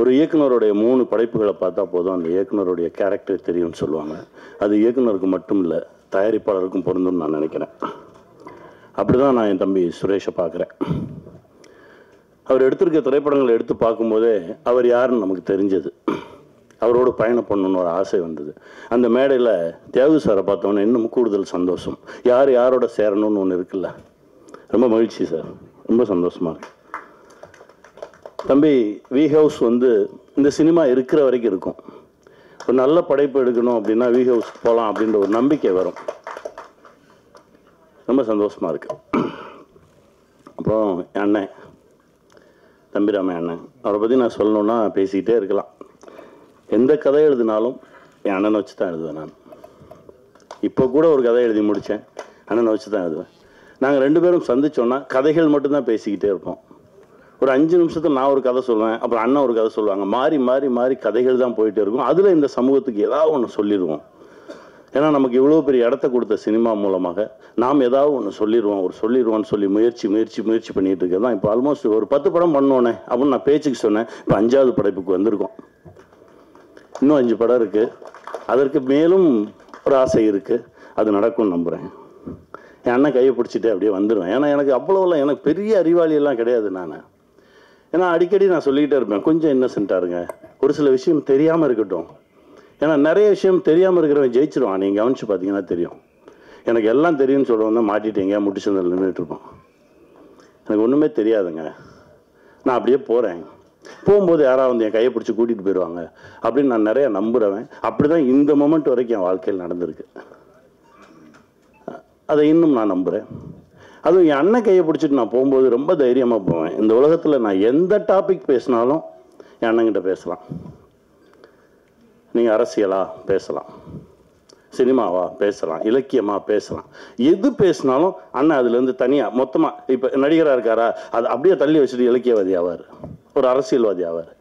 ஒரு இயக்குனருடைய 3 படைப்புகளை பார்த்தா போதும் அந்த இயக்குனருடைய கேரக்டர் தெரியும்னு சொல்லுவாங்க. அது இயக்குனருக்கு மட்டும் இல்லை, தயாரிப்பாளருக்கும் பொருந்தும்னு நான் நினைக்கிறேன். அப்படி தான் நான் என் தம்பி சுரேஷை பார்க்குறேன். அவர் எடுத்திருக்க திரைப்படங்களை எடுத்து பார்க்கும்போதே அவர் யாருன்னு நமக்கு தெரிஞ்சது. அவரோட பயணம் பண்ணணுன்னு ஒரு ஆசை வந்தது. அந்த மேடையில் தியாகு சாரை பார்த்தோன்னே இன்னும் கூடுதல் சந்தோஷம். யார் யாரோட சேரணும்னு ஒன்று இருக்குல்ல, ரொம்ப மகிழ்ச்சி சார், ரொம்ப சந்தோஷமாக இருக்கு. தம்பி, வி ஹவுஸ் வந்து இந்த சினிமா இருக்கிற வரைக்கும் இருக்கும். ஒரு நல்ல படைப்பு எடுக்கணும் அப்படின்னா வி ஹவுஸ் போகலாம் அப்படின்ற ஒரு நம்பிக்கை வரும். ரொம்ப சந்தோஷமாக இருக்கு. அப்புறம் என் அண்ணன் தம்பிராம அண்ணன், அவரை பற்றி நான் சொல்லணுன்னா பேசிக்கிட்டே இருக்கலாம். எந்த கதை எழுதினாலும் என் அண்ணனை வச்சு தான் எழுதுவேன். நான் இப்போ கூட ஒரு கதை எழுதி முடித்தேன், அண்ணனை வச்சு தான் எழுதுவேன். நாங்கள் 2 பேரும் சந்திச்சோன்னா கதைகள் மட்டும்தான் பேசிக்கிட்டே இருப்போம். ஒரு 5 நிமிஷத்தில் நான் ஒரு கதை சொல்லுவேன், அப்புறம் அண்ணன் ஒரு கதை சொல்லுவாங்க. மாறி மாறி மாறி கதைகள் தான் போயிட்டே இருக்கும். அதில் இந்த சமூகத்துக்கு ஏதாவது ஒன்று சொல்லிடுவோம். ஏன்னா நமக்கு இவ்வளோ பெரிய இடத்த கொடுத்த சினிமா மூலமாக நாம் ஏதாவது ஒன்று சொல்லிடுவோம்னு சொல்லி முயற்சி பண்ணிட்டு இருக்கேன் தான். இப்போ ஆல்மோஸ்ட் ஒரு 10 படம் பண்ணோன்னே அப்படின்னு நான் பேச்சுக்கு சொன்னேன். இப்போ 5வது படைப்புக்கு வந்திருக்கோம். இன்னும் 5 படம் இருக்குது. அதற்கு மேலும் ஒரு ஆசை இருக்குது. அது நடக்கும்னு நம்புகிறேன். என் அண்ணன் கையை பிடிச்சிட்டு அப்படியே வந்துடுவேன். ஏன்னா எனக்கு அவ்வளோலாம் எனக்கு பெரிய அறிவாளியெல்லாம் கிடையாது. ஏன்னா அடிக்கடி நான் சொல்லிக்கிட்டே இருப்பேன், கொஞ்சம் இன்னசென்ட்டாக இருங்க, ஒரு சில விஷயம் தெரியாமல் இருக்கட்டும். ஏன்னா நிறைய விஷயம் தெரியாமல் இருக்கிறவன் ஜெயிச்சிருவான். நீங்கள் கவனிச்சு பார்த்தீங்கன்னா தெரியும். எனக்கு எல்லாம் தெரியும்னு சொல்கிறவன் தான் மாட்டிட்டேங்க முடிச்சு நின்றுட்டு இருப்பான். எனக்கு ஒன்றுமே தெரியாதுங்க, நான் அப்படியே போகிறேன். போகும்போது யாராவது வந்து என் கையை பிடிச்சி கூட்டிகிட்டு போயிடுவாங்க அப்படின்னு நான் நிறைய நம்புகிறவன். அப்படி தான் இந்த மொமெண்ட் வரைக்கும் என் வாழ்க்கையில் நடந்திருக்கு. அதை இன்னும் நான் நம்புகிறேன். அதுவும் என் அண்ணன் கையை பிடிச்சிட்டு நான் போகும்போது ரொம்ப தைரியமாக போவேன். இந்த உலகத்தில் நான் எந்த டாபிக் பேசினாலும் என் அண்ணங்கிட்ட பேசலாம். நீங்கள் அரசியலா பேசலாம், சினிமாவா பேசலாம், இலக்கியமாக பேசலாம், எது பேசினாலும் அண்ணன் அதுலேருந்து தனியாக மொத்தமாக இப்போ நடிகராக இருக்காரா அது அப்படியே தள்ளி வச்சுட்டு இலக்கியவாதி ஆவார், ஒரு அரசியல்வாதி ஆவார்.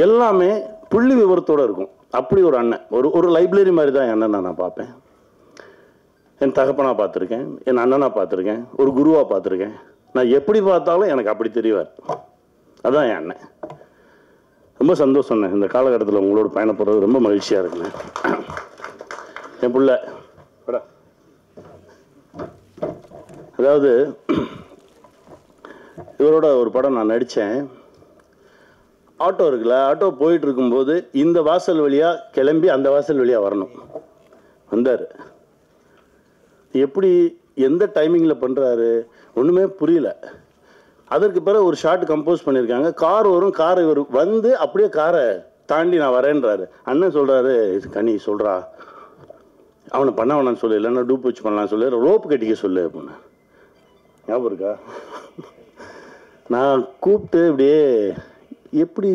எல்லாமே புள்ளி விவரத்தோடு இருக்கும். அப்படி ஒரு அண்ணன், ஒரு லைப்ரரி மாதிரி தான் என் அண்ணனை நான் பார்ப்பேன். என் தகப்பனாக பார்த்துருக்கேன், என் அண்ணனாக பார்த்துருக்கேன், ஒரு குருவாக பார்த்துருக்கேன். நான் எப்படி பார்த்தாலும் எனக்கு அப்படி தெரிவார். அதுதான் என் அண்ணன். ரொம்ப சந்தோஷம். இந்த காலகட்டத்தில் உங்களோட பயணப்படுறது ரொம்ப மகிழ்ச்சியாக இருக்குண்ணே. என் பிள்ளை அதாவது இவரோட ஒரு படம் நான் நடித்தேன். ஆட்டோ இருக்குல்ல, ஆட்டோ போயிட்டு இருக்கும்போது இந்த வாசல் வழியாக கிளம்பி அந்த வாசல் வழியாக வரணும். வந்தார். எப்படி எந்த டைமிங்கில் பண்ணுறாரு ஒன்றுமே புரியல. அதற்கு பிறகு ஒரு ஷார்ட் கம்போஸ் பண்ணியிருக்காங்க. கார் வரும், கார் இவர் வந்து அப்படியே காரை தாண்டி நான் வரேன்றாரு. அண்ணன் சொல்கிறாரு, கனி சொல்கிறா அவனை பண்ண வேணான்னு சொல்லு, இல்லைன்னா டூப் வச்சு பண்ணலான்னு சொல்லு, ரோப்பு கட்டிக்க சொல்லு அப்படின்னு. ஞாபகம் இருக்கா? நான் கூப்பிட்டு இப்படியே எப்படி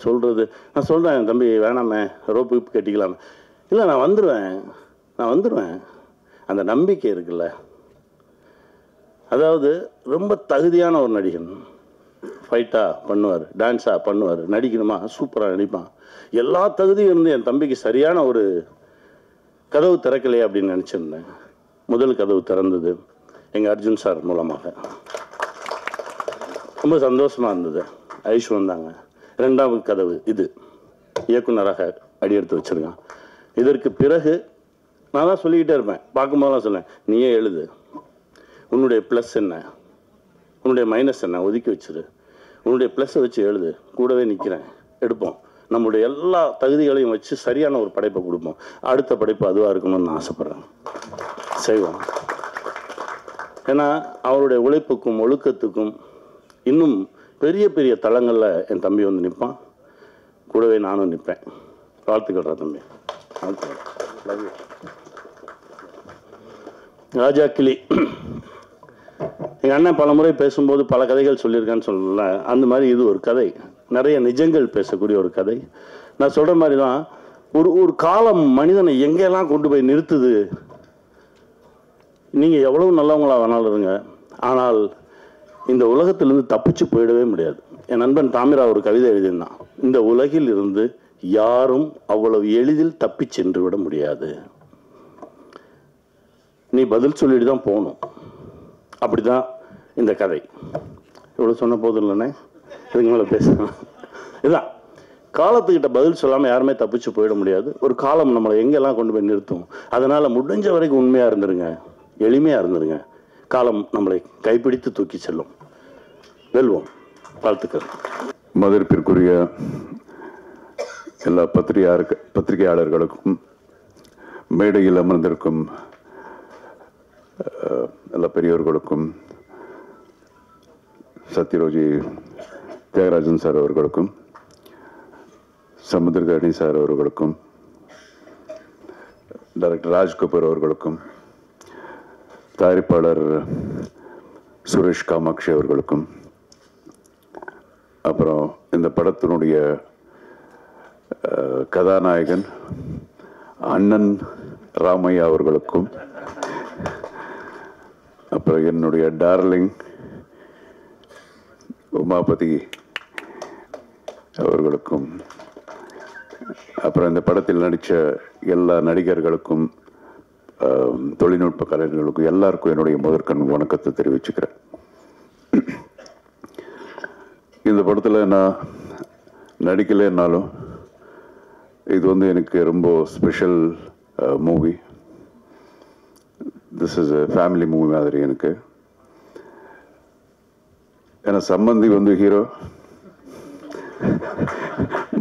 சொல்கிறது, நான் சொல்கிறேன் தம்பி வேணாமே ரோப்பு கட்டிக்கலாமே. இல்லை நான் வந்துடுவேன் அந்த நம்பிக்கை இருக்குல்ல. அதாவது ரொம்ப தகுதியான ஒரு நடிகன். ஃபைட்டாக பண்ணுவார், டான்ஸாக பண்ணுவார், நடிக்கணுமா சூப்பராக நடிப்பான். எல்லா தகுதியும் இருந்து என் தம்பிக்கு சரியான ஒரு கதவு திறக்கலையே அப்படின்னு நினச்சிருந்தேன். முதல் கதவு திறந்தது எங்கள் அர்ஜுன் சார் மூலமாக. ரொம்ப சந்தோஷமாக இருந்தது. ஐஷு வந்தாங்க. 2வது கதவு இது இயக்குனராக அடியெடுத்து வச்சுருக்கான். இதற்கு பிறகு நான் தான் சொல்லிக்கிட்டே இருப்பேன், பார்க்கும்போதெல்லாம் சொல்லேன், நீயே எழுது, உன்னுடைய ப்ளஸ் என்ன, உன்னுடைய மைனஸ் என்ன ஒதுக்கி வச்சிரு, உன்னுடைய ப்ளஸ்ஸை வச்சு எழுது, கூடவே நிற்கிறேன், எடுப்போம், நம்மளுடைய எல்லா தகுதிகளையும் வச்சு சரியான ஒரு படைப்பை கொடுப்போம். அடுத்த படைப்பு அதுவாக இருக்கணும்னு நான் ஆசைப்பட்றேன். செய்வோம். ஏன்னா அவருடைய உழைப்புக்கும் ஒழுக்கத்துக்கும் இன்னும் பெரிய பெரிய தளங்களில் என் தம்பி வந்து நிற்பான். கூடவே நானும் நிற்பேன். வாழ்த்துக்கள்றா தம்பி, வாழ்த்துக்கள். Love you. ராஜா கிளி எங்கள் அண்ணன் பல முறை பேசும்போது பல கதைகள் சொல்லியிருக்கான்னு சொல்லல, அந்த மாதிரி இது ஒரு கதை. நிறைய நிஜங்கள் பேசக்கூடிய ஒரு கதை. நான் சொல்கிற மாதிரி தான் ஒரு காலம் மனிதனை எங்கெல்லாம் கொண்டு போய் நிறுத்துது. நீங்கள் எவ்வளவு நல்லவங்களா வேணாலும் இருங்க, ஆனால் இந்த உலகத்திலிருந்து தப்பிச்சு போயிடவே முடியாது. என் நண்பன் தாமிரா ஒரு கவிதை எழுதியிருந்தான், இந்த உலகில் இருந்து யாரும் அவ்வளவு எளிதில் தப்பி சென்று விட முடியாது, நீ பதில் சொல்லிட்டு தான் போகணும். அப்படிதான் இந்த கதை. இவ்வளோ சொன்ன போதும் இல்லைண்ணே, இதுக்கு மேலே பேசணும். இதுதான் காலத்துக்கிட்ட பதில் சொல்லாமல் யாருமே தப்பிச்சு போயிட முடியாது. ஒரு காலம் நம்மளை எங்கெல்லாம் கொண்டு போய் நிறுத்தும். அதனால் முடிஞ்ச வரைக்கும் உண்மையாக இருந்துருங்க, எளிமையாக இருந்துருங்க. காலம் நம்மளை கைப்பிடித்து தூக்கி செல்லும். வெல்வோம். வாழ்த்துக்கள். மதிப்பிற்குரிய எல்லா பத்திரிகையாளர்களுக்கும், மேடையில் அமர்ந்திருக்கும் எல்லா பெரியவர்களுக்கும், சத்யரோஜி தியாகராஜன் சார் அவர்களுக்கும், சமுத்திரகணி சார் அவர்களுக்கும், டைரக்டர் ராஜ்கபூர் அவர்களுக்கும், தயாரிப்பாளர் சுரேஷ் காமாட்சி அவர்களுக்கும், அப்புறம் இந்த படத்தினுடைய கதாநாயகன் அண்ணன் ராமையா அவர்களுக்கும், அப்புறம் என்னுடைய டார்லிங் உமாபதி அவர்களுக்கும், அப்புறம் இந்த படத்தில் நடித்த எல்லா நடிகர்களுக்கும், தொழில்நுட்ப கலைஞர்களுக்கும், எல்லாருக்கும் என்னுடைய முதற்கண் வணக்கத்தை தெரிவிச்சுக்கிறேன். இந்த படத்தில் நான் நடிக்கலைன்னாலும் இது வந்து எனக்கு ரொம்ப special movie. This is a family movie மாதிரி எனக்கு. ஏன்னா சம்பந்தி வந்து ஹீரோ,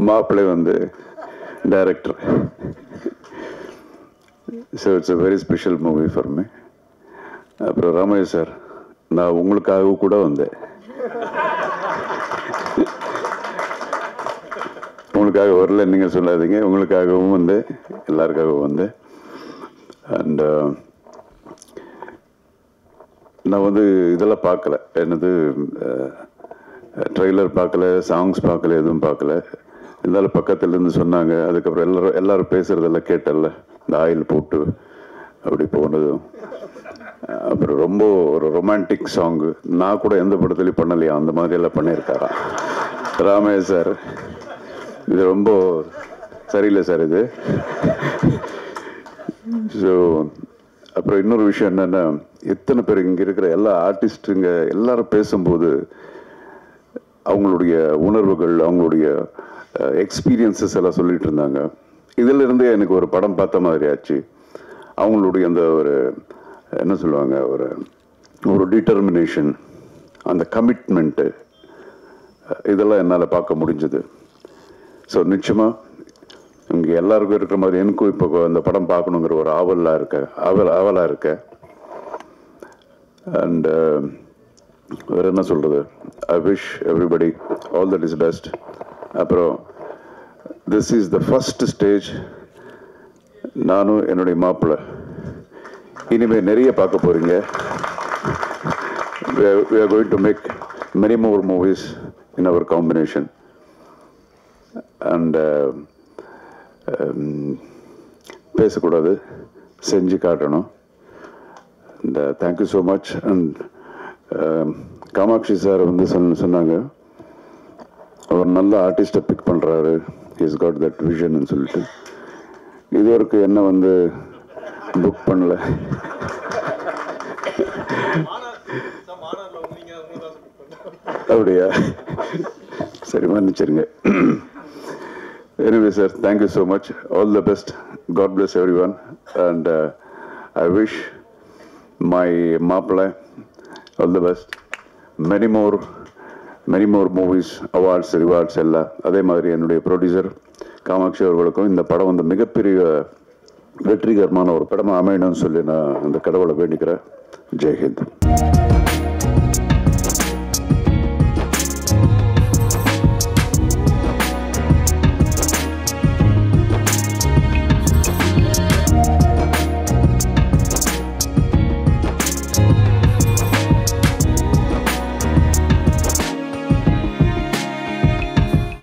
மாப்பிள்ளை வந்து director. So it's a very special movie for me. அப்புறம் ராமையா சார், நான் உங்களுக்காக கூட வந்தேன், உங்களுக்காக வரல நீங்கள் சொல்லாதீங்க, உங்களுக்காகவும் வந்து எல்லாருக்காகவும் வந்து. அண்ட் நான் வந்து இதெல்லாம் பார்க்கல, என்னது ட்ரெய்லர் பார்க்கல, சாங்ஸ் பார்க்கல, எதுவும் பார்க்கல. இருந்தாலும் பக்கத்துலேருந்து சொன்னாங்க. அதுக்கப்புறம் எல்லாரும் பேசுகிறதெல்லாம் கேட்டல, இந்த ஆயில் போட்டு அப்படி போனதும். அப்புறம் ரொம்ப ஒரு ரொமான்டிக் சாங்கு, நான் கூட எந்த படத்துலையும் பண்ணலையா, அந்த மாதிரியெல்லாம் பண்ணியிருக்காரா ராமையா சார். இது ரொம்ப சரியில்லை சார் இது. ஸோ அப்புறம் இன்னொரு விஷயம் என்னென்னா, எத்தனை பேர் இங்கே இருக்கிற எல்லா ஆர்டிஸ்ட்டுங்க எல்லாரும் பேசும்போது அவங்களுடைய உணர்வுகள், அவங்களுடைய எக்ஸ்பீரியன்ஸஸ் எல்லாம் சொல்லிட்டு இருந்தாங்க. இதிலிருந்தே எனக்கு ஒரு படம் பார்த்த மாதிரி ஆச்சு. அவங்களுடைய அந்த ஒரு என்ன சொல்லுவாங்க, ஒரு டிட்டர்மினேஷன், அந்த கமிட்மெண்ட்டு, இதெல்லாம் என்னால் பார்க்க முடிஞ்சது. ஸோ நிச்சயமாக இங்கே எல்லாருக்கும் இருக்கிற மாதிரி எனக்கும் இப்போ அந்த படம் பார்க்கணுங்கிற ஒரு ஆவலாக இருக்க. அண்ட் வேறு என்ன சொல்கிறது, I wish everybody all that is best. அப்புறம் this is the first stage. நானும் என்னுடைய மாப்பிள்ளை இனிமேல் நிறைய பார்க்க போகிறீங்க. we are going to make many more movies in our combination. And பேசக்கூடாது, செஞ்சு காட்டணும். And thank you so much. And Kamatchi sir வந்து சொன்னாங்க, அவர் நல்ல ஆர்டிஸ்ட்டை பிக் பண்ணுறாரு, இஸ் காட் தட் விஷன்னு சொல்லிட்டு. இது வரைக்கும் என்ன வந்து புக் பண்ணல. அப்படியா? சரி, மன்னிச்சிருங்க. Anyway, sir, thank you so much. All the best. God bless everyone. And I wish my Maapla all the best. Many more movies, awards, rewards எல்லாம். அதே மாதிரி என்னுடைய ப்ரொடியூசர் காமாட்சி அவர்களுக்கும் இந்த படம் வந்து மிகப்பெரிய வெற்றிகரமான ஒரு படமாக அமையணும்னு சொல்லி நான் அந்த கடவுளை வேண்டிக்கிறேன். ஜெய்ஹிந்த்.